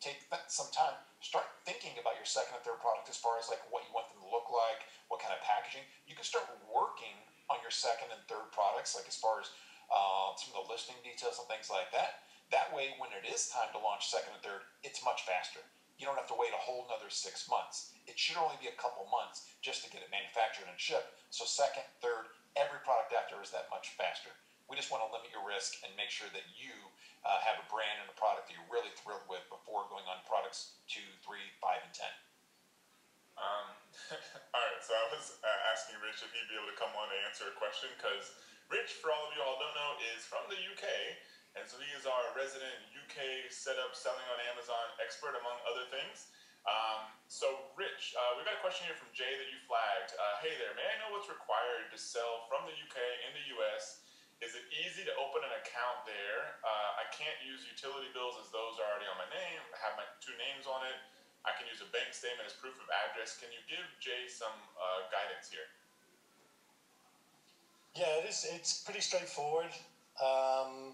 Take some time, start thinking about your second and third product as far as like what you want them to look like, what kind of packaging. You can start working on your second and third products, like as far as some of the listing details and things like that. That way, when it is time to launch second and third, it's much faster. You don't have to wait a whole another 6 months. It should only be a couple months just to get it manufactured and shipped. So second, third, every product after is that much faster. We just want to limit your risk and make sure that you have a brand and a product that you're really thrilled with before going on products 2, 3, 5, and 10.
All right, so I was asking Rich if he'd be able to come on and answer a question, because Rich, for all of you all don't know, is from the UK, and so he is our resident UK setup, selling on Amazon expert, among other things. So Rich, we've got a question here from Jay that you flagged. Hey there, may I know what's required to sell from the UK in the US? Is it easy to open an account there? I can't use utility bills as those are already on my name. I have my 2 names on it. I can use a bank statement as proof of address. Can you give Jay some guidance here?
Yeah, it's pretty straightforward. The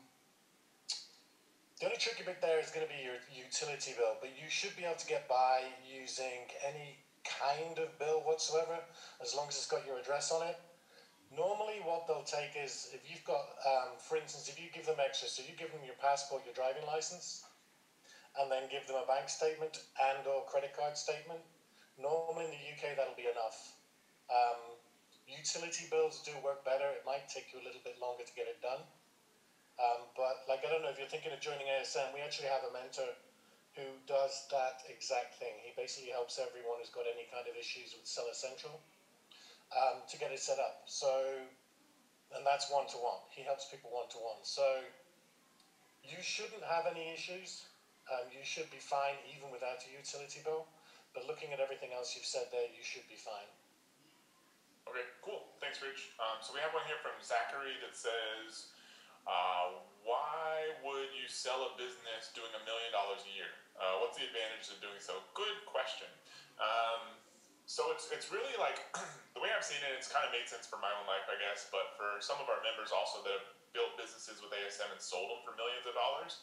only tricky bit there is going to be your utility bill, but you should be able to get by using any kind of bill whatsoever, as long as it's got your address on it. Normally what they'll take is, if you've got, for instance, if you give them extra, so you give them your passport, your driving license, and then give them a bank statement and or credit card statement. Normally in the UK that'll be enough. Utility bills do work better. It might take you a little bit longer to get it done. But like, I don't know if you're thinking of joining ASM, we actually have a mentor who does that exact thing. He basically helps everyone who's got any kind of issues with Seller Central to get it set up. So, and that's one-to-one. He helps people one-to-one. So you shouldn't have any issues. You should be fine even without a utility bill. But looking at everything else you've said there, you should be fine.
Okay, cool. Thanks, Rich. So we have one here from Zachary that says, Why would you sell a business doing $1 million a year? What's the advantage of doing so? Good question. So it's really like the way I've seen it, it's kind of made sense for my own life, I guess, but for some of our members also that have built businesses with ASM and sold them for millions of dollars,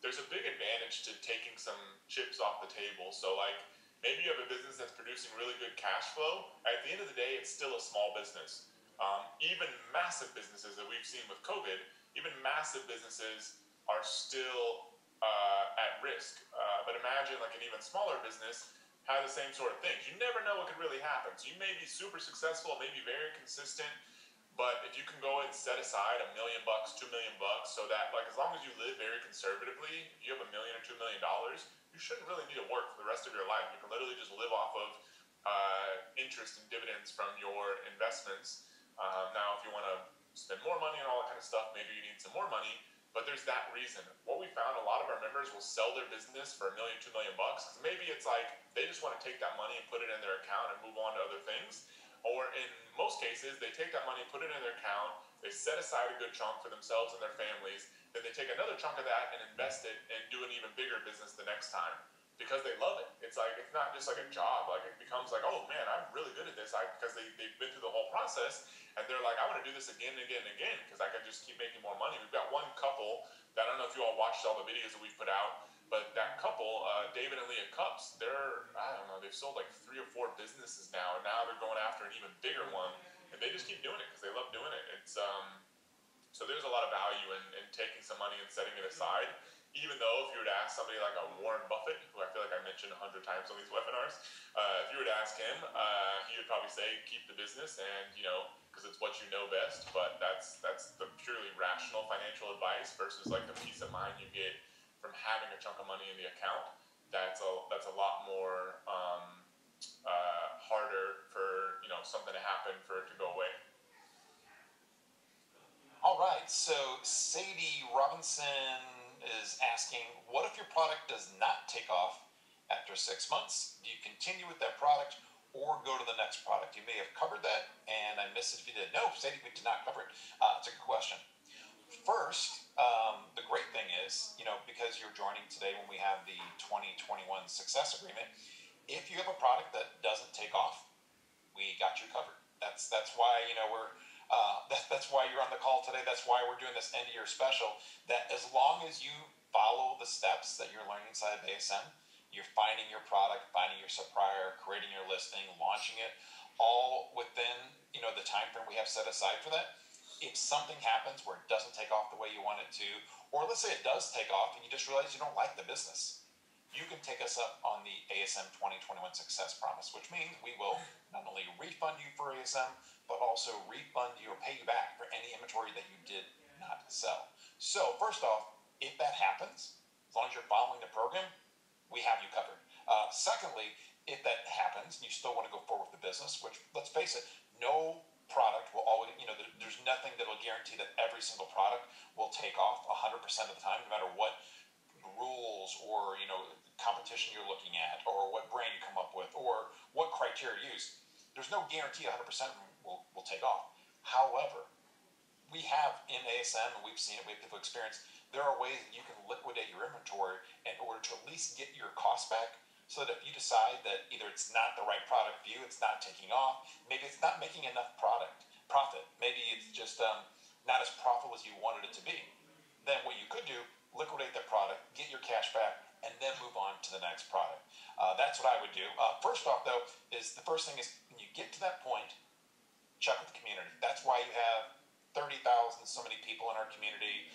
there's a big advantage to taking some chips off the table. So like maybe you have a business that's producing really good cash flow. At the end of the day, it's still a small business. Even massive businesses that we've seen with COVID, even massive businesses are still at risk. But imagine like an even smaller business had the same sort of things. You never know what could really happen. So you may be super successful, maybe very consistent, but if you can go and set aside $1 million, $2 million, so that like as long as you live very conservatively, if you have $1 million or $2 million, you shouldn't really need to work for the rest of your life. You can literally just live off of interest and dividends from your investments. Now, if you want to spend more money and all that kind of stuff, maybe you need some more money. But there's that reason. What we found, a lot of our members will sell their business for $1 million, $2 million bucks. Maybe it's like they just want to take that money and put it in their account and move on to other things. Or in most cases, they take that money, put it in their account, they set aside a good chunk for themselves and their families, then they take another chunk of that and invest it and do an even bigger business the next time. Because they love it. It's like, it's not just like a job. Like it becomes like, oh man, I'm really good at this. Because they've been through the whole process and they're like, I want to do this again and again and again because I can just keep making more money. We've got one couple that I don't know if you all watched all the videos that we've put out, but that couple, David and Leah Cups, I don't know, they've sold like 3 or 4 businesses now, and now they're going after an even bigger one, and they just keep doing it because they love doing it. So there's a lot of value in taking some money and setting it aside. Even though if you were to ask somebody like a Warren Buffett, who I feel like I mentioned 100 times on these webinars, if you were to ask him, he would probably say keep the business and, because it's what you know best. But that's the purely rational financial advice versus like the peace of mind you get from having a chunk of money in the account. That's a lot more harder for something to happen for it to go away.
All right, so Sadie Robinson is asking, what if your product does not take off after 6 months? Do you continue with that product or go to the next product? You may have covered that, and I missed it if you did. No, Sadie, we did not cover it. It's a good question. First, the great thing is, because you're joining today when we have the 2021 Success Agreement, if you have a product that doesn't take off, we got you covered. That's why that's why you're on the call today. That's why we're doing this end of year special. That as long as you follow the steps that you're learning inside of ASM, you're finding your product, finding your supplier, creating your listing, launching it, all within the time frame we have set aside for that. If something happens where it doesn't take off the way you want it to, or let's say it does take off and you just realize you don't like the business, you can take us up on the ASM 2021 Success Promise, which means we will not only refund you for ASM, but also refund you or pay you back for any inventory that you did not sell. So first off, if that happens, as long as you're following the program, we have you covered. Secondly, if that happens and you still want to go forward with the business, which let's face it, no product will always, there's nothing that will guarantee that every single product will take off 100% of the time, no matter what rules or competition you're looking at, or what brand you come up with, or what criteria you use. There's no guarantee 100% will take off. However, we have in ASM, and we've seen it, we have people experience, there are ways that you can liquidate your inventory in order to at least get your cost back, so that if you decide that either it's not the right product for you, it's not taking off, maybe it's not making enough profit, maybe it's just not as profitable as you wanted it to be, then what you could do, liquidate that product, get your cash back, and then move on to the next product. That's what I would do. First off, though, is the first thing is when you get to that point, check with the community. That's why you have 30,000 so many people in our community,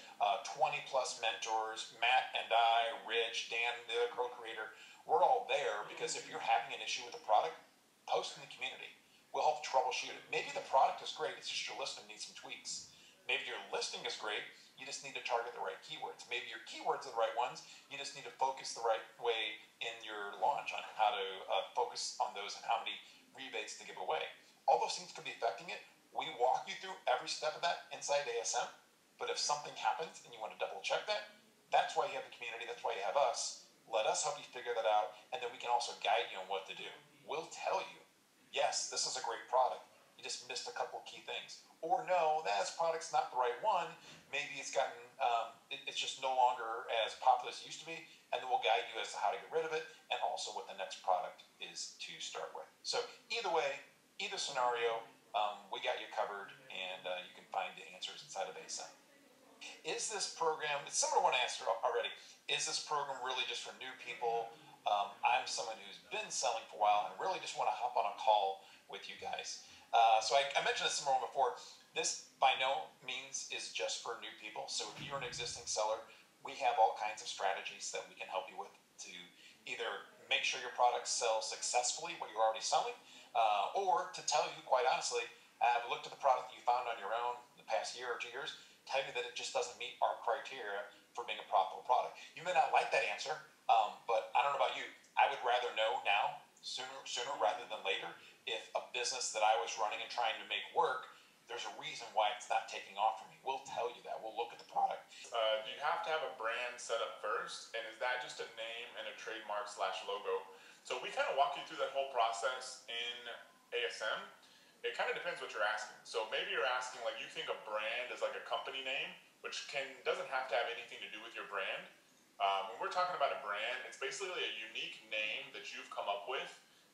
20 plus mentors, Matt and I, Rich, Dan, the other co-creator, we're all there because if you're having an issue with a product, post in the community. We'll help troubleshoot it. Maybe the product is great, it's just your listing needs some tweaks. Maybe your listing is great, you just need to target the right keywords. Maybe your keywords are the right ones, you just need to focus the right way in your launch on how to focus on those and how many rebates to give away. All those things could be affecting it. We walk you through every step of that inside ASM, but if something happens and you want to double check that, that's why you have the community, that's why you have us. Let us help you figure that out, and then we can also guide you on what to do. We'll tell you, yes, this is a great product, You just missed a couple key things. Or no, that product's not the right one. Maybe it's gotten, it's just no longer as popular as it used to be, and then we'll guide you as to how to get rid of it, and also what the next product is to start with. So either way, either scenario, we got you covered, and you can find the answers inside of ASM. Is this program, it's similar to what I asked already, is this program really just for new people? I'm someone who's been selling for a while and really just want to hop on a call with you guys. So I mentioned this somewhere before. This by no means is just for new people. So if you're an existing seller, we have all kinds of strategies that we can help you with to either make sure your products sell successfully what you're already selling, or to tell you, quite honestly, I've looked at the product you found on your own the past year or 2 years, tell you that it just doesn't meet our criteria for being a profitable product. You may not like that answer, but I don't know about you. I would rather know now, sooner rather than later, if a business that I was running and trying to make work, there's a reason why it's not taking off for me. We'll tell you that. We'll look at the product.
Do you have to have a brand set up first? And is that just a name and a trademark/logo? So we kind of walk you through that whole process in ASM. It kind of depends what you're asking. So maybe you're asking, like, you think a brand is like a company name, which doesn't have to have anything to do with your brand. When we're talking about a brand, it's basically a unique name that you've come up with,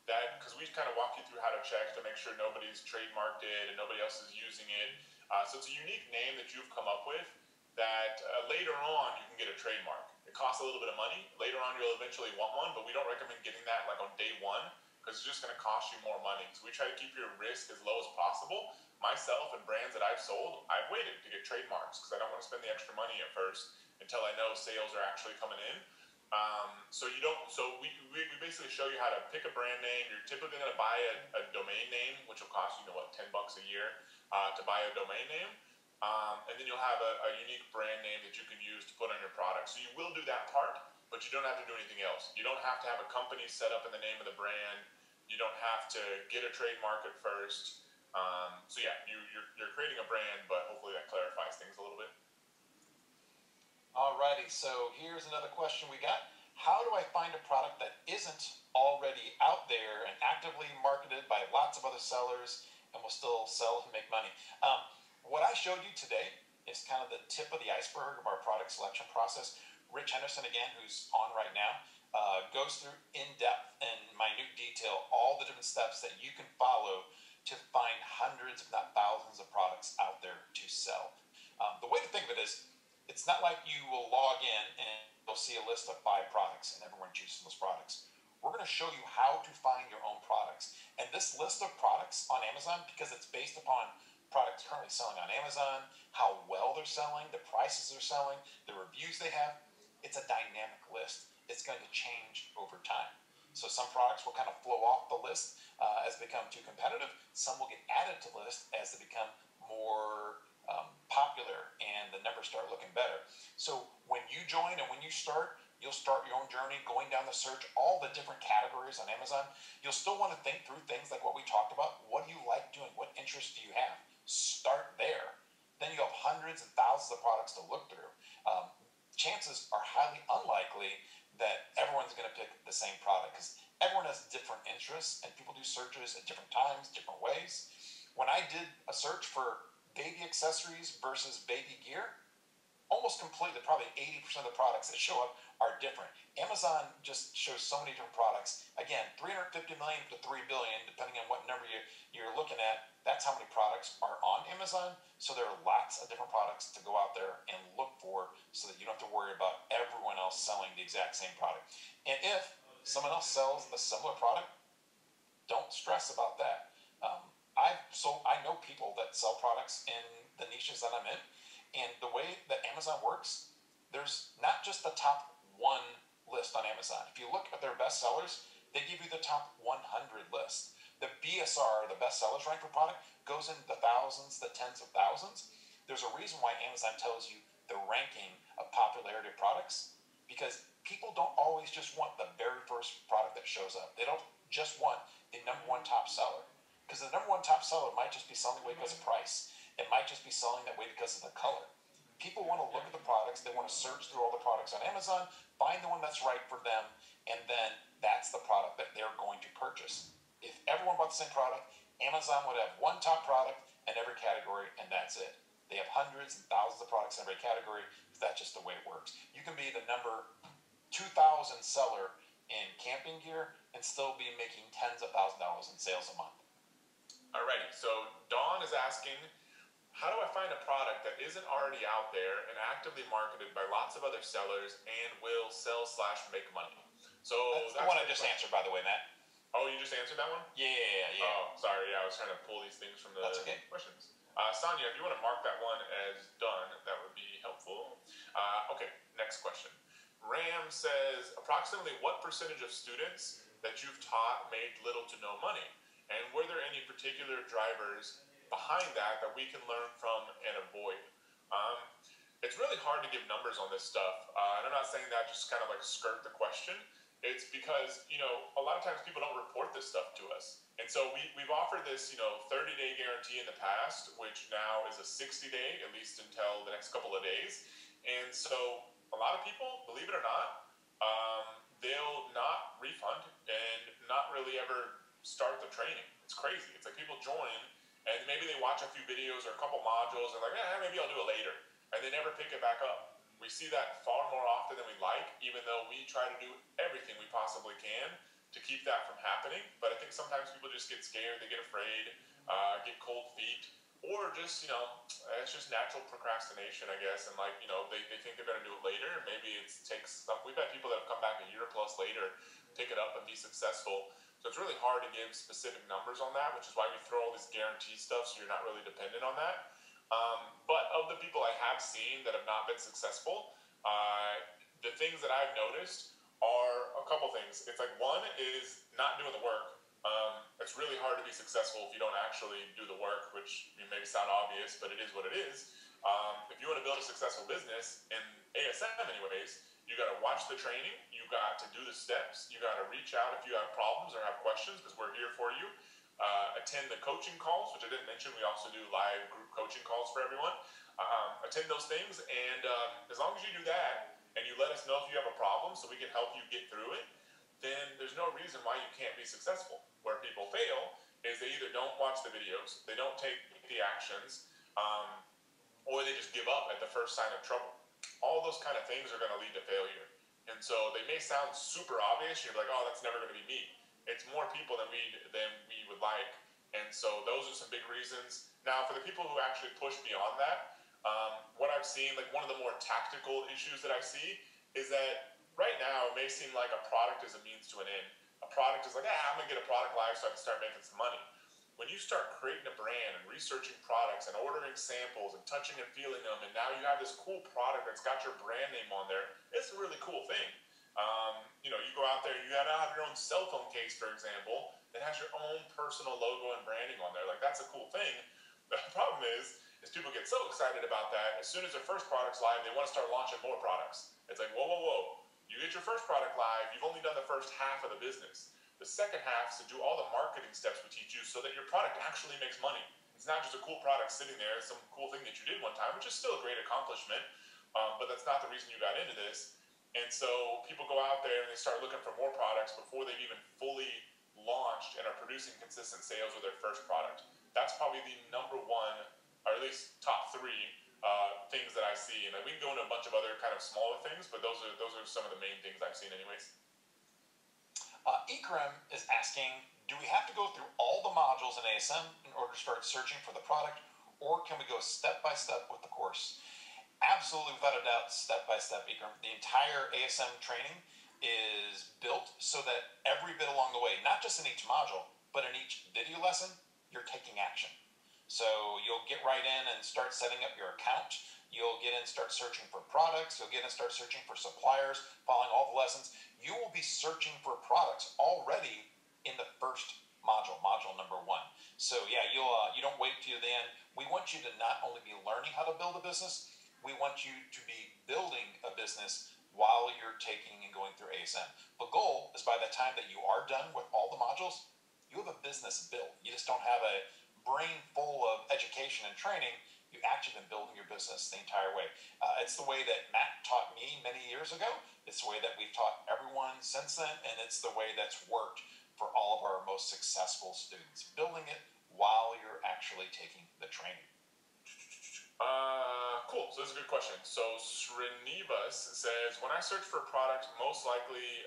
that, because we kind of walk you through how to check to make sure nobody's trademarked it and nobody else is using it. So it's a unique name that you've come up with that later on you can get a trademark. It costs a little bit of money. Later on you'll eventually want one, but we don't recommend getting that like on day one, because it's just going to cost you more money. So we try to keep your risk as low as possible. Myself and brands that I've sold, I've waited to get trademarks because I don't want to spend the extra money at first until I know sales are actually coming in. So we basically show you how to pick a brand name. You're typically going to buy a domain name, which will cost you, $10 a year to buy a domain name. And then you'll have a unique brand name that you can use to put on your product. So you will do that part, but you don't have to do anything else. You don't have to have a company set up in the name of the brand. You don't have to get a trademark at first. So yeah, you're creating a brand, but hopefully that clarifies things a little bit.
Alrighty, so here's another question we got. How do I find a product that isn't already out there and actively marketed by lots of other sellers and will still sell and make money? What I showed you today is kind of the tip of the iceberg of our product selection process. Rich Henderson, again, who's on right now, goes through in depth and minute detail all the different steps that you can follow to find hundreds, if not thousands, of products out there to sell. The way to think of it is, it's not like you will log in and you'll see a list of 5 products and everyone chooses those products. We're going to show you how to find your own products. And this list of products on Amazon, because it's based upon products currently selling on Amazon, how well they're selling, the prices they're selling, the reviews they have, it's a dynamic list. It's going to change over time. So some products will kind of flow off the list as they become too competitive. Some will get added to the list as they become more popular and the numbers start looking better. So when you join and when you start, you'll start your own journey going down the search, all the different categories on Amazon. You'll still want to think through things like what we talked about. What do you like doing? What interests do you have? Start there. Then you have hundreds and thousands of products to look through. Chances are highly unlikely that everyone's going to pick the same product because everyone has different interests and people do searches at different times, different ways. When I did a search for baby accessories versus baby gear, almost completely, probably 80% of the products that show up are different. Amazon just shows so many different products. Again, 350 million to 3 billion, depending on what number you're looking at. That's how many products are on Amazon. So there are lots of different products to go out there and look for so that you don't have to worry about everyone else selling the exact same product. And if someone else sells a similar product, don't stress about that. I know people that sell products in the niches that I'm in, and the way that Amazon works, there's not just the top 1 list on Amazon. If you look at their best sellers, they give you the top 100 list. The BSR, the best sellers rank for product, goes into the thousands, the tens of thousands. There's a reason why Amazon tells you the ranking of popularity of products, because people don't always just want the very first product that shows up. They don't just want the #1 top seller. Because the #1 top seller might just be selling that way because of price. It might just be selling that way because of the color. People want to look at the products. They want to search through all the products on Amazon, find the one that's right for them, and then that's the product that they're going to purchase. If everyone bought the same product Amazon would have one top product in every category, and that's it. They have hundreds and thousands of products in every category. That's just the way it works. You can be the number 2,000 seller in camping gear and still be making tens of thousands of dollars in sales a month.
Alrighty, so Dawn is asking, how do I find a product that isn't already out there and actively marketed by lots of other sellers and will sell/make money? So
that's the one I just answered, by the way, Matt.
Oh, you just answered that one?
Yeah.
Oh, sorry. Yeah, I was trying to pull these things from the questions. Sonia, if you want to mark that one as done, that would be helpful. Okay, next question. Ram says, approximately what percentage of students that you've taught made little to no money? And were there any particular drivers behind that we can learn from and avoid? It's really hard to give numbers on this stuff. And I'm not saying that just kind of like skirt the question. It's because, a lot of times people don't report this stuff to us. And so we've offered this, 30-day guarantee in the past, which now is a 60-day, at least until the next couple of days. And so a lot of people, believe it or not, they'll not refund and not really ever start the training. It's crazy. It's like people join and maybe they watch a few videos or a couple modules and like, maybe I'll do it later. And they never pick it back up. We see that far more often than we like, even though we try to do everything we possibly can to keep that from happening. But I think sometimes people just get scared, they get afraid, get cold feet, or just, it's just natural procrastination, I guess. And they think they're going to do it later. Maybe it takes some, we've had people that have come back a year plus later, pick it up and be successful. So it's really hard to give specific numbers on that, which is why we throw all this guarantee stuff so you're not really dependent on that. But of the people I have seen that have not been successful, the things that I've noticed are a couple things. It's like, one is not doing the work. It's really hard to be successful if you don't actually do the work, which may sound obvious, but it is what it is. If you want to build a successful business, in ASM anyways, you got to watch the training, you got to do the steps, you got to reach out if you have problems or have questions, because we're here for you. Attend the coaching calls, which I didn't mention. We also do live group coaching calls for everyone. Attend those things, and as long as you do that, and you let us know if you have a problem so we can help you get through it, then there's no reason why you can't be successful. Where people fail is they either don't watch the videos, they don't take the actions, or they just give up at the first sign of trouble. All those kind of things are going to lead to failure. And so they may sound super obvious. You're like, oh, that's never going to be me. It's more people than we would like. And so those are some big reasons. Now, for the people who actually push beyond that, what I've seen, like one of the more tactical issues that I see is that right now it may seem like a product is a means to an end. A product is like, I'm going to get a product live so I can start making some money. When you start creating a brand and researching products and ordering samples and touching and feeling them, and now you have this cool product that's got your brand name on there, it's a really cool thing. You go out there, you gotta have your own cell phone case, for example, that has your own personal logo and branding on there. Like, that's a cool thing. The problem is people get so excited about that, as soon as their first product's live, they want to start launching more products. It's like, whoa. You get your first product live, you've only done the first half of the business. The second half is to do all the marketing steps we teach you so that your product actually makes money. It's not just a cool product sitting there, some cool thing that you did one time, which is still a great accomplishment, but that's not the reason you got into this. And so people go out there and they start looking for more products before they've even fully launched and are producing consistent sales with their first product. That's probably the number one, or at least top three things that I see. And we can go into a bunch of other kind of smaller things, but those are some of the main things I've seen anyways.
Ikram is asking, do we have to go through all the modules in ASM in order to start searching for the product, or can we go step by step with the course? Absolutely, without a doubt, step by step, Ikram. The entire ASM training is built so that every bit along the way, not just in each module, but in each video lesson, you're taking action. So you'll get right in and start setting up your account. You'll get in and start searching for products. You'll get in and start searching for suppliers, following all the lessons. You will be searching for products already in the first module number 1. So yeah, you don't wait till the end. We want you to not only be learning how to build a business, we want you to be building a business while you're taking and going through ASM. The goal is by the time that you are done with all the modules, you have a business built. You just don't have a brain full of education and training. You've actually been building your business the entire way. It's the way that Matt taught me many years ago. It's the way that we've taught everyone since then, and it's the way that's worked for all of our most successful students. Building it while you're actually taking the training?
Cool. So this is a good question. So Srinivas says, when I search for a product, most likely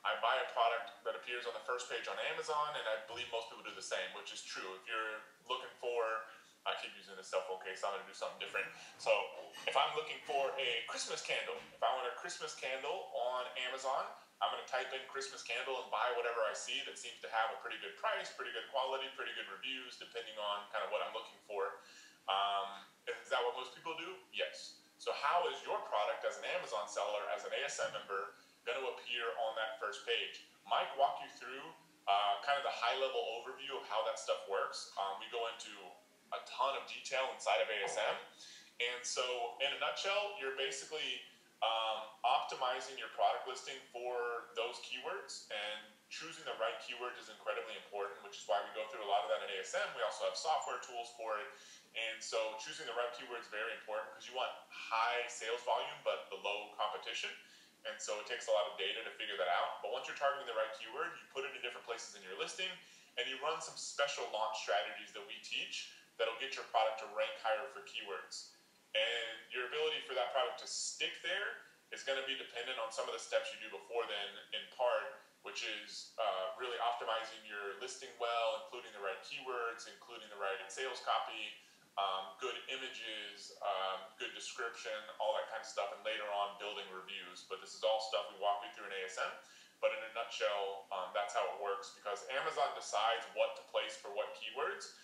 I buy a product that appears on the first page on Amazon, and I believe most people do the same, which is true. If you're looking for, I keep using this cell phone case, so I'm going to do something different. So if I'm looking for a Christmas candle, if I want a Christmas candle on Amazon, I'm going to type in Christmas candle and buy whatever I see that seems to have a pretty good price, pretty good quality, pretty good reviews, depending on kind of what I'm looking for. Is that what most people do? Yes. So how is your product as an Amazon seller, as an ASM member, going to appear on that first page? Mike walked you through kind of the high-level overview of how that stuff works. We go into a ton of detail inside of ASM. And so in a nutshell, you're basically optimizing your product listing for those keywords, and choosing the right keywords is incredibly important, which is why we go through a lot of that in ASM. We also have software tools for it. And so choosing the right keyword is very important because you want high sales volume but below competition. And so it takes a lot of data to figure that out. But once you're targeting the right keyword, you put it in different places in your listing, and you run some special launch strategies that we teach that'll get your product to rank higher for keywords. And your ability for that product to stick there is going to be dependent on some of the steps you do before then, in part, which is really optimizing your listing well, including the right keywords, including the right sales copy, good images, good description, all that kind of stuff, and later on building reviews. But this is all stuff we walk you through in ASM. But in a nutshell, that's how it works, because Amazon decides what to place for what keywords,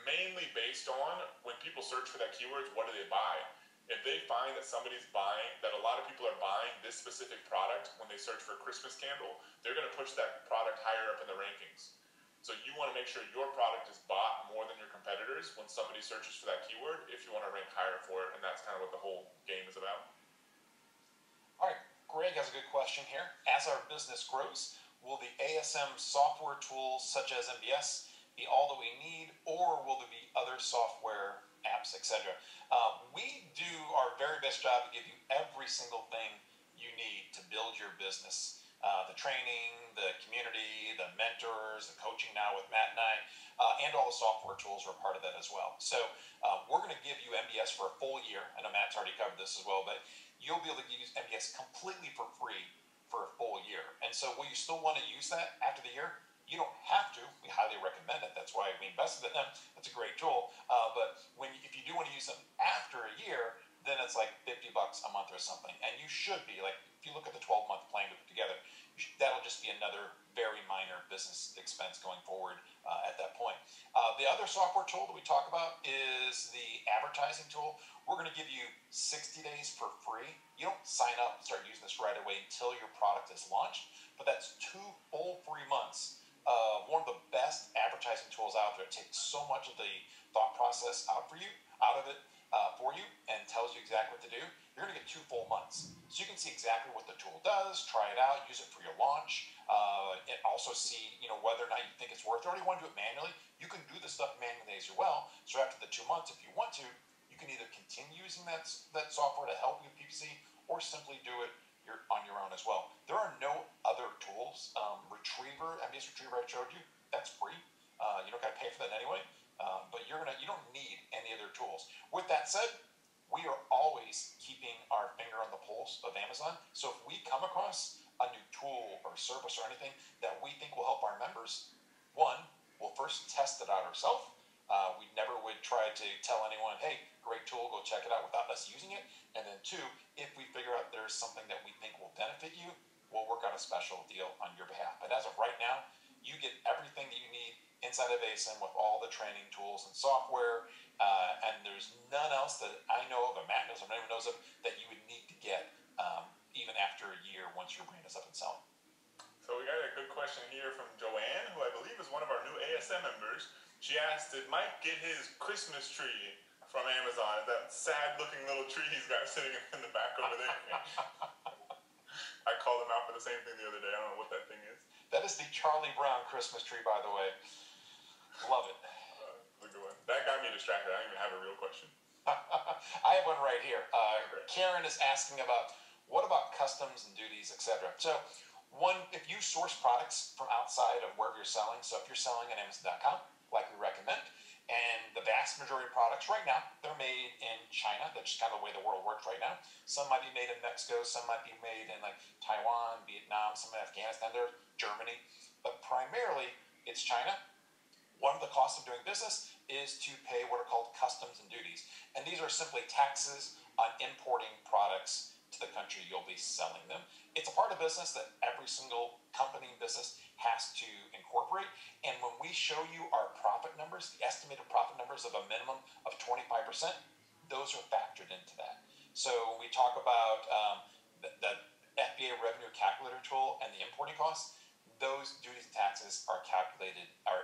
mainly based on when people search for that keywords, what do they buy? If they find that somebody's buying, that a lot of people are buying this specific product when they search for a Christmas candle, they're going to push that product higher up in the rankings. So you want to make sure your product is bought more than your competitors when somebody searches for that keyword, if you want to rank higher for it, and that's kind of what the whole game is about.
All right, Greg has a good question here. As our business grows, will the ASM software tools such as MBS be all that we need, or will there be other software apps, etc.? We do our very best job to give you every single thing you need to build your business. The training, the community, the mentors, the coaching now with Matt and I, and all the software tools are a part of that as well. So we're going to give you MBS for a full year. I know Matt's already covered this as well, but you'll be able to use MBS completely for free for a full year. And so will you still want to use that after the year? You don't have to. We highly recommend it. That's why we invested in them. That's a great tool. But if you do want to use them after a year, then it's like $50 a month or something. And you should be, like, if you look at the 12-month plan we put together, that'll just be another very minor business expense going forward at that point. The other software tool that we talk about is the advertising tool. We're going to give you 60 days for free. You don't sign up and start using this right away until your product is launched, but that's 2 full free months. One of the best advertising tools out there. It takes so much of the thought process out of it for you, and tells you exactly what to do. You're going to get 2 full months. So you can see exactly what the tool does, try it out, use it for your launch, and also see whether or not you think it's worth it, or you want to do it manually. You can do the stuff manually as well. So after the 2 months, if you want to, you can either continue using that software to help you with PPC, or simply do it on your own as well. There are no other tools. MBS Retriever I showed you, that's free. You don't got to pay for that anyway. But you don't need any other tools. With that said, we are always keeping our finger on the pulse of Amazon. So if we come across a new tool or service or anything that we think will help our members, one, we'll first test it out ourselves. We never would try to tell anyone, hey, great tool, go check it out, without us using it. And then 2, if we figure out there's something that we think will benefit you, we'll work on a special deal on your behalf. But as of right now, you get everything that you need inside of ASM with all the training tools and software, and there's none else that I know of, or Matt knows of, or anyone knows of, that you would need to get even after a year once your brand is up and selling.
So we got a good question here from Joanne, who I believe is one of our new ASM members. She asked, did Mike get his Christmas tree from Amazon? That sad-looking little tree he's got sitting in the back over there. I called him out for the same thing the other day. I don't know what that thing is.
That is the Charlie Brown Christmas tree, by the way. Love it.
That's a good one. That got me distracted. I don't even have a real question.
I have one right here. Karen is asking about, what about customs and duties, etc.? So, one, if you source products from outside of where you're selling, so if you're selling on Amazon.com, like we recommend. And the vast majority of products right now, they're made in China. That's just kind of the way the world works right now. Some might be made in Mexico, some might be made in like Taiwan, Vietnam, some in Afghanistan, there's Germany. But primarily, it's China. One of the costs of doing business is to pay what are called customs and duties. And these are simply taxes on importing products to the country you'll be selling them. It's a part of business that every single company in business has to incorporate. And when we show you our profit numbers, the estimated profit numbers of a minimum of 25%, those are factored into that. So when we talk about the FBA revenue calculator tool and the importing costs, those duties and taxes are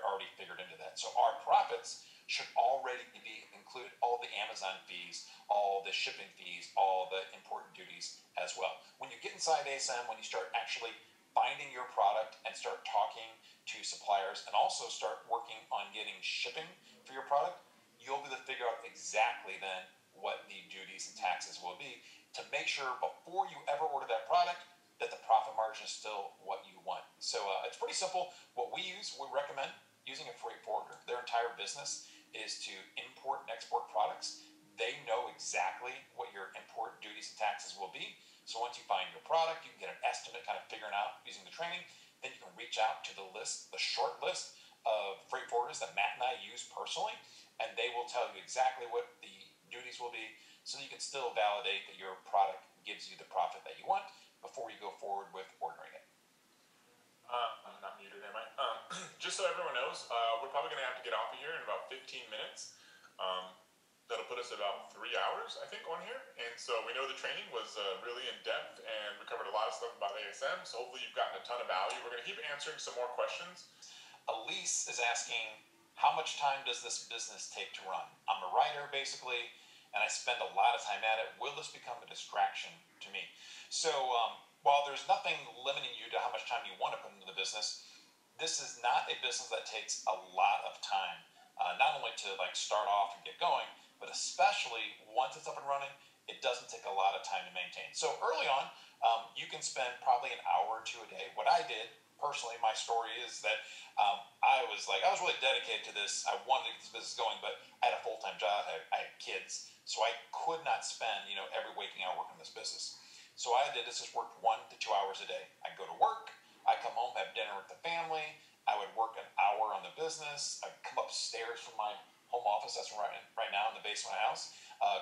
already figured into that. So our profits should already be included, all the Amazon fees, all the shipping fees, all the important duties as well. When you get inside ASM, when you start actually finding your product and start talking to suppliers and also start working on getting shipping for your product, you'll be able to figure out exactly then what the duties and taxes will be to make sure before you ever order that product that the profit margin is still what you want. So it's pretty simple. What we recommend using a freight forwarder. Their entire business is to import and export products. They know exactly what your import duties and taxes will be. So once you find your product, you can get an estimate kind of figuring out using the training. Then you can reach out to the short list of freight forwarders that Matt and I use personally, and they will tell you exactly what the duties will be so you can still validate that your product gives you the profit that you want before you go forward with ordering it.
I'm not muted, am I? Just so everyone knows, we're probably going to have to get off of here in about 15 minutes. That'll put us about 3 hours, I think, on here. And so we know the training was really in-depth, and we covered a lot of stuff about ASM, so hopefully you've gotten a ton of value. We're going to keep answering some more questions.
Elise is asking, how much time does this business take to run? I'm a writer, basically, and I spend a lot of time at it. Will this become a distraction to me? So while there's nothing limiting you to how much time you want to put into the business, this is not a business that takes a lot of time, not only to like start off and get going, but especially once it's up and running, it doesn't take a lot of time to maintain. So early on, you can spend probably an hour or two a day. What I did personally, my story is that I was really dedicated to this. I wanted to get this business going, but I had a full-time job. I had kids, so I could not spend every waking hour working this business. So what I did is just worked 1 to 2 hours a day. I'd go to work, I'd come home, have dinner with the family, I would work an hour on the business, I'd come upstairs from my home office, that's right now in the basement of my house,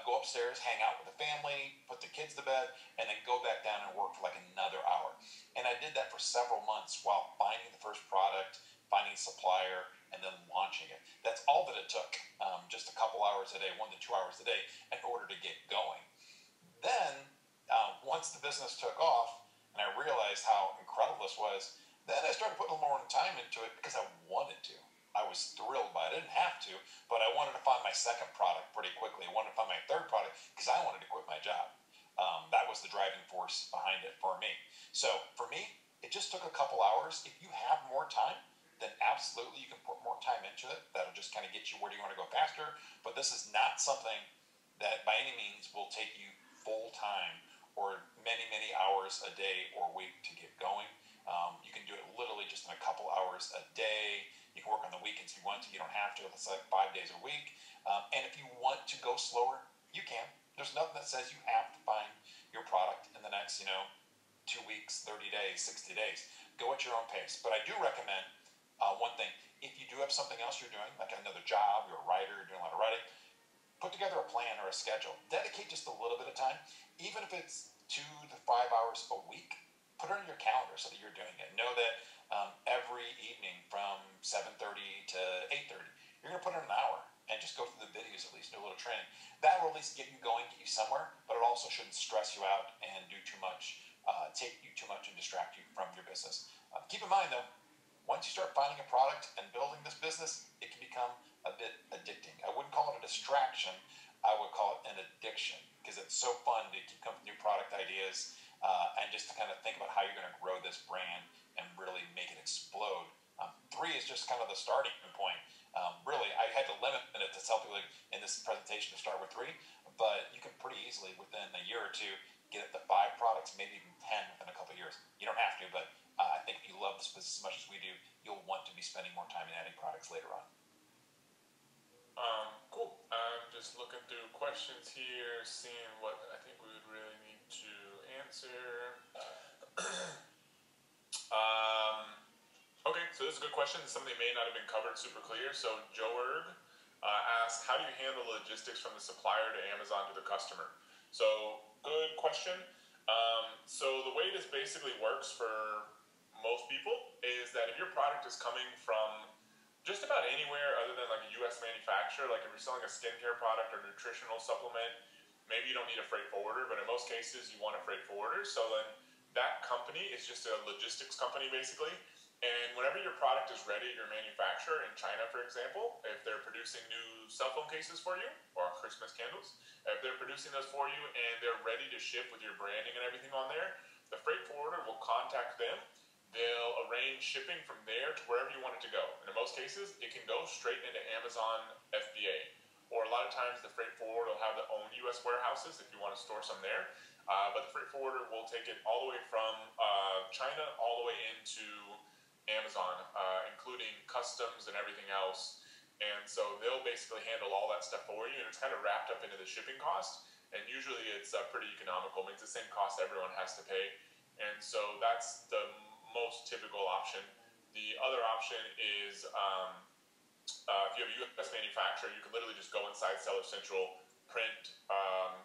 go upstairs, hang out with the family, put the kids to bed, and then go back down and work for like another hour. And I did that for several months while finding the first product, finding a supplier, and then launching it. That's all that it took, just a couple hours a day, 1 to 2 hours a day, in order to get going. Then, once the business took off, and I realized how incredible this was, then I started putting a little more time into it because I wanted to. I was thrilled by it. I didn't have to, but I wanted to find my second product pretty quickly. I wanted to find my third product because I wanted to quit my job. That was the driving force behind it for me. So for me, it just took a couple hours. If you have more time, then absolutely you can put more time into it. That'll just kind of get you where you want to go faster. But this is not something that by any means will take you full time or many, many hours a day or week to get going. You can do it literally just in a couple hours a day. You can work on the weekends if you want to. You don't have to. It's like 5 days a week. And if you want to go slower, you can. There's nothing that says you have to find your product in the next, 2 weeks, 30 days, 60 days. Go at your own pace. But I do recommend one thing. If you do have something else you're doing, like another job, you're a writer, you're doing a lot of writing, put together a plan or a schedule. Dedicate just a little bit of time, even if it's 2 to 5 hours a week. Put it on your calendar so that you're doing it. Know that every evening from 7:30 to 8:30, you're going to put in an hour and just go through the videos at least, do a little training. That will at least get you going, get you somewhere, but it also shouldn't stress you out and do too much, take you too much and distract you from your business. Keep in mind though, once you start finding a product and building this business, it can become a bit addicting. I wouldn't call it a distraction. I would call it an addiction because it's so fun to keep coming with new product ideas and just to kind of think about how you're going to grow this brand and really make it explode. 3 is just kind of the starting point. Really, I had to limit it to tell people in this presentation to start with 3, but you can pretty easily within a year or two get it to 5 products, maybe even 10 within a couple of years. You don't have to, but I think if you love this business as much as we do, you'll want to be spending more time in adding products later on.
just looking through questions here, seeing what I think we would really need to answer. Okay, so this is a good question. Something may not have been covered super clear. So Joerg asked, how do you handle logistics from the supplier to Amazon to the customer? So good question. So the way this basically works for most people is that if your product is coming from just about anywhere other than like a US manufacturer, like if you're selling a skincare product or nutritional supplement, maybe you don't need a freight forwarder, but in most cases you want a freight forwarder. So then that company is just a logistics company basically. And whenever your product is ready at your manufacturer in China, for example, if they're producing new cell phone cases for you or Christmas candles, if they're producing those for you and they're ready to ship with your branding and everything on there, the freight forwarder will contact them. They'll arrange shipping from there to wherever you want it to go. And in most cases, it can go straight into Amazon FBA. Or a lot of times the freight forwarder will have their own US warehouses if you want to store some there. But the freight forwarder will take it all the way from China all the way into Amazon, including customs and everything else. And so they'll basically handle all that stuff for you, and it's kind of wrapped up into the shipping cost. And usually it's pretty economical. I mean, it's the same cost everyone has to pay. And so that's the most typical option. The other option is if you have a US manufacturer, you can literally just go inside Seller Central, print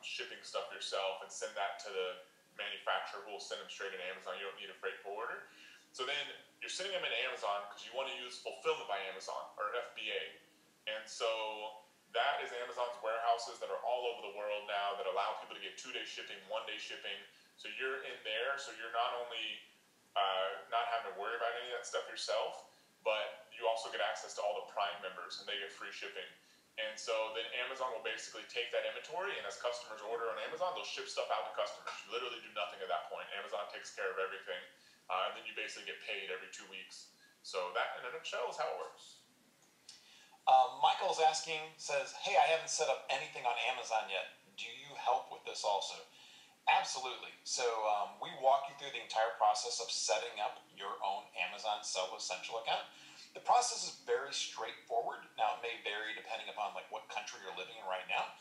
shipping stuff yourself, and send that to the manufacturer who will send them straight to Amazon. You don't need a freight forwarder. So then you're sending them in Amazon because you want to use Fulfillment by Amazon or FBA. And so that is Amazon's warehouses that are all over the world now that allow people to get 2-day shipping, 1-day shipping. So you're in there, so you're not only not having to worry about any of that stuff yourself, but you also get access to all the Prime members and they get free shipping. And so then Amazon will basically take that inventory, and as customers order on Amazon, they'll ship stuff out to customers. You literally do nothing at that point. Amazon takes care of everything. And then you basically get paid every 2 weeks. So that, in a nutshell, is how it works.
Michael's asking, says, hey, I haven't set up anything on Amazon yet. Do you help with this also? Absolutely. So we walk you through the entire process of setting up your own Amazon Sell Essential account. The process is very straightforward. Now, it may vary depending upon like what country you're living in right now.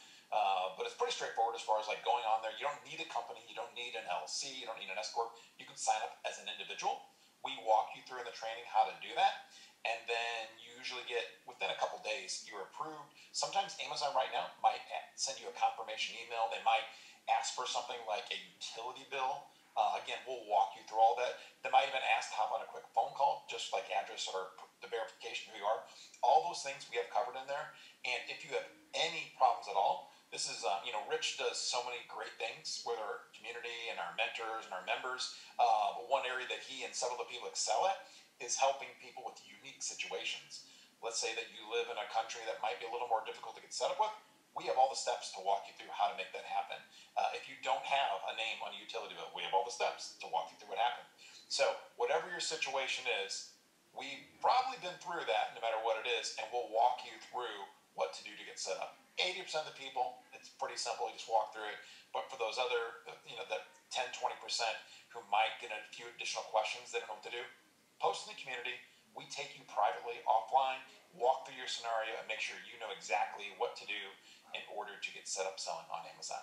But it's pretty straightforward as far as like going on there. You don't need a company. You don't need an LLC. You don't need an S-Corp. You can sign up as an individual. We walk you through in the training how to do that. And then you usually get, within a couple days, you're approved. Sometimes Amazon right now might send you a confirmation email. They might ask for something like a utility bill. Again, we'll walk you through all that. They might even ask to hop on a quick phone call, just like address or the verification of who you are. All those things we have covered in there. And if you have any problems at all, this is, Rich does so many great things with our community and our mentors and our members. But one area that he and several of the people excel at is helping people with unique situations. Let's say that you live in a country that might be a little more difficult to get set up with. We have all the steps to walk you through how to make that happen. If you don't have a name on a utility bill, we have all the steps to walk you through what happened. So whatever your situation is, we've probably been through that no matter what it is, and we'll walk you through what to do to get set up. 80% of the people, it's pretty simple, you just walk through it. But for those other, that 10, 20% who might get a few additional questions they don't know what to do, post in the community. We take you privately, offline, walk through your scenario, and make sure you know exactly what to do in order to get set up selling on Amazon.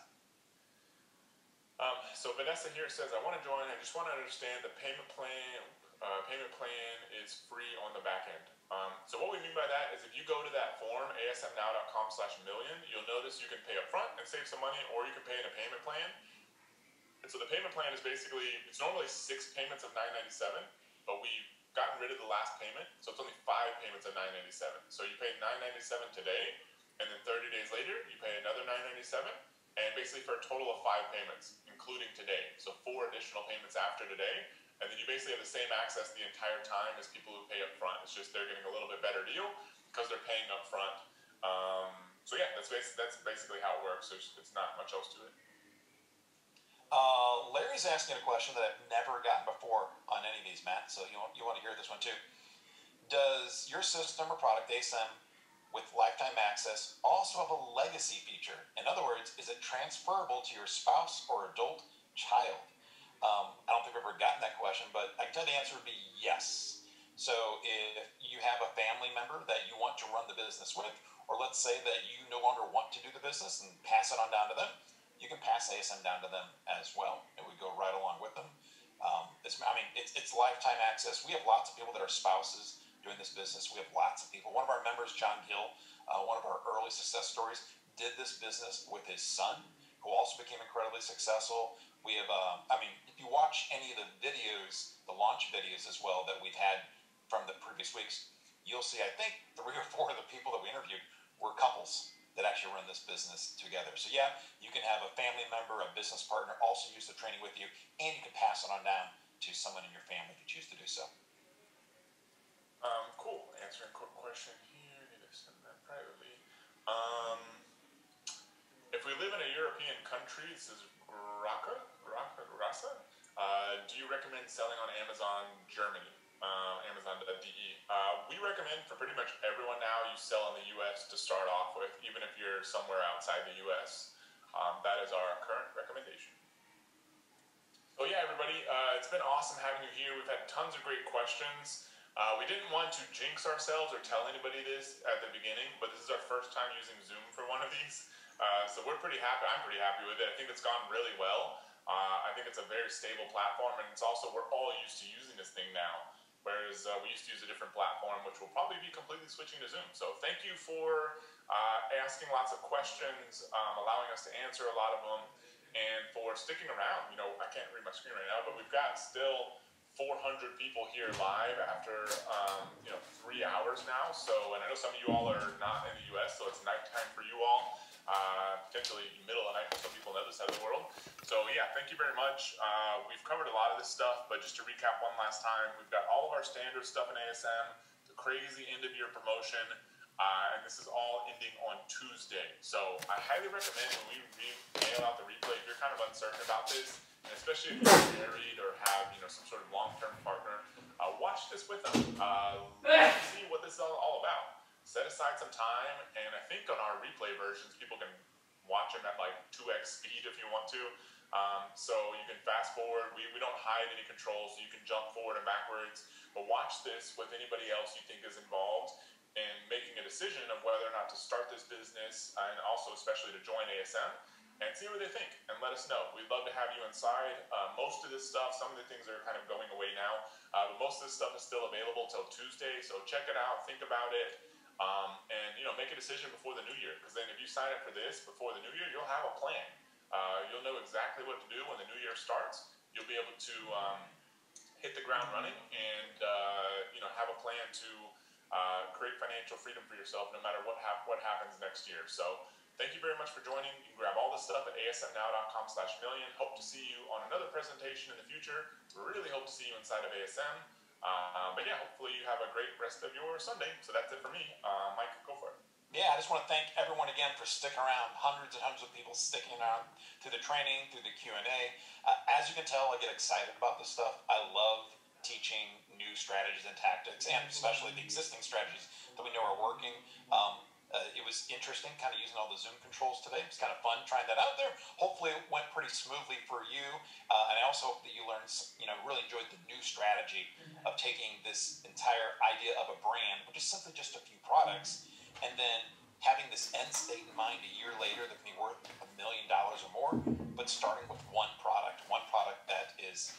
So Vanessa here says, I want to join. I just want to understand the payment plan. Payment plan is free on the back end. So what we mean by that is if you go to that form, asmnow.com/million, you'll notice you can pay up front and save some money, or you can pay in a payment plan. And so the payment plan is basically, it's normally 6 payments of $9.97, but we've gotten rid of the last payment, so it's only 5 payments of $9.97. So you pay $9.97 today, and then 30 days later, you pay another $9.97, and basically for a total of 5 payments, including today. So 4 additional payments after today, and then you basically have the same access the entire time as people who pay up front. It's just they're getting a little bit better deal because they're paying up front. So yeah, that's basically how it works. It's not much else to it.
Larry's asking a question that I've never gotten before on any of these, Matt, so you want to hear this one too. Does your system or product, ASM, with lifetime access, also have a legacy feature? In other words, is it transferable to your spouse or adult child? I don't think I've ever gotten that question, but I can tell the answer would be yes. So if you have a family member that you want to run the business with, or let's say that you no longer want to do the business and pass it on down to them, you can pass ASM down to them as well. It would go right along with them. It's lifetime access. We have lots of people that are spouses doing this business. We have lots of people. One of our members, John Gill, one of our early success stories, did this business with his son, who also became incredibly successful. We have, if you watch any of the videos, the launch videos as well that we've had from the previous weeks, you'll see, I think, 3 or 4 of the people that we interviewed were couples that actually run this business together. So yeah, you can have a family member, a business partner also use the training with you, and you can pass it on down to someone in your family if you choose to do so.
Cool. Answering a quick question here. Need to send that privately. If we live in a European country, this is Grasa. Do you recommend selling on Amazon Germany? Amazon.de. We recommend for pretty much everyone now you sell in the U.S. to start off with, even if you're somewhere outside the U.S. That is our current recommendation. So yeah, everybody, it's been awesome having you here. We've had tons of great questions. We didn't want to jinx ourselves or tell anybody this at the beginning, but this is our first time using Zoom for one of these. So we're pretty happy. I'm pretty happy with it. I think it's gone really well. I think it's a very stable platform, and it's also, we're all used to using this thing now. Whereas we used to use a different platform, which will probably be completely switching to Zoom. So thank you for asking lots of questions, allowing us to answer a lot of them, and for sticking around. You know, I can't read my screen right now, but we've got still 400 people here live after 3 hours now. So, and I know some of you all are not in the U.S., so it's nighttime for you all. Potentially middle of the night for some people on the other side of the world. So yeah, thank you very much. We've covered a lot of this stuff, but just to recap one last time, we've got all of our standard stuff in ASM, the crazy end of year promotion, and this is all ending on Tuesday. So I highly recommend when we mail out the replay, if you're kind of uncertain about this, and especially if you're married or have some sort of long-term partner, watch this with them. See what this is all about. Set aside some time, and I think on our replay versions, people can watch them at like 2x speed if you want to. So you can fast forward. We don't hide any controls, so you can jump forward and backwards. But watch this with anybody else you think is involved in making a decision of whether or not to start this business, and also especially to join ASM, and see what they think, and let us know. We'd love to have you inside. Most of this stuff, some of the things are kind of going away now, but most of this stuff is still available till Tuesday, so check it out, think about it. And make a decision before the new year, because then if you sign up for this before the new year, you'll have a plan. You'll know exactly what to do when the new year starts. You'll be able to hit the ground running and have a plan to create financial freedom for yourself no matter what happens next year. So thank you very much for joining. You can grab all this stuff at asmnow.com/million. Hope to see you on another presentation in the future. Really hope to see you inside of ASM. But yeah, hopefully you have a great rest of your Sunday. So that's it for me. Mike, go for it.
Yeah, I just want to thank everyone again for sticking around. Hundreds and hundreds of people sticking around through the training, through the Q&A. As you can tell, I get excited about this stuff. I love teaching new strategies and tactics, and especially the existing strategies that we know are working. It was interesting kind of using all the Zoom controls today. It was kind of fun trying that out there. Hopefully it went pretty smoothly for you. And I also hope that you learned, really enjoyed the new strategy of taking this entire idea of a brand, which is simply just a few products, and then having this end state in mind a year later that can be worth $1 million or more, but starting with one product that is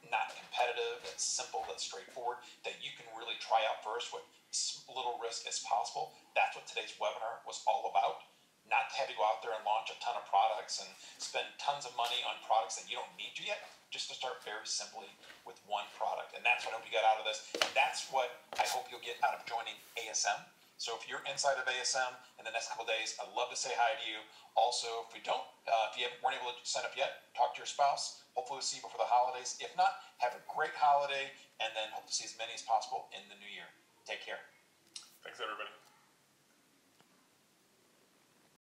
not competitive, that's simple, that's straightforward, that you can really try out first with as little risk as possible. That's what today's webinar was all about. Not to have you go out there and launch a ton of products and spend tons of money on products that you don't need to yet, just to start very simply with one product. And that's what I hope you got out of this. And that's what I hope you'll get out of joining ASM. So if you're inside of ASM in the next couple of days, I'd love to say hi to you. Also, if you weren't able to sign up yet, talk to your spouse. Hopefully we'll see you before the holidays. If not, have a great holiday, and then hope to see as many as possible in the new year. Take care.
Thanks, everybody.